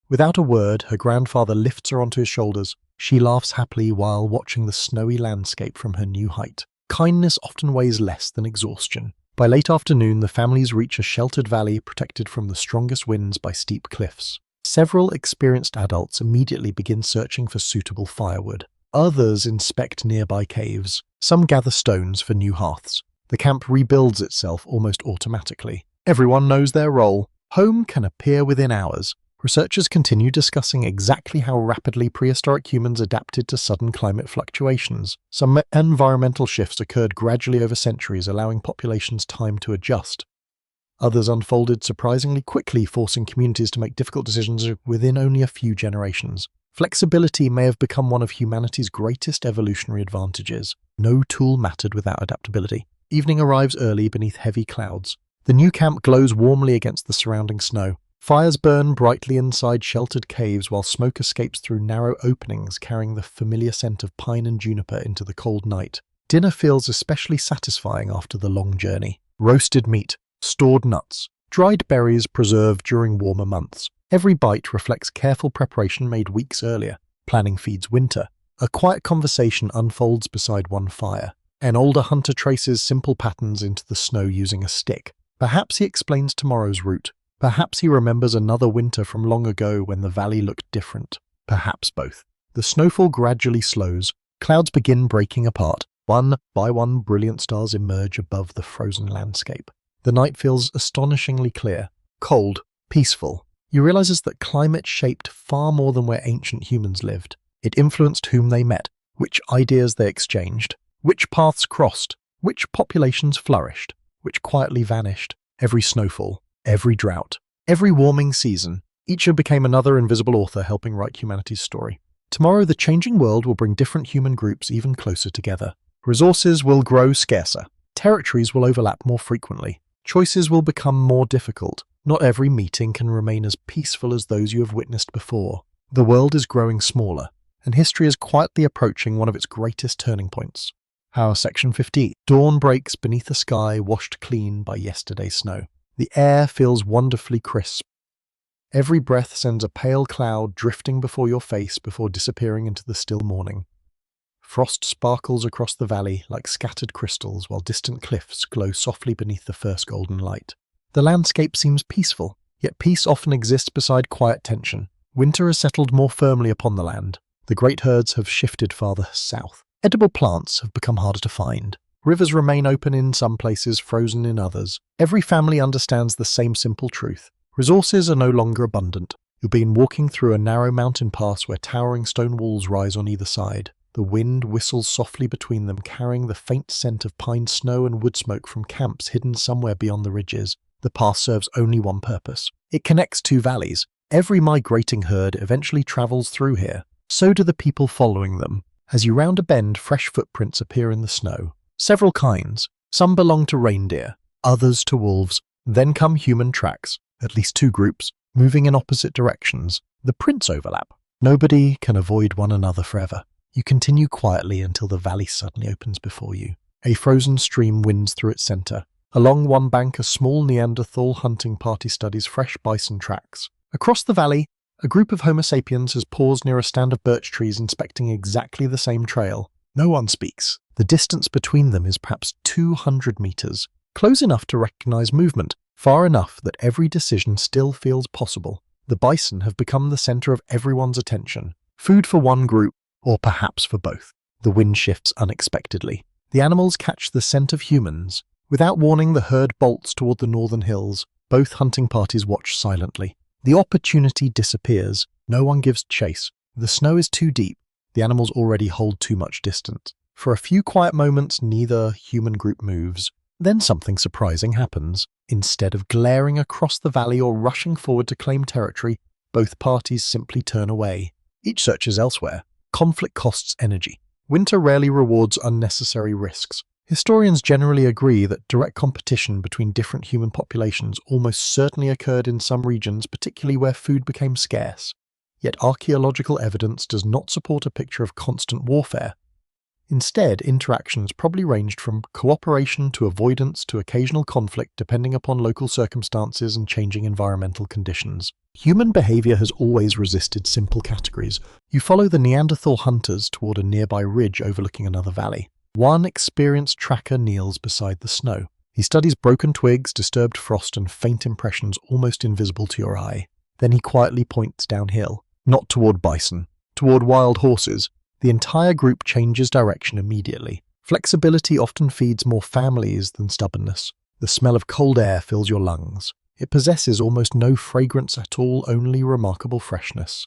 Speaker 1: Without a word, her grandfather lifts her onto his shoulders. She laughs happily while watching the snowy landscape from her new height. Kindness often weighs less than exhaustion. By late afternoon, the families reach a sheltered valley protected from the strongest winds by steep cliffs. Several experienced adults immediately begin searching for suitable firewood. Others inspect nearby caves. Some gather stones for new hearths. The camp rebuilds itself almost automatically. Everyone knows their role. Home can appear within hours. Researchers continue discussing exactly how rapidly prehistoric humans adapted to sudden climate fluctuations. Some environmental shifts occurred gradually over centuries, allowing populations time to adjust. Others unfolded surprisingly quickly, forcing communities to make difficult decisions within only a few generations. Flexibility may have become one of humanity's greatest evolutionary advantages. No tool mattered without adaptability. Evening arrives early beneath heavy clouds. The new camp glows warmly against the surrounding snow. Fires burn brightly inside sheltered caves while smoke escapes through narrow openings carrying the familiar scent of pine and juniper into the cold night. Dinner feels especially satisfying after the long journey. Roasted meat, stored nuts, dried berries preserved during warmer months. Every bite reflects careful preparation made weeks earlier. Planning feeds winter. A quiet conversation unfolds beside one fire. An older hunter traces simple patterns into the snow using a stick. Perhaps he explains tomorrow's route. Perhaps he remembers another winter from long ago when the valley looked different. Perhaps both. The snowfall gradually slows. Clouds begin breaking apart. One by one, brilliant stars emerge above the frozen landscape. The night feels astonishingly clear, cold, peaceful. You realize that climate shaped far more than where ancient humans lived. It influenced whom they met, which ideas they exchanged, which paths crossed, which populations flourished, which quietly vanished. Every snowfall, every drought, every warming season, each became another invisible author helping write humanity's story. Tomorrow, the changing world will bring different human groups even closer together. Resources will grow scarcer. Territories will overlap more frequently. Choices will become more difficult. Not every meeting can remain as peaceful as those you have witnessed before. The world is growing smaller, and history is quietly approaching one of its greatest turning points. Our Section 15. Dawn breaks beneath a sky washed clean by yesterday's snow. The air feels wonderfully crisp. Every breath sends a pale cloud drifting before your face before disappearing into the still morning. Frost sparkles across the valley like scattered crystals while distant cliffs glow softly beneath the first golden light. The landscape seems peaceful, yet peace often exists beside quiet tension. Winter has settled more firmly upon the land. The great herds have shifted farther south. Edible plants have become harder to find. Rivers remain open in some places, frozen in others. Every family understands the same simple truth. Resources are no longer abundant. You'll begin walking through a narrow mountain pass where towering stone walls rise on either side. The wind whistles softly between them, carrying the faint scent of pine snow and wood smoke from camps hidden somewhere beyond the ridges. The pass serves only one purpose. It connects two valleys. Every migrating herd eventually travels through here. So do the people following them. As you round a bend, fresh footprints appear in the snow. Several kinds. Some belong to reindeer, others to wolves. Then come human tracks, at least two groups, moving in opposite directions. The prints overlap. Nobody can avoid one another forever. You continue quietly until the valley suddenly opens before you. A frozen stream winds through its center. Along one bank, a small Neanderthal hunting party studies fresh bison tracks. Across the valley, a group of Homo sapiens has paused near a stand of birch trees inspecting exactly the same trail. No one speaks. The distance between them is perhaps 200 meters, close enough to recognize movement, far enough that every decision still feels possible. The bison have become the center of everyone's attention. Food for one group, or perhaps for both. The wind shifts unexpectedly. The animals catch the scent of humans. Without warning, the herd bolts toward the northern hills. Both hunting parties watch silently. The opportunity disappears. No one gives chase. The snow is too deep. The animals already hold too much distance. For a few quiet moments, neither human group moves. Then something surprising happens. Instead of glaring across the valley or rushing forward to claim territory, both parties simply turn away. Each searches elsewhere. Conflict costs energy. Winter rarely rewards unnecessary risks. Historians generally agree that direct competition between different human populations almost certainly occurred in some regions, particularly where food became scarce. Yet archaeological evidence does not support a picture of constant warfare. Instead, interactions probably ranged from cooperation to avoidance to occasional conflict depending upon local circumstances and changing environmental conditions. Human behavior has always resisted simple categories. You follow the Neanderthal hunters toward a nearby ridge overlooking another valley. One experienced tracker kneels beside the snow. He studies broken twigs, disturbed frost, and faint impressions almost invisible to your eye. Then he quietly points downhill, not toward bison, toward wild horses. The entire group changes direction immediately. Flexibility often feeds more families than stubbornness. The smell of cold air fills your lungs. It possesses almost no fragrance at all, only remarkable freshness.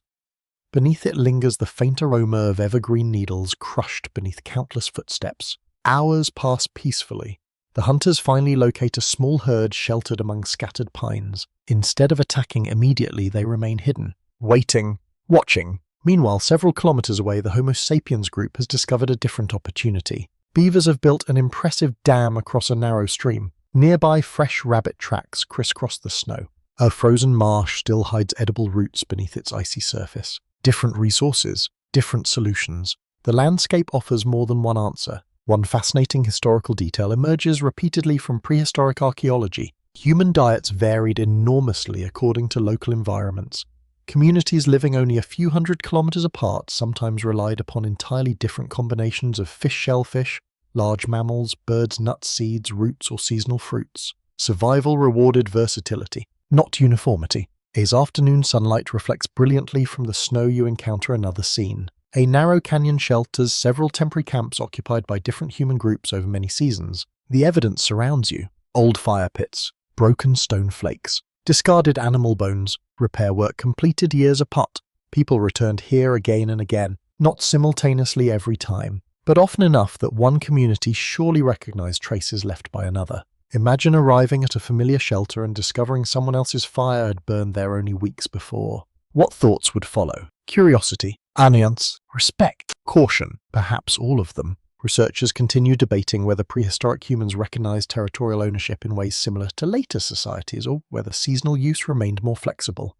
Speaker 1: Beneath it lingers the faint aroma of evergreen needles crushed beneath countless footsteps. Hours pass peacefully. The hunters finally locate a small herd sheltered among scattered pines. Instead of attacking immediately, they remain hidden, waiting, watching. Meanwhile, several kilometers away, the Homo sapiens group has discovered a different opportunity. Beavers have built an impressive dam across a narrow stream. Nearby, fresh rabbit tracks crisscross the snow. A frozen marsh still hides edible roots beneath its icy surface. Different resources, different solutions. The landscape offers more than one answer. One fascinating historical detail emerges repeatedly from prehistoric archaeology. Human diets varied enormously according to local environments. Communities living only a few hundred kilometers apart sometimes relied upon entirely different combinations of fish-shellfish, large mammals, birds, nuts, seeds, roots, or seasonal fruits. Survival rewarded versatility, not uniformity. As afternoon sunlight reflects brilliantly from the snow, you encounter another scene. A narrow canyon shelters several temporary camps occupied by different human groups over many seasons. The evidence surrounds you. Old fire pits, broken stone flakes, discarded animal bones, repair work completed years apart. People returned here again and again, not simultaneously every time, but often enough that one community surely recognized traces left by another. Imagine arriving at a familiar shelter and discovering someone else's fire had burned there only weeks before. What thoughts would follow? Curiosity, annoyance, respect, caution, perhaps all of them. Researchers continue debating whether prehistoric humans recognized territorial ownership in ways similar to later societies, or whether seasonal use remained more flexible.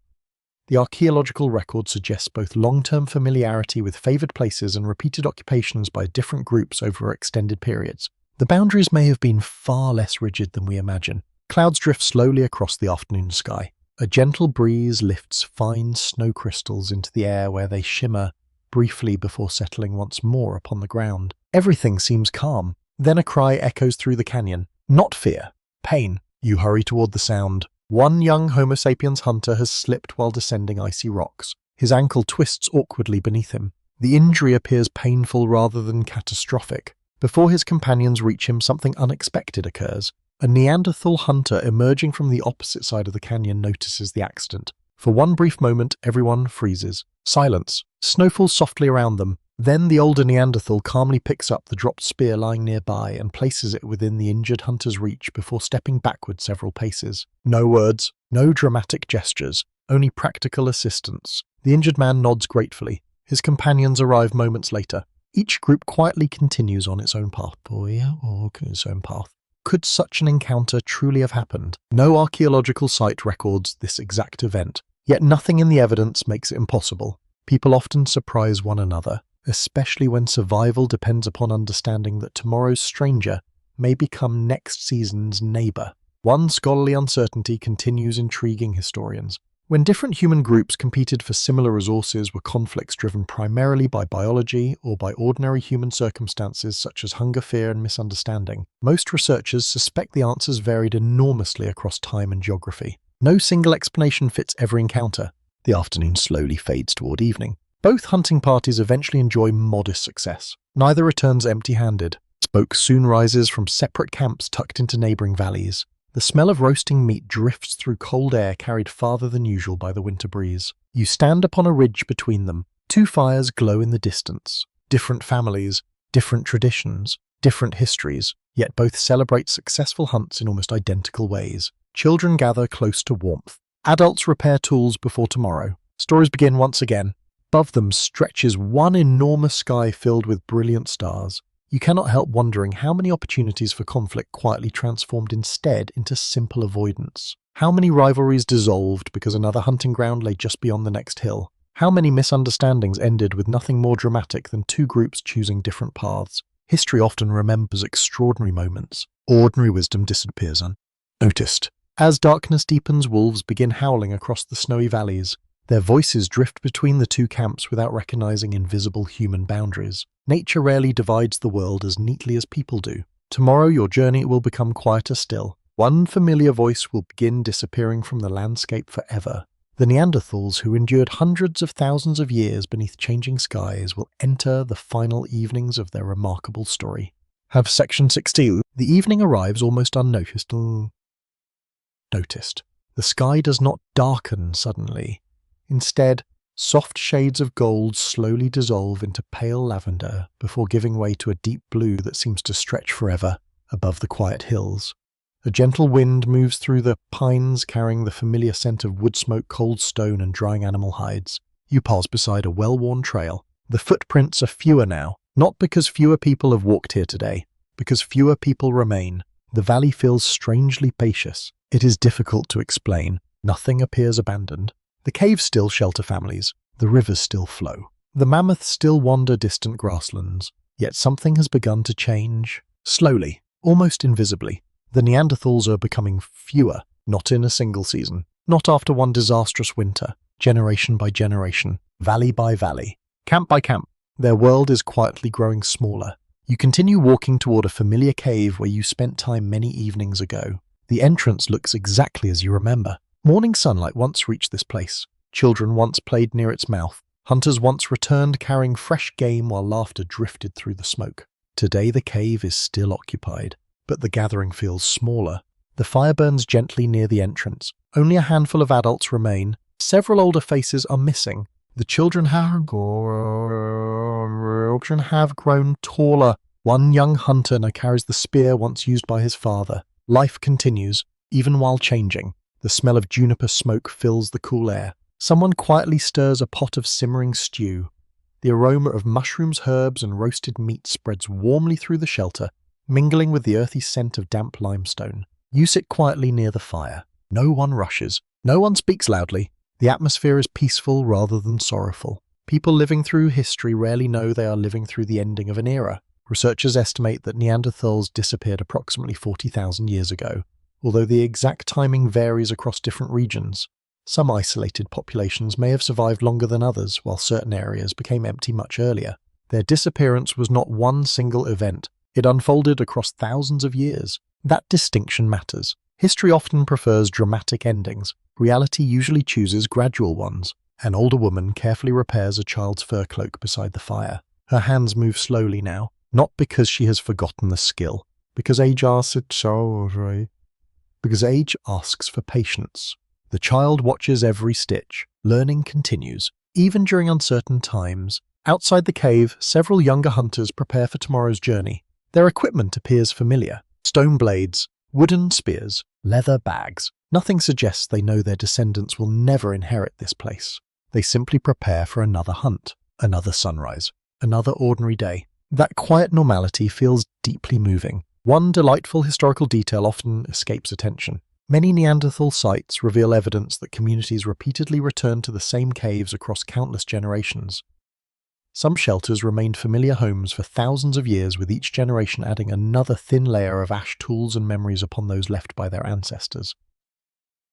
Speaker 1: The archaeological record suggests both long-term familiarity with favored places and repeated occupations by different groups over extended periods. The boundaries may have been far less rigid than we imagine. Clouds drift slowly across the afternoon sky. A gentle breeze lifts fine snow crystals into the air where they shimmer briefly before settling once more upon the ground. Everything seems calm. Then a cry echoes through the canyon. Not fear, pain. You hurry toward the sound. One young Homo sapiens hunter has slipped while descending icy rocks. His ankle twists awkwardly beneath him. The injury appears painful rather than catastrophic. Before his companions reach him, something unexpected occurs. A Neanderthal hunter emerging from the opposite side of the canyon notices the accident. For one brief moment, everyone freezes. Silence. Snow falls softly around them. Then the older Neanderthal calmly picks up the dropped spear lying nearby and places it within the injured hunter's reach before stepping backward several paces. No words, no dramatic gestures, only practical assistance. The injured man nods gratefully. His companions arrive moments later. Each group quietly continues on its own path. Could such an encounter truly have happened? No archaeological site records this exact event, yet nothing in the evidence makes it impossible. People often surprise one another, especially when survival depends upon understanding that tomorrow's stranger may become next season's neighbor. One scholarly uncertainty continues intriguing historians. When different human groups competed for similar resources, were conflicts driven primarily by biology or by ordinary human circumstances such as hunger, fear, and misunderstanding? Most researchers suspect the answers varied enormously across time and geography. No single explanation fits every encounter. The afternoon slowly fades toward evening. Both hunting parties eventually enjoy modest success. Neither returns empty-handed. Smoke soon rises from separate camps tucked into neighboring valleys. The smell of roasting meat drifts through cold air carried farther than usual by the winter breeze. You stand upon a ridge between them. Two fires glow in the distance. Different families, different traditions, different histories, yet both celebrate successful hunts in almost identical ways. Children gather close to warmth. Adults repair tools before tomorrow. Stories begin once again. Above them stretches one enormous sky filled with brilliant stars. You cannot help wondering how many opportunities for conflict quietly transformed instead into simple avoidance. How many rivalries dissolved because another hunting ground lay just beyond the next hill. How many misunderstandings ended with nothing more dramatic than two groups choosing different paths. History often remembers extraordinary moments. Ordinary wisdom disappears unnoticed. As darkness deepens, wolves begin howling across the snowy valleys. Their voices drift between the two camps without recognizing invisible human boundaries. Nature rarely divides the world as neatly as people do. Tomorrow your journey will become quieter still. One familiar voice will begin disappearing from the landscape forever. The Neanderthals, who endured hundreds of thousands of years beneath changing skies, will enter the final evenings of their remarkable story. Have Section 16. The evening arrives almost unnoticed. The sky does not darken suddenly. Instead, soft shades of gold slowly dissolve into pale lavender before giving way to a deep blue that seems to stretch forever above the quiet hills. A gentle wind moves through the pines carrying the familiar scent of wood smoke, cold stone, and drying animal hides. You pass beside a well-worn trail. The footprints are fewer now, not because fewer people have walked here today, because fewer people remain. The valley feels strangely spacious. It is difficult to explain. Nothing appears abandoned. The caves still shelter families. The rivers still flow. The mammoths still wander distant grasslands. Yet something has begun to change. Slowly, almost invisibly. The Neanderthals are becoming fewer, not in a single season, not after one disastrous winter, generation by generation, valley by valley, camp by camp. Their world is quietly growing smaller. You continue walking toward a familiar cave where you spent time many evenings ago. The entrance looks exactly as you remember. Morning sunlight once reached this place. Children once played near its mouth. Hunters once returned carrying fresh game while laughter drifted through the smoke. Today the cave is still occupied, but the gathering feels smaller. The fire burns gently near the entrance. Only a handful of adults remain. Several older faces are missing. The children have grown taller. One young hunter now carries the spear once used by his father. Life continues, even while changing. The smell of juniper smoke fills the cool air. Someone quietly stirs a pot of simmering stew. The aroma of mushrooms, herbs, and roasted meat spreads warmly through the shelter, mingling with the earthy scent of damp limestone. You sit quietly near the fire. No one rushes. No one speaks loudly. The atmosphere is peaceful rather than sorrowful. People living through history rarely know they are living through the ending of an era. Researchers estimate that Neanderthals disappeared approximately 40,000 years ago, although the exact timing varies across different regions. Some isolated populations may have survived longer than others, while certain areas became empty much earlier. Their disappearance was not one single event. It unfolded across thousands of years. That distinction matters. History often prefers dramatic endings. Reality usually chooses gradual ones. An older woman carefully repairs a child's fur cloak beside the fire. Her hands move slowly now, not because she has forgotten the skill, because age asks for patience. The child watches every stitch. Learning continues, even during uncertain times. Outside the cave, several younger hunters prepare for tomorrow's journey. Their equipment appears familiar. Stone blades, wooden spears, leather bags. Nothing suggests they know their descendants will never inherit this place. They simply prepare for another hunt, another sunrise, another ordinary day. That quiet normality feels deeply moving. One delightful historical detail often escapes attention. Many Neanderthal sites reveal evidence that communities repeatedly returned to the same caves across countless generations. Some shelters remained familiar homes for thousands of years, with each generation adding another thin layer of ash, tools, and memories upon those left by their ancestors.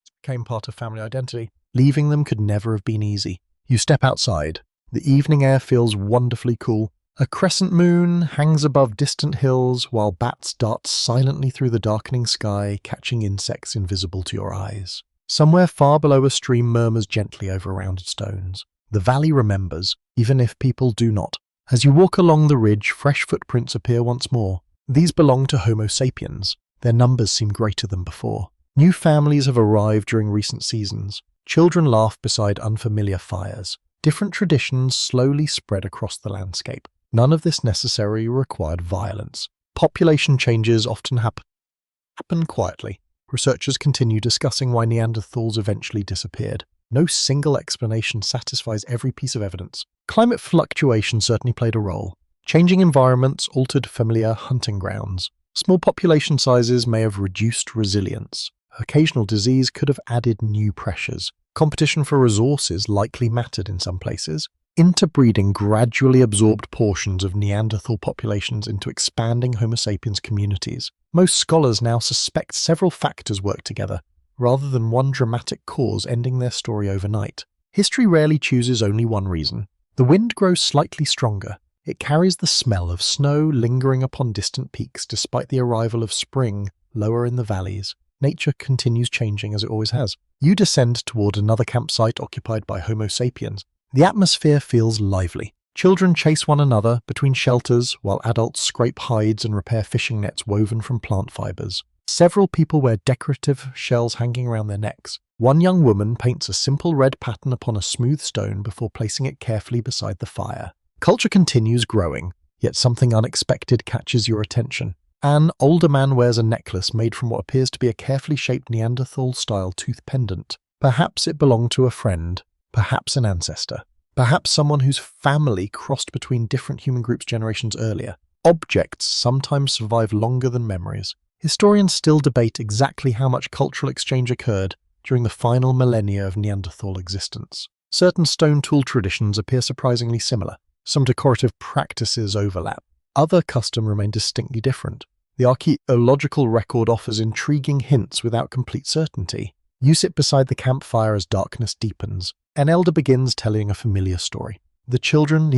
Speaker 1: It became part of family identity. Leaving them could never have been easy. You step outside. The evening air feels wonderfully cool. A crescent moon hangs above distant hills, while bats dart silently through the darkening sky, catching insects invisible to your eyes. Somewhere far below, a stream murmurs gently over rounded stones. The valley remembers, even if people do not. As you walk along the ridge, fresh footprints appear once more. These belong to Homo sapiens. Their numbers seem greater than before. New families have arrived during recent seasons. Children laugh beside unfamiliar fires. Different traditions slowly spread across the landscape. None of this necessarily required violence. Population changes often happen quietly. Researchers continue discussing why Neanderthals eventually disappeared. No single explanation satisfies every piece of evidence. Climate fluctuation certainly played a role. Changing environments altered familiar hunting grounds. Small population sizes may have reduced resilience. Occasional disease could have added new pressures. Competition for resources likely mattered in some places. Interbreeding gradually absorbed portions of Neanderthal populations into expanding Homo sapiens communities. Most scholars now suspect several factors work together, rather than one dramatic cause ending their story overnight. History rarely chooses only one reason. The wind grows slightly stronger. It carries the smell of snow lingering upon distant peaks despite the arrival of spring lower in the valleys. Nature continues changing as it always has. You descend toward another campsite occupied by Homo sapiens. The atmosphere feels lively. Children chase one another between shelters, while adults scrape hides and repair fishing nets woven from plant fibers. Several people wear decorative shells hanging around their necks. One young woman paints a simple red pattern upon a smooth stone before placing it carefully beside the fire. Culture continues growing, yet something unexpected catches your attention. An older man wears a necklace made from what appears to be a carefully shaped Neanderthal-style tooth pendant. Perhaps it belonged to a friend, perhaps an ancestor, perhaps someone whose family crossed between different human groups generations earlier. Objects sometimes survive longer than memories. Historians still debate exactly how much cultural exchange occurred. during the final millennia of Neanderthal existence. Certain stone tool traditions appear surprisingly similar. Some decorative practices overlap. Other customs remain distinctly different. The archaeological record offers intriguing hints without complete certainty. You sit beside the campfire as darkness deepens. An elder begins telling a familiar story. The children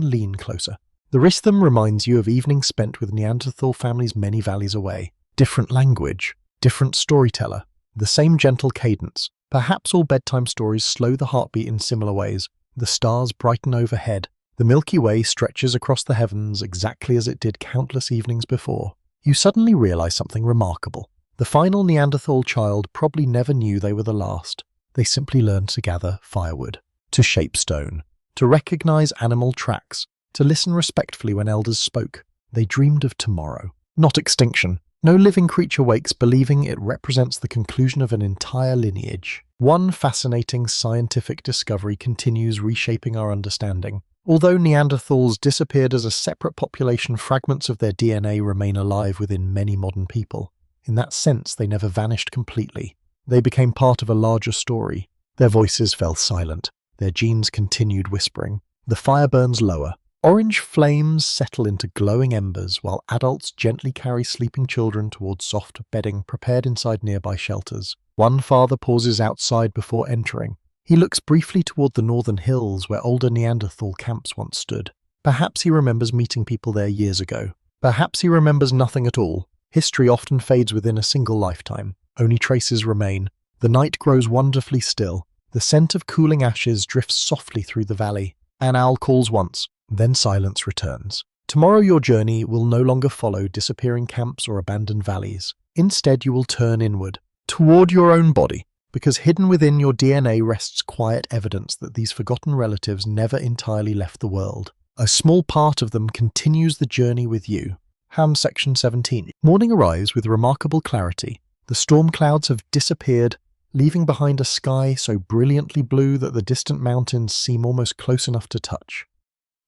Speaker 1: lean closer. The rhythm reminds you of evenings spent with Neanderthal families many valleys away. Different language, different storyteller, the same gentle cadence. Perhaps all bedtime stories slow the heartbeat in similar ways. The stars brighten overhead. The Milky Way stretches across the heavens exactly as it did countless evenings before. You suddenly realize something remarkable. The final Neanderthal child probably never knew they were the last. They simply learned to gather firewood, to shape stone, to recognize animal tracks, to listen respectfully when elders spoke. They dreamed of tomorrow, not extinction. No living creature wakes believing it represents the conclusion of an entire lineage. One fascinating scientific discovery continues reshaping our understanding. Although Neanderthals disappeared as a separate population, fragments of their DNA remain alive within many modern people. In that sense, they never vanished completely. They became part of a larger story. Their voices fell silent. Their genes continued whispering. The fire burns lower. Orange flames settle into glowing embers while adults gently carry sleeping children towards soft bedding prepared inside nearby shelters. One father pauses outside before entering. He looks briefly toward the northern hills where older Neanderthal camps once stood. Perhaps he remembers meeting people there years ago. Perhaps he remembers nothing at all. History often fades within a single lifetime. Only traces remain. The night grows wonderfully still. The scent of cooling ashes drifts softly through the valley. An owl calls once, then silence returns. Tomorrow your journey will no longer follow disappearing camps or abandoned valleys. Instead, you will turn inward, toward your own body, because hidden within your DNA rests quiet evidence that these forgotten relatives never entirely left the world. A small part of them continues the journey with you. Ham section 17. Morning arrives with remarkable clarity. The storm clouds have disappeared, leaving behind a sky so brilliantly blue that the distant mountains seem almost close enough to touch.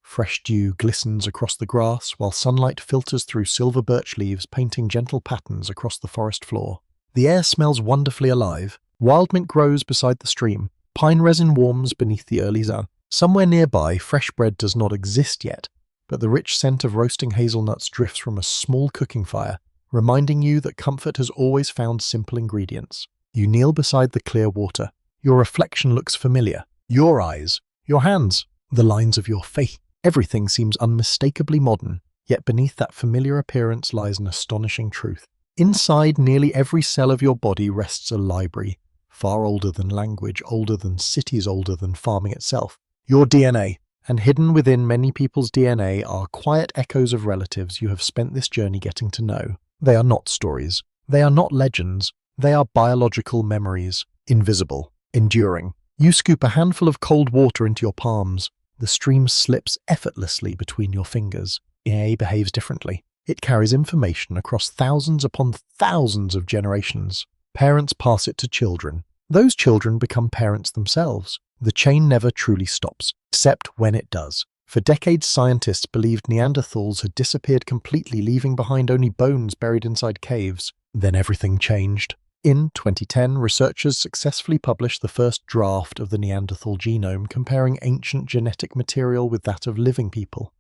Speaker 1: Fresh dew glistens across the grass while sunlight filters through silver birch leaves, painting gentle patterns across the forest floor. The air smells wonderfully alive. Wild mint grows beside the stream. Pine resin warms beneath the early sun. Somewhere nearby, fresh bread does not exist yet, but the rich scent of roasting hazelnuts drifts from a small cooking fire, reminding you that comfort has always found simple ingredients. You kneel beside the clear water. Your reflection looks familiar. Your eyes, your hands, the lines of your face. Everything seems unmistakably modern, yet beneath that familiar appearance lies an astonishing truth. Inside nearly every cell of your body rests a library, far older than language, older than cities, older than farming itself. Your DNA, and hidden within many people's DNA are quiet echoes of relatives you have spent this journey getting to know. They are not stories. They are not legends. They are biological memories, invisible, enduring. You scoop a handful of cold water into your palms. The stream slips effortlessly between your fingers. DNA behaves differently. It carries information across thousands upon thousands of generations. Parents pass it to children. Those children become parents themselves. The chain never truly stops, except when it does. For decades, scientists believed Neanderthals had disappeared completely, leaving behind only bones buried inside caves. Then everything changed. In 2010, researchers successfully published the first draft of the Neanderthal genome, comparing ancient genetic material with that of living people.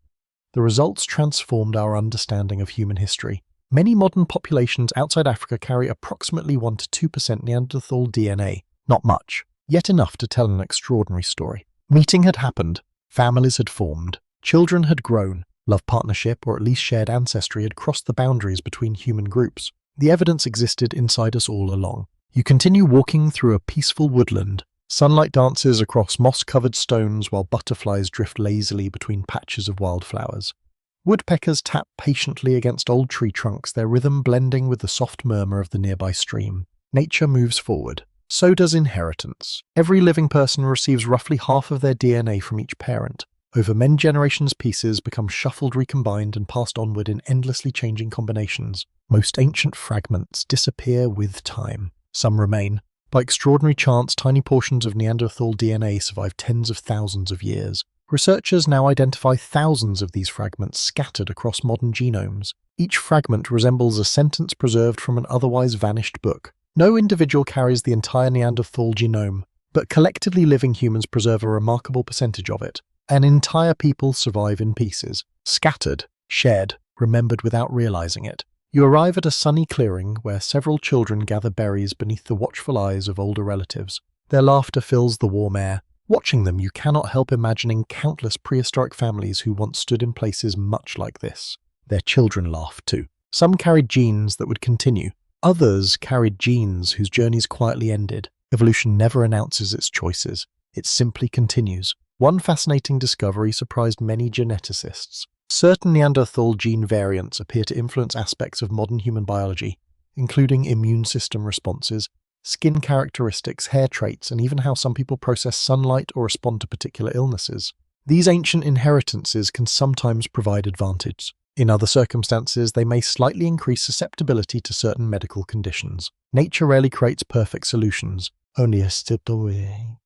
Speaker 1: The results transformed our understanding of human history. Many modern populations outside Africa carry approximately 1 to 2% Neanderthal DNA. Not much, yet enough to tell an extraordinary story. Meeting had happened. Families had formed. Children had grown. Love, partnership, or at least shared ancestry had crossed the boundaries between human groups. The evidence existed inside us all along. You continue walking through a peaceful woodland. Sunlight dances across moss-covered stones while butterflies drift lazily between patches of wildflowers. Woodpeckers tap patiently against old tree trunks, their rhythm blending with the soft murmur of the nearby stream. Nature moves forward. So does inheritance. Every living person receives roughly half of their DNA from each parent. Over many generations, pieces become shuffled, recombined, and passed onward in endlessly changing combinations. Most ancient fragments disappear with time. Some remain. By extraordinary chance, tiny portions of Neanderthal DNA survive tens of thousands of years. Researchers now identify thousands of these fragments scattered across modern genomes. Each fragment resembles a sentence preserved from an otherwise vanished book. No individual carries the entire Neanderthal genome, but collectively living humans preserve a remarkable percentage of it. An entire people survive in pieces, scattered, shared, remembered without realizing it. You arrive at a sunny clearing where several children gather berries beneath the watchful eyes of older relatives. Their laughter fills the warm air. Watching them, you cannot help imagining countless prehistoric families who once stood in places much like this. Their children laughed too. Some carried genes that would continue. Others carried genes whose journeys quietly ended. Evolution never announces its choices. It simply continues. One fascinating discovery surprised many geneticists. Certain Neanderthal gene variants appear to influence aspects of modern human biology, including immune system responses, skin characteristics, hair traits, and even how some people process sunlight or respond to particular illnesses. These ancient inheritances can sometimes provide advantage. In other circumstances, they may slightly increase susceptibility to certain medical conditions. Nature rarely creates perfect solutions, only a step away.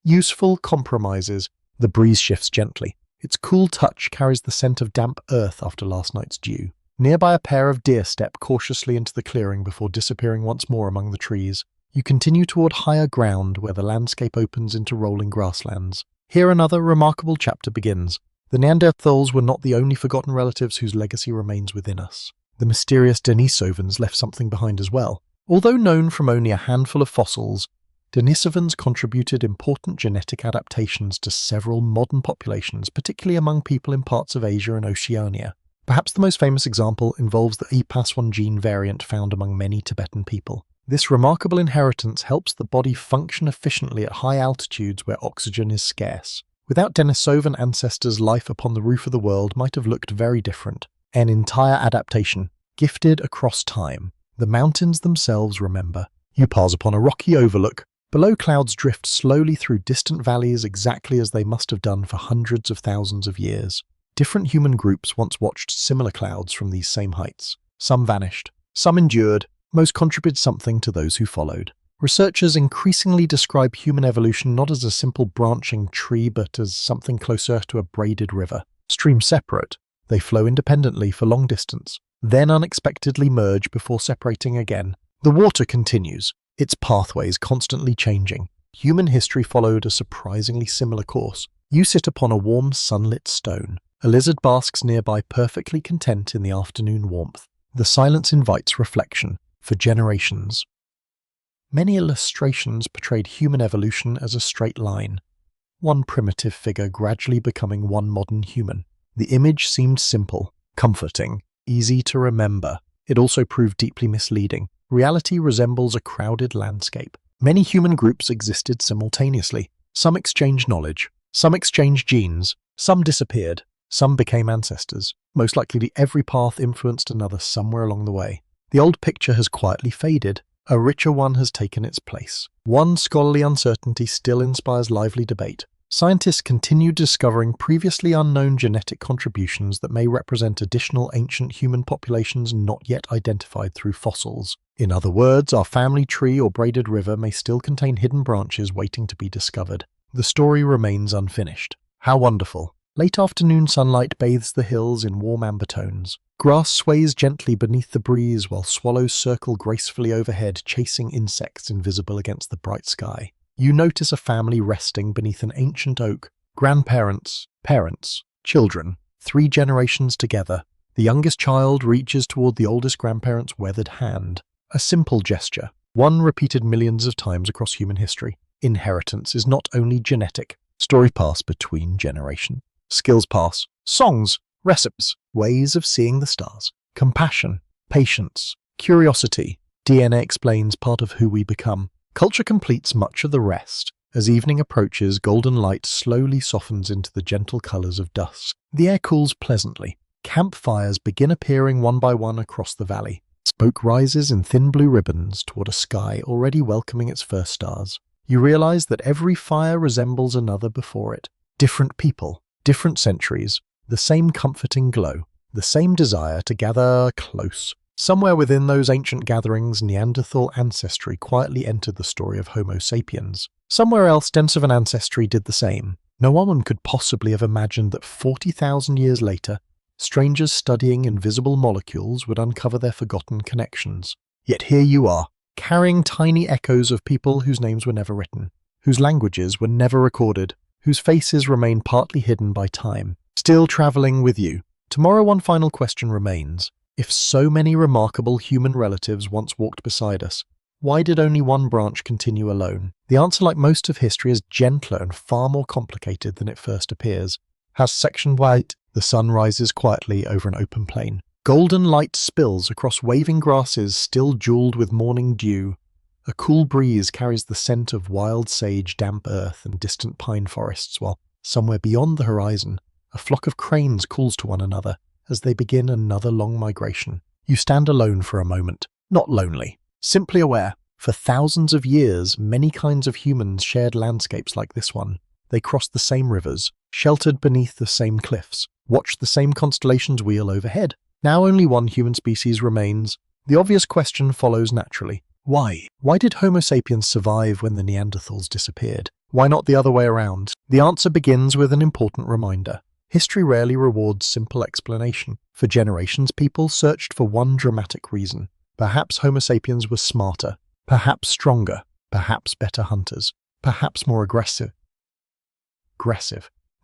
Speaker 1: Useful compromises. The breeze shifts gently. Its cool touch carries the scent of damp earth after last night's dew. Nearby, a pair of deer step cautiously into the clearing before disappearing once more among the trees. You continue toward higher ground where the landscape opens into rolling grasslands. Here another remarkable chapter begins. The Neanderthals were not the only forgotten relatives whose legacy remains within us. The mysterious Denisovans left something behind as well. Although known from only a handful of fossils, Denisovans contributed important genetic adaptations to several modern populations, particularly among people in parts of Asia and Oceania. Perhaps the most famous example involves the EPAS1 gene variant found among many Tibetan people. This remarkable inheritance helps the body function efficiently at high altitudes where oxygen is scarce. Without Denisovan ancestors, life upon the roof of the world might have looked very different. An entire adaptation, gifted across time. The mountains themselves remember. You pass upon a rocky overlook. Below, clouds drift slowly through distant valleys exactly as they must have done for hundreds of thousands of years. Different human groups once watched similar clouds from these same heights. Some vanished, some endured, most contributed something to those who followed. Researchers increasingly describe human evolution not as a simple branching tree but as something closer to a braided river. Streams separate, they flow independently for long distance, then unexpectedly merge before separating again. The water continues, its pathways constantly changing. Human history followed a surprisingly similar course. You sit upon a warm sunlit stone. A lizard basks nearby, perfectly content in the afternoon warmth. The silence invites reflection. For generations, many illustrations portrayed human evolution as a straight line, one primitive figure gradually becoming one modern human. The image seemed simple, comforting, easy to remember. It also proved deeply misleading. Reality resembles a crowded landscape. Many human groups existed simultaneously. Some exchanged knowledge, some exchanged genes, some disappeared, some became ancestors. Most likely every path influenced another somewhere along the way. The old picture has quietly faded. A richer one has taken its place. One scholarly uncertainty still inspires lively debate. Scientists continue discovering previously unknown genetic contributions that may represent additional ancient human populations not yet identified through fossils. In other words, our family tree or braided river may still contain hidden branches waiting to be discovered. The story remains unfinished. How wonderful! Late afternoon sunlight bathes the hills in warm amber tones. Grass sways gently beneath the breeze while swallows circle gracefully overhead, chasing insects invisible against the bright sky. You notice a family resting beneath an ancient oak. Grandparents, parents, children, 3 generations together. The youngest child reaches toward the oldest grandparent's weathered hand. A simple gesture, one repeated millions of times across human history. Inheritance is not only genetic. Stories pass between generations. Skills pass. Songs, recipes, ways of seeing the stars. Compassion, patience, curiosity. DNA explains part of who we become. Culture completes much of the rest. As evening approaches, golden light slowly softens into the gentle colors of dusk. The air cools pleasantly. Campfires begin appearing one by one across the valley. Smoke rises in thin blue ribbons toward a sky already welcoming its first stars. You realize that every fire resembles another before it. Different people, different centuries, the same comforting glow, the same desire to gather close. Somewhere within those ancient gatherings, Neanderthal ancestry quietly entered the story of Homo sapiens. Somewhere else, Denisovan ancestry did the same. No one could possibly have imagined that 40,000 years later, strangers studying invisible molecules would uncover their forgotten connections. Yet here you are, carrying tiny echoes of people whose names were never written, whose languages were never recorded, whose faces remain partly hidden by time, still traveling with you. Tomorrow one final question remains. If so many remarkable human relatives once walked beside us, why did only one branch continue alone? The answer, like most of history, is gentler and far more complicated than it first appears. As section white, the sun rises quietly over an open plain. Golden light spills across waving grasses still jeweled with morning dew. A cool breeze carries the scent of wild sage, damp earth, and distant pine forests, while somewhere beyond the horizon, a flock of cranes calls to one another as they begin another long migration. You stand alone for a moment, not lonely, simply aware. For thousands of years, many kinds of humans shared landscapes like this one. They crossed the same rivers, sheltered beneath the same cliffs, watched the same constellations wheel overhead. Now only one human species remains. The obvious question follows naturally. Why? Why did Homo sapiens survive when the Neanderthals disappeared? Why not the other way around? The answer begins with an important reminder. History rarely rewards simple explanation. For generations, people searched for one dramatic reason. Perhaps Homo sapiens was smarter, perhaps stronger, perhaps better hunters, perhaps more aggressive.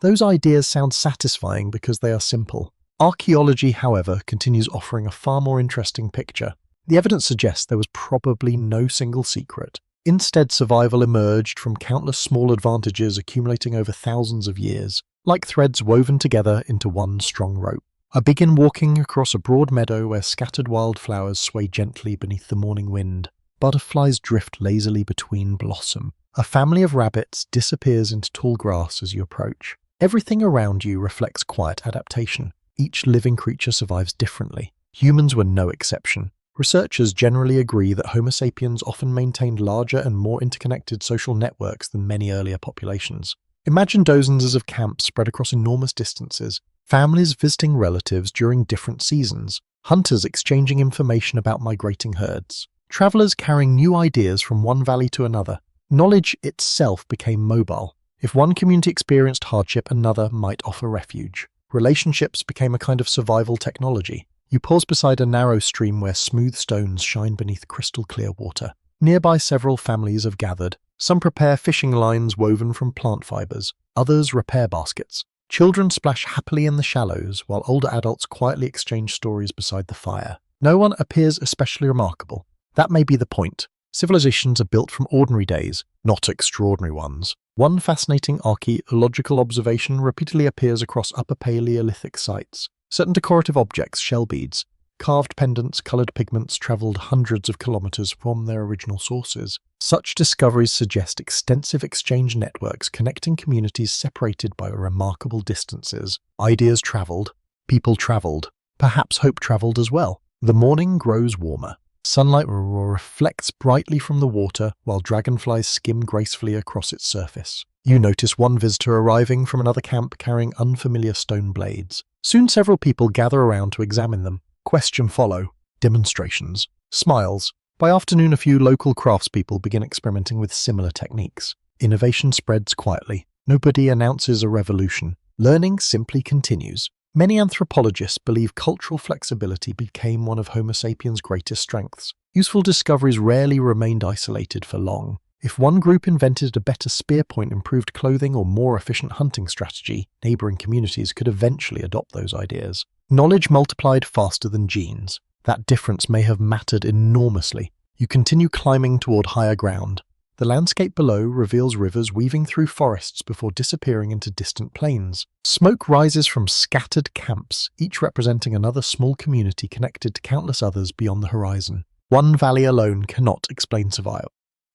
Speaker 1: Those ideas sound satisfying because they are simple. Archaeology, however, continues offering a far more interesting picture. The evidence suggests there was probably no single secret. Instead, survival emerged from countless small advantages accumulating over thousands of years, like threads woven together into one strong rope. I begin walking across a broad meadow where scattered wildflowers sway gently beneath the morning wind. Butterflies drift lazily between blossom. A family of rabbits disappears into tall grass as you approach. Everything around you reflects quiet adaptation. Each living creature survives differently. Humans were no exception. Researchers generally agree that Homo sapiens often maintained larger and more interconnected social networks than many earlier populations. Imagine dozens of camps spread across enormous distances, families visiting relatives during different seasons, hunters exchanging information about migrating herds, travelers carrying new ideas from one valley to another. Knowledge itself became mobile. If one community experienced hardship, another might offer refuge. Relationships became a kind of survival technology. You pause beside a narrow stream where smooth stones shine beneath crystal clear water. Nearby, several families have gathered. Some prepare fishing lines woven from plant fibers. Others repair baskets. Children splash happily in the shallows, while older adults quietly exchange stories beside the fire. No one appears especially remarkable. That may be the point. Civilizations are built from ordinary days, not extraordinary ones. One fascinating archaeological observation repeatedly appears across Upper Paleolithic sites. Certain decorative objects, shell beads, carved pendants, colored pigments traveled hundreds of kilometers from their original sources. Such discoveries suggest extensive exchange networks connecting communities separated by remarkable distances. Ideas traveled, people traveled, perhaps hope traveled as well. The morning grows warmer. Sunlight reflects brightly from the water while dragonflies skim gracefully across its surface. You notice one visitor arriving from another camp carrying unfamiliar stone blades. Soon several people gather around to examine them. Questions follow. Demonstrations. Smiles. By afternoon, a few local craftspeople begin experimenting with similar techniques. Innovation spreads quietly. Nobody announces a revolution. Learning simply continues. Many anthropologists believe cultural flexibility became one of Homo sapiens' greatest strengths. Useful discoveries rarely remained isolated for long. If one group invented a better spear point, improved clothing, or more efficient hunting strategy, neighboring communities could eventually adopt those ideas. Knowledge multiplied faster than genes. That difference may have mattered enormously. You continue climbing toward higher ground. The landscape below reveals rivers weaving through forests before disappearing into distant plains. Smoke rises from scattered camps, each representing another small community connected to countless others beyond the horizon. One valley alone cannot explain survival.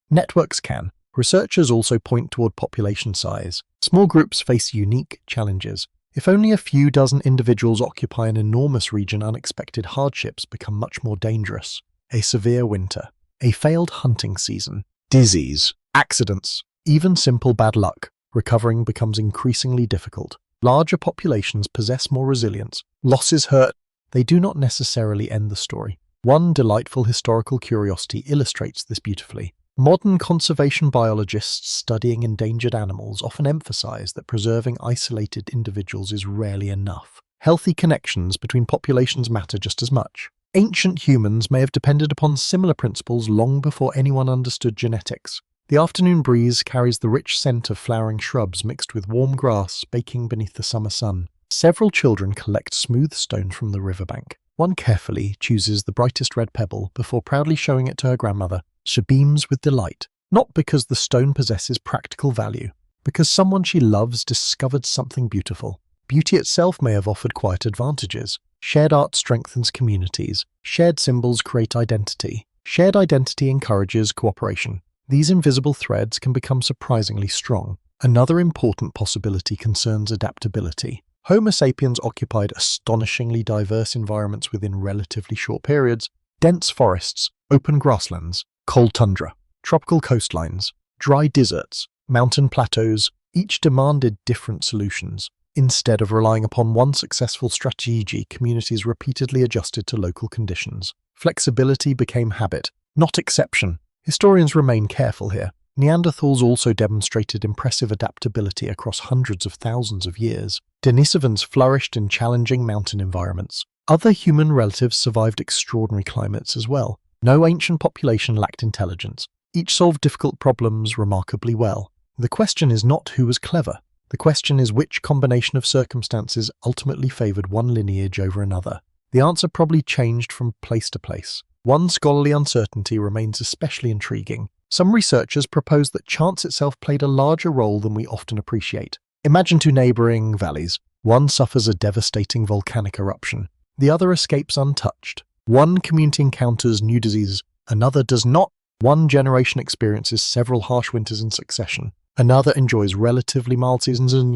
Speaker 1: Networks can. Researchers also point toward population size. Small groups face unique challenges. If only a few dozen individuals occupy an enormous region, unexpected hardships become much more dangerous. A severe winter, a failed hunting season, disease, accidents, even simple bad luck. Recovering becomes increasingly difficult. Larger populations possess more resilience. Losses hurt. They do not necessarily end the story. One delightful historical curiosity illustrates this beautifully. Modern conservation biologists studying endangered animals often emphasize that preserving isolated individuals is rarely enough. Healthy connections between populations matter just as much. Ancient humans may have depended upon similar principles long before anyone understood genetics. The afternoon breeze carries the rich scent of flowering shrubs mixed with warm grass baking beneath the summer sun. Several children collect smooth stones from the riverbank. One carefully chooses the brightest red pebble before proudly showing it to her grandmother. She beams with delight, not because the stone possesses practical value, because someone she loves discovered something beautiful. Beauty itself may have offered quiet advantages. Shared art strengthens communities. Shared symbols create identity. Shared identity encourages cooperation. These invisible threads can become surprisingly strong. Another important possibility concerns adaptability. Homo sapiens occupied astonishingly diverse environments within relatively short periods: dense forests, open grasslands, cold tundra, tropical coastlines, dry deserts, mountain plateaus. Each demanded different solutions. Instead of relying upon one successful strategy, communities repeatedly adjusted to local conditions. Flexibility became habit, not exception. Historians remain careful here. Neanderthals also demonstrated impressive adaptability across hundreds of thousands of years. Denisovans flourished in challenging mountain environments. Other human relatives survived extraordinary climates as well. No ancient population lacked intelligence. Each solved difficult problems remarkably well. The question is not who was clever. The question is which combination of circumstances ultimately favored one lineage over another. The answer probably changed from place to place. One scholarly uncertainty remains especially intriguing. Some researchers propose that chance itself played a larger role than we often appreciate. Imagine two neighboring valleys. One suffers a devastating volcanic eruption. The other escapes untouched. One community encounters new diseases, another does not. One generation experiences several harsh winters in succession. Another enjoys relatively mild seasons and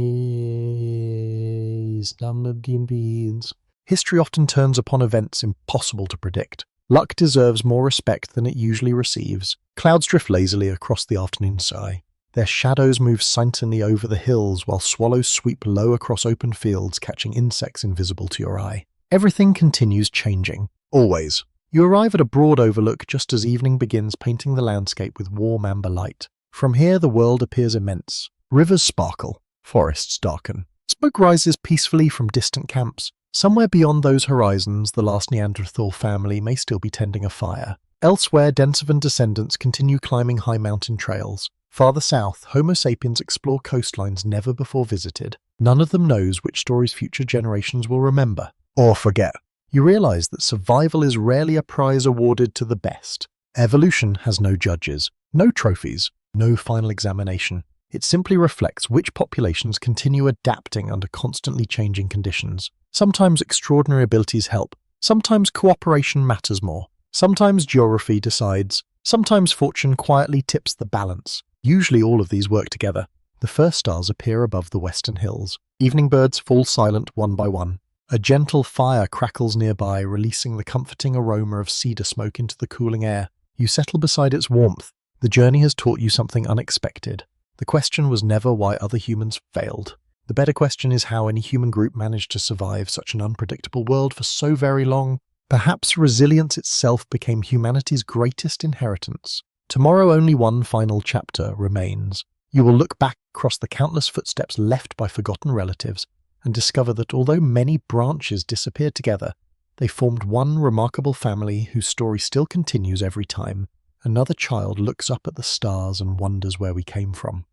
Speaker 1: history often turns upon events impossible to predict. Luck deserves more respect than it usually receives. Clouds drift lazily across the afternoon sky. Their shadows move silently over the hills while swallows sweep low across open fields, catching insects invisible to your eye. Everything continues changing. Always. You arrive at a broad overlook just as evening begins, painting the landscape with warm amber light. From here the world appears immense. Rivers sparkle, forests darken. Smoke rises peacefully from distant camps. Somewhere beyond those horizons, the last Neanderthal family may still be tending a fire. Elsewhere, Denisovan descendants continue climbing high mountain trails. Farther south, Homo sapiens explore coastlines never before visited. None of them knows which stories future generations will remember or forget. You realize that survival is rarely a prize awarded to the best. Evolution has no judges, no trophies, no final examination. It simply reflects which populations continue adapting under constantly changing conditions. Sometimes extraordinary abilities help. Sometimes cooperation matters more. Sometimes geography decides. Sometimes fortune quietly tips the balance. Usually all of these work together. The first stars appear above the western hills. Evening birds fall silent one by one. A gentle fire crackles nearby, releasing the comforting aroma of cedar smoke into the cooling air. You settle beside its warmth. The journey has taught you something unexpected. The question was never why other humans failed. The better question is how any human group managed to survive such an unpredictable world for so very long. Perhaps resilience itself became humanity's greatest inheritance. Tomorrow only one final chapter remains. You will look back across the countless footsteps left by forgotten relatives and discover that although many branches disappeared together, they formed one remarkable family whose story still continues every time another child looks up at the stars and wonders where we came from.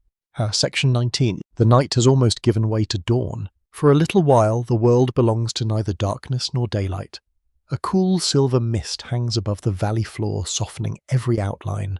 Speaker 1: Section 19. The night has almost given way to dawn. For a little while, the world belongs to neither darkness nor daylight. A cool silver mist hangs above the valley floor, softening every outline.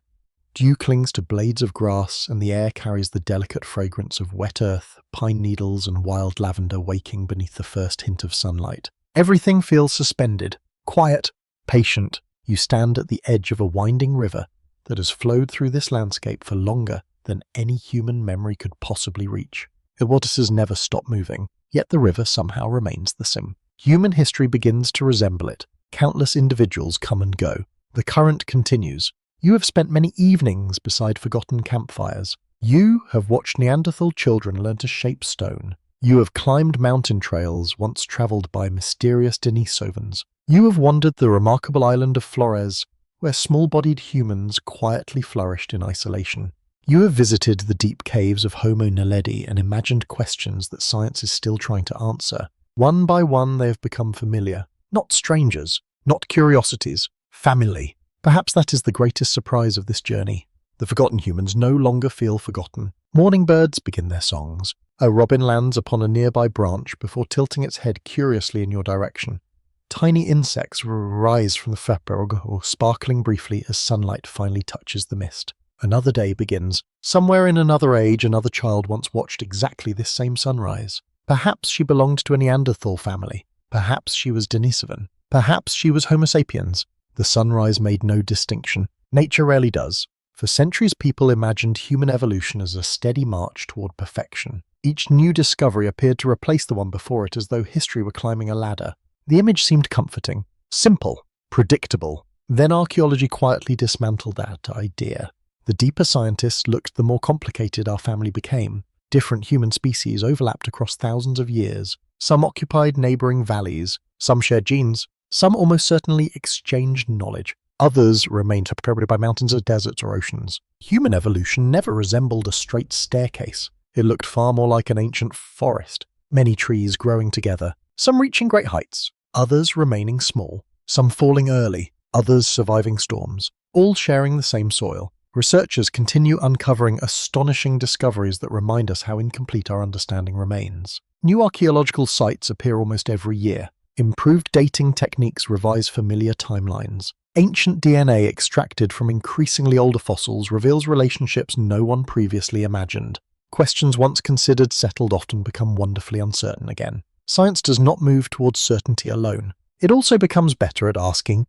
Speaker 1: Dew clings to blades of grass, and the air carries the delicate fragrance of wet earth, pine needles, and wild lavender waking beneath the first hint of sunlight. Everything feels suspended, quiet, patient. You stand at the edge of a winding river that has flowed through this landscape for longer than any human memory could possibly reach. The waters never stop moving, yet the river somehow remains the same. Human history begins to resemble it. Countless individuals come and go. The current continues. You have spent many evenings beside forgotten campfires. You have watched Neanderthal children learn to shape stone. You have climbed mountain trails once traveled by mysterious Denisovans. You have wandered the remarkable island of Flores, where small-bodied humans quietly flourished in isolation. You have visited the deep caves of Homo naledi and imagined questions that science is still trying to answer. One by one they have become familiar. Not strangers, not curiosities, family. Perhaps that is the greatest surprise of this journey. The forgotten humans no longer feel forgotten. Morning birds begin their songs. A robin lands upon a nearby branch before tilting its head curiously in your direction. Tiny insects rise from the fabrog, or sparkling briefly as sunlight finally touches the mist. Another day begins. Somewhere in another age, another child once watched exactly this same sunrise. Perhaps she belonged to a Neanderthal family. Perhaps she was Denisovan. Perhaps she was Homo sapiens. The sunrise made no distinction. Nature rarely does. For centuries, people imagined human evolution as a steady march toward perfection. Each new discovery appeared to replace the one before it, as though history were climbing a ladder. The image seemed comforting, simple, predictable. Then archaeology quietly dismantled that idea. The deeper scientists looked, the more complicated our family became. Different human species overlapped across thousands of years. Some occupied neighboring valleys, some shared genes, some almost certainly exchanged knowledge. Others remained separated by mountains or deserts or oceans. Human evolution never resembled a straight staircase. It looked far more like an ancient forest, many trees growing together, some reaching great heights, others remaining small, some falling early, others surviving storms, all sharing the same soil. Researchers continue uncovering astonishing discoveries that remind us how incomplete our understanding remains. New archaeological sites appear almost every year. Improved dating techniques revise familiar timelines. Ancient DNA extracted from increasingly older fossils reveals relationships no one previously imagined. Questions once considered settled often become wonderfully uncertain again. Science does not move towards certainty alone. It also becomes better at asking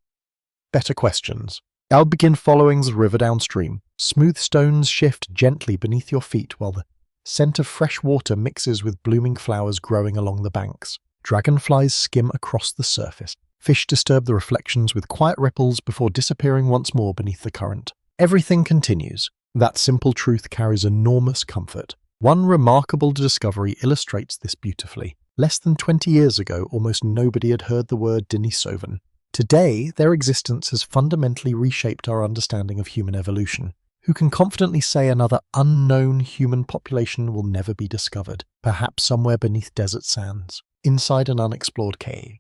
Speaker 1: better questions. I'll begin following the river downstream. Smooth stones shift gently beneath your feet while the scent of fresh water mixes with blooming flowers growing along the banks. Dragonflies skim across the surface. Fish disturb the reflections with quiet ripples before disappearing once more beneath the current. Everything continues. That simple truth carries enormous comfort. One remarkable discovery illustrates this beautifully. Less than 20 years ago, almost nobody had heard the word Denisovan. Today, their existence has fundamentally reshaped our understanding of human evolution. Who can confidently say another unknown human population will never be discovered, perhaps somewhere beneath desert sands, inside an unexplored cave,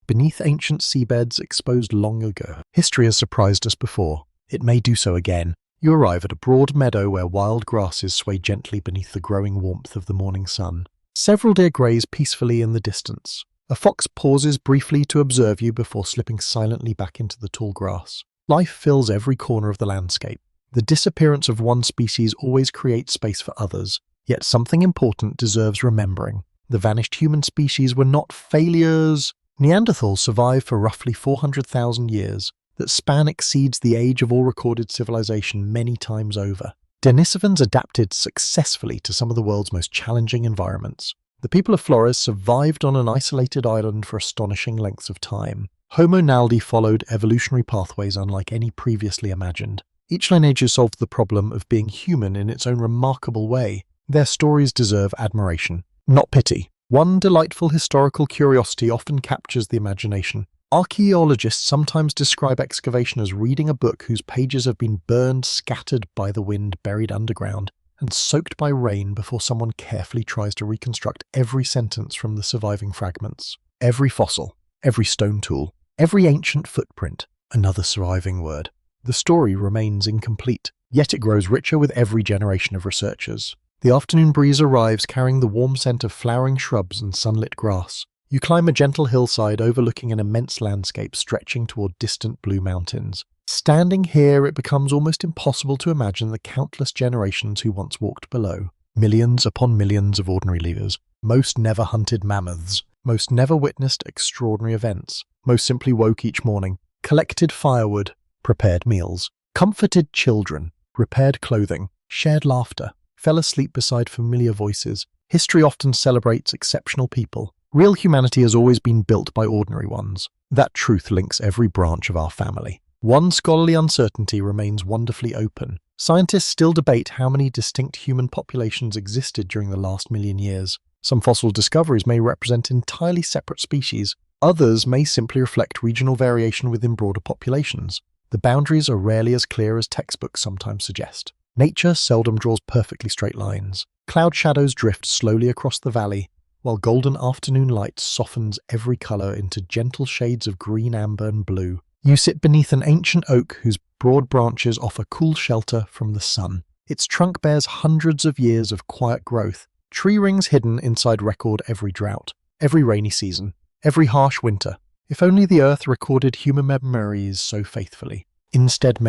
Speaker 1: beneath ancient seabeds exposed long ago? History has surprised us before. It may do so again. You arrive at a broad meadow where wild grasses sway gently beneath the growing warmth of the morning sun. Several deer graze peacefully in the distance. A fox pauses briefly to observe you before slipping silently back into the tall grass. Life fills every corner of the landscape. The disappearance of one species always creates space for others, yet something important deserves remembering. The vanished human species were not failures. Neanderthals survived for roughly 400,000 years. That span exceeds the age of all recorded civilization many times over. Denisovans adapted successfully to some of the world's most challenging environments. The people of Flores survived on an isolated island for astonishing lengths of time. Homo naledi followed evolutionary pathways unlike any previously imagined. Each lineage solved the problem of being human in its own remarkable way. Their stories deserve admiration, not pity. One delightful historical curiosity often captures the imagination. Archaeologists sometimes describe excavation as reading a book whose pages have been burned, scattered by the wind, buried underground, and soaked by rain before someone carefully tries to reconstruct every sentence from the surviving fragments. Every fossil, every stone tool, every ancient footprint, another surviving word. The story remains incomplete, yet it grows richer with every generation of researchers. The afternoon breeze arrives carrying the warm scent of flowering shrubs and sunlit grass. You climb a gentle hillside overlooking an immense landscape stretching toward distant blue mountains. Standing here, it becomes almost impossible to imagine the countless generations who once walked below. Millions upon millions of ordinary livers. Most never hunted mammoths. Most never witnessed extraordinary events. Most simply woke each morning, collected firewood, prepared meals, comforted children, repaired clothing, shared laughter, fell asleep beside familiar voices. History often celebrates exceptional people. Real humanity has always been built by ordinary ones. That truth links every branch of our family. One scholarly uncertainty remains wonderfully open. Scientists still debate how many distinct human populations existed during the last million years. Some fossil discoveries may represent entirely separate species. Others may simply reflect regional variation within broader populations. The boundaries are rarely as clear as textbooks sometimes suggest. Nature seldom draws perfectly straight lines. Cloud shadows drift slowly across the valley, while golden afternoon light softens every color into gentle shades of green, amber, and blue. You sit beneath an ancient oak whose broad branches offer cool shelter from the sun. Its trunk bears hundreds of years of quiet growth, tree rings hidden inside record every drought, every rainy season, every harsh winter. If only the earth recorded human memories so faithfully. Instead,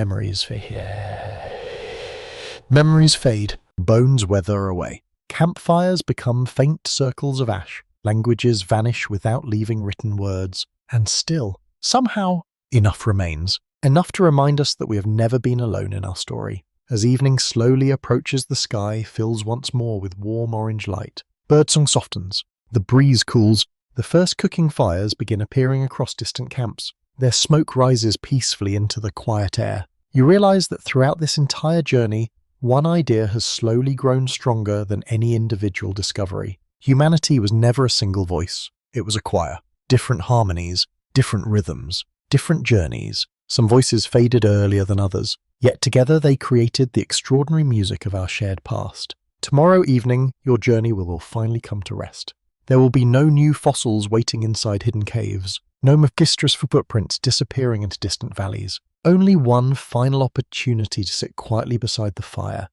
Speaker 1: memories fade, bones wither away. Campfires become faint circles of ash. Languages vanish without leaving written words. And still, somehow, enough remains. Enough to remind us that we have never been alone in our story. As evening slowly approaches, the sky fills once more with warm orange light. Birdsong softens. The breeze cools. The first cooking fires begin appearing across distant camps. Their smoke rises peacefully into the quiet air. You realize that throughout this entire journey, one idea has slowly grown stronger than any individual discovery. Humanity was never a single voice. It was a choir. Different harmonies, different rhythms, different journeys. Some voices faded earlier than others, yet together they created the extraordinary music of our shared past. Tomorrow evening, your journey will finally come to rest. There will be no new fossils waiting inside hidden caves, no magistrous footprints disappearing into distant valleys. Only one final opportunity to sit quietly beside the fire.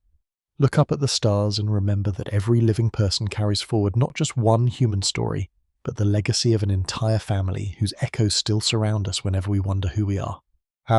Speaker 1: Look up at the stars and remember that every living person carries forward not just one human story, but the legacy of an entire family whose echoes still surround us whenever we wonder who we are.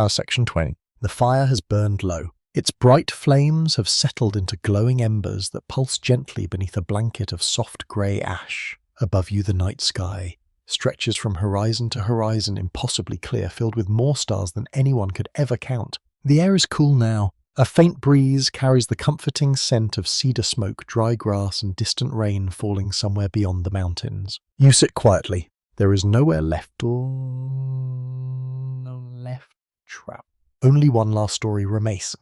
Speaker 1: Section 20. The fire has burned low. Its bright flames have settled into glowing embers that pulse gently beneath a blanket of soft grey ash. Above you, the night sky stretches from horizon to horizon, impossibly clear, filled with more stars than anyone could ever count. The air is cool now. A faint breeze carries the comforting scent of cedar smoke, dry grass, and distant rain falling somewhere beyond the mountains. You sit quietly. There is nowhere left trap. Only one last story remains.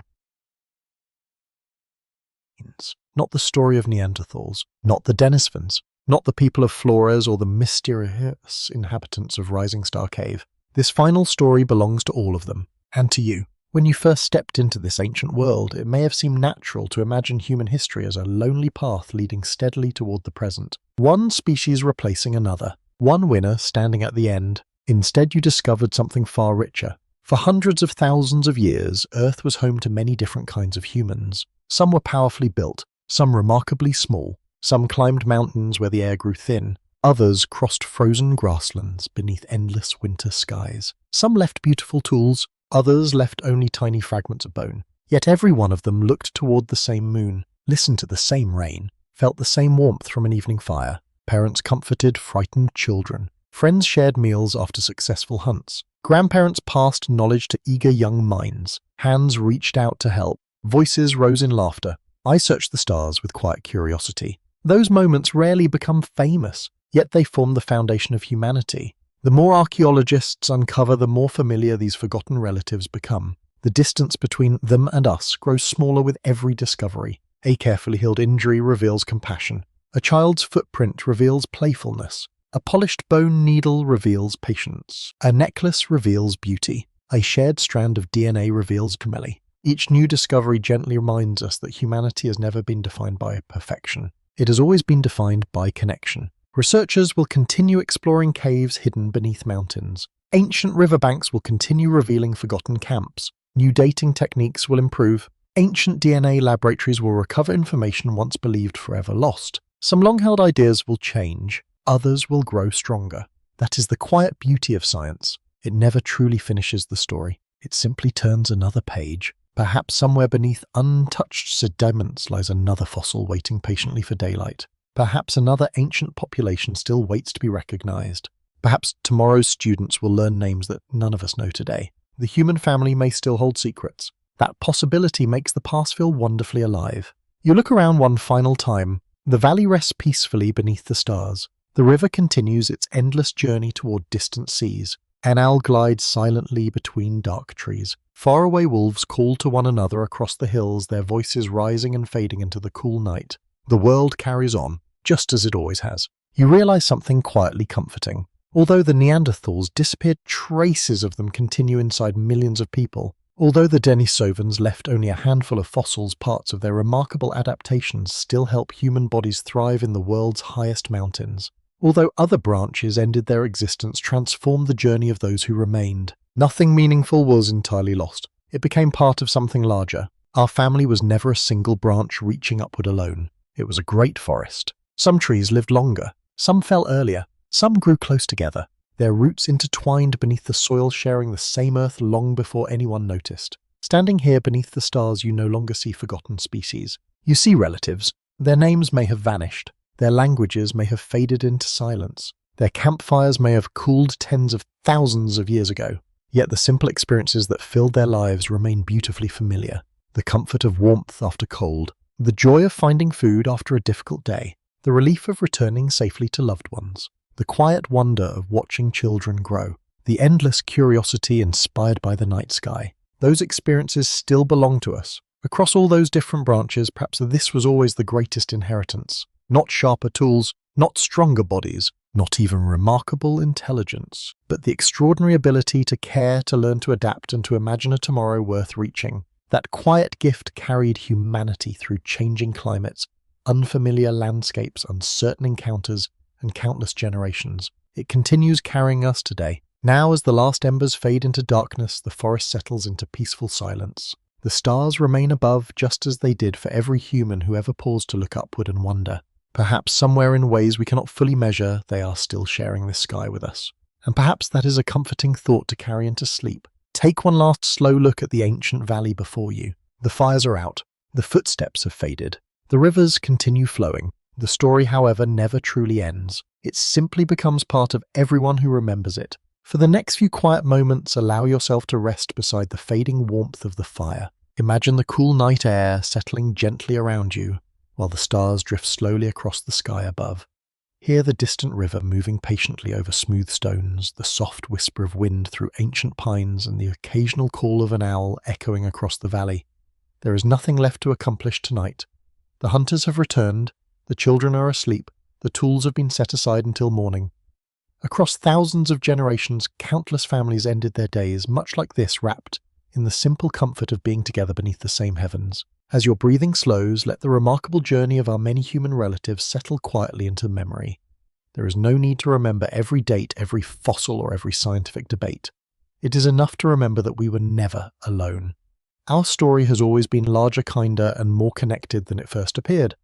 Speaker 1: Not the story of Neanderthals, not the Denisovans, not the people of Flores or the mysterious inhabitants of Rising Star Cave. This final story belongs to all of them, and to you. When you first stepped into this ancient world, it may have seemed natural to imagine human history as a lonely path leading steadily toward the present. One species replacing another, one winner standing at the end. Instead, you discovered something far richer. For hundreds of thousands of years, Earth was home to many different kinds of humans. Some were powerfully built, some remarkably small. Some climbed mountains where the air grew thin. Others crossed frozen grasslands beneath endless winter skies. Some left beautiful tools, others left only tiny fragments of bone. Yet every one of them looked toward the same moon, listened to the same rain, felt the same warmth from an evening fire. Parents comforted frightened children. Friends shared meals after successful hunts. Grandparents passed knowledge to eager young minds. Hands reached out to help. Voices rose in laughter. I searched the stars with quiet curiosity. Those moments rarely become famous, yet they form the foundation of humanity. The more archaeologists uncover, the more familiar these forgotten relatives become. The distance between them and us grows smaller with every discovery. A carefully healed injury reveals compassion. A child's footprint reveals playfulness. A polished bone needle reveals patience. A necklace reveals beauty. A shared strand of DNA reveals cameli. Each new discovery gently reminds us that humanity has never been defined by perfection. It has always been defined by connection. Researchers will continue exploring caves hidden beneath mountains. Ancient riverbanks will continue revealing forgotten camps. New dating techniques will improve. Ancient DNA laboratories will recover information once believed forever lost. Some long-held ideas will change. Others will grow stronger. That is the quiet beauty of science. It never truly finishes the story. It simply turns another page. Perhaps somewhere beneath untouched sediments lies another fossil waiting patiently for daylight. Perhaps another ancient population still waits to be recognized. Perhaps tomorrow's students will learn names that none of us know today. The human family may still hold secrets. That possibility makes the past feel wonderfully alive. You look around one final time. The valley rests peacefully beneath the stars. The river continues its endless journey toward distant seas. An owl glides silently between dark trees. Faraway wolves call to one another across the hills, their voices rising and fading into the cool night. The world carries on, just as it always has. You realize something quietly comforting. Although the Neanderthals disappeared, traces of them continue inside millions of people. Although the Denisovans left only a handful of fossils, parts of their remarkable adaptations still help human bodies thrive in the world's highest mountains. Although other branches ended their existence, transformed the journey of those who remained. Nothing meaningful was entirely lost. It became part of something larger. Our family was never a single branch reaching upward alone. It was a great forest. Some trees lived longer. Some fell earlier. Some grew close together, their roots intertwined beneath the soil, sharing the same earth long before anyone noticed. Standing here beneath the stars, you no longer see forgotten species. You see relatives. Their names may have vanished. Their languages may have faded into silence. Their campfires may have cooled tens of thousands of years ago. Yet the simple experiences that filled their lives remain beautifully familiar. The comfort of warmth after cold. The joy of finding food after a difficult day. The relief of returning safely to loved ones. The quiet wonder of watching children grow. The endless curiosity inspired by the night sky. Those experiences still belong to us. Across all those different branches, perhaps this was always the greatest inheritance. Not sharper tools, not stronger bodies, not even remarkable intelligence, but the extraordinary ability to care, to learn to adapt, and to imagine a tomorrow worth reaching. That quiet gift carried humanity through changing climates, unfamiliar landscapes, uncertain encounters, and countless generations. It continues carrying us today. Now, as the last embers fade into darkness, the forest settles into peaceful silence. The stars remain above just as they did for every human who ever paused to look upward and wonder. Perhaps somewhere in ways we cannot fully measure, they are still sharing this sky with us. And perhaps that is a comforting thought to carry into sleep. Take one last slow look at the ancient valley before you. The fires are out. The footsteps have faded. The rivers continue flowing. The story, however, never truly ends. It simply becomes part of everyone who remembers it. For the next few quiet moments, allow yourself to rest beside the fading warmth of the fire. Imagine the cool night air settling gently around you, while the stars drift slowly across the sky above. Hear the distant river moving patiently over smooth stones, the soft whisper of wind through ancient pines, and the occasional call of an owl echoing across the valley. There is nothing left to accomplish tonight. The hunters have returned. The children are asleep. The tools have been set aside until morning. Across thousands of generations, countless families ended their days much like this, wrapped in the simple comfort of being together beneath the same heavens. As your breathing slows, let the remarkable journey of our many human relatives settle quietly into memory. There is no need to remember every date, every fossil, or every scientific debate. It is enough to remember that we were never alone. Our story has always been larger, kinder, and more connected than it first appeared.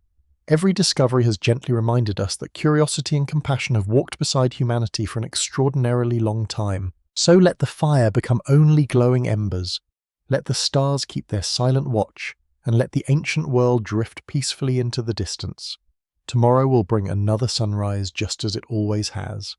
Speaker 1: Every discovery has gently reminded us that curiosity and compassion have walked beside humanity for an extraordinarily long time. So let the fire become only glowing embers. Let the stars keep their silent watch, and let the ancient world drift peacefully into the distance. Tomorrow will bring another sunrise just as it always has.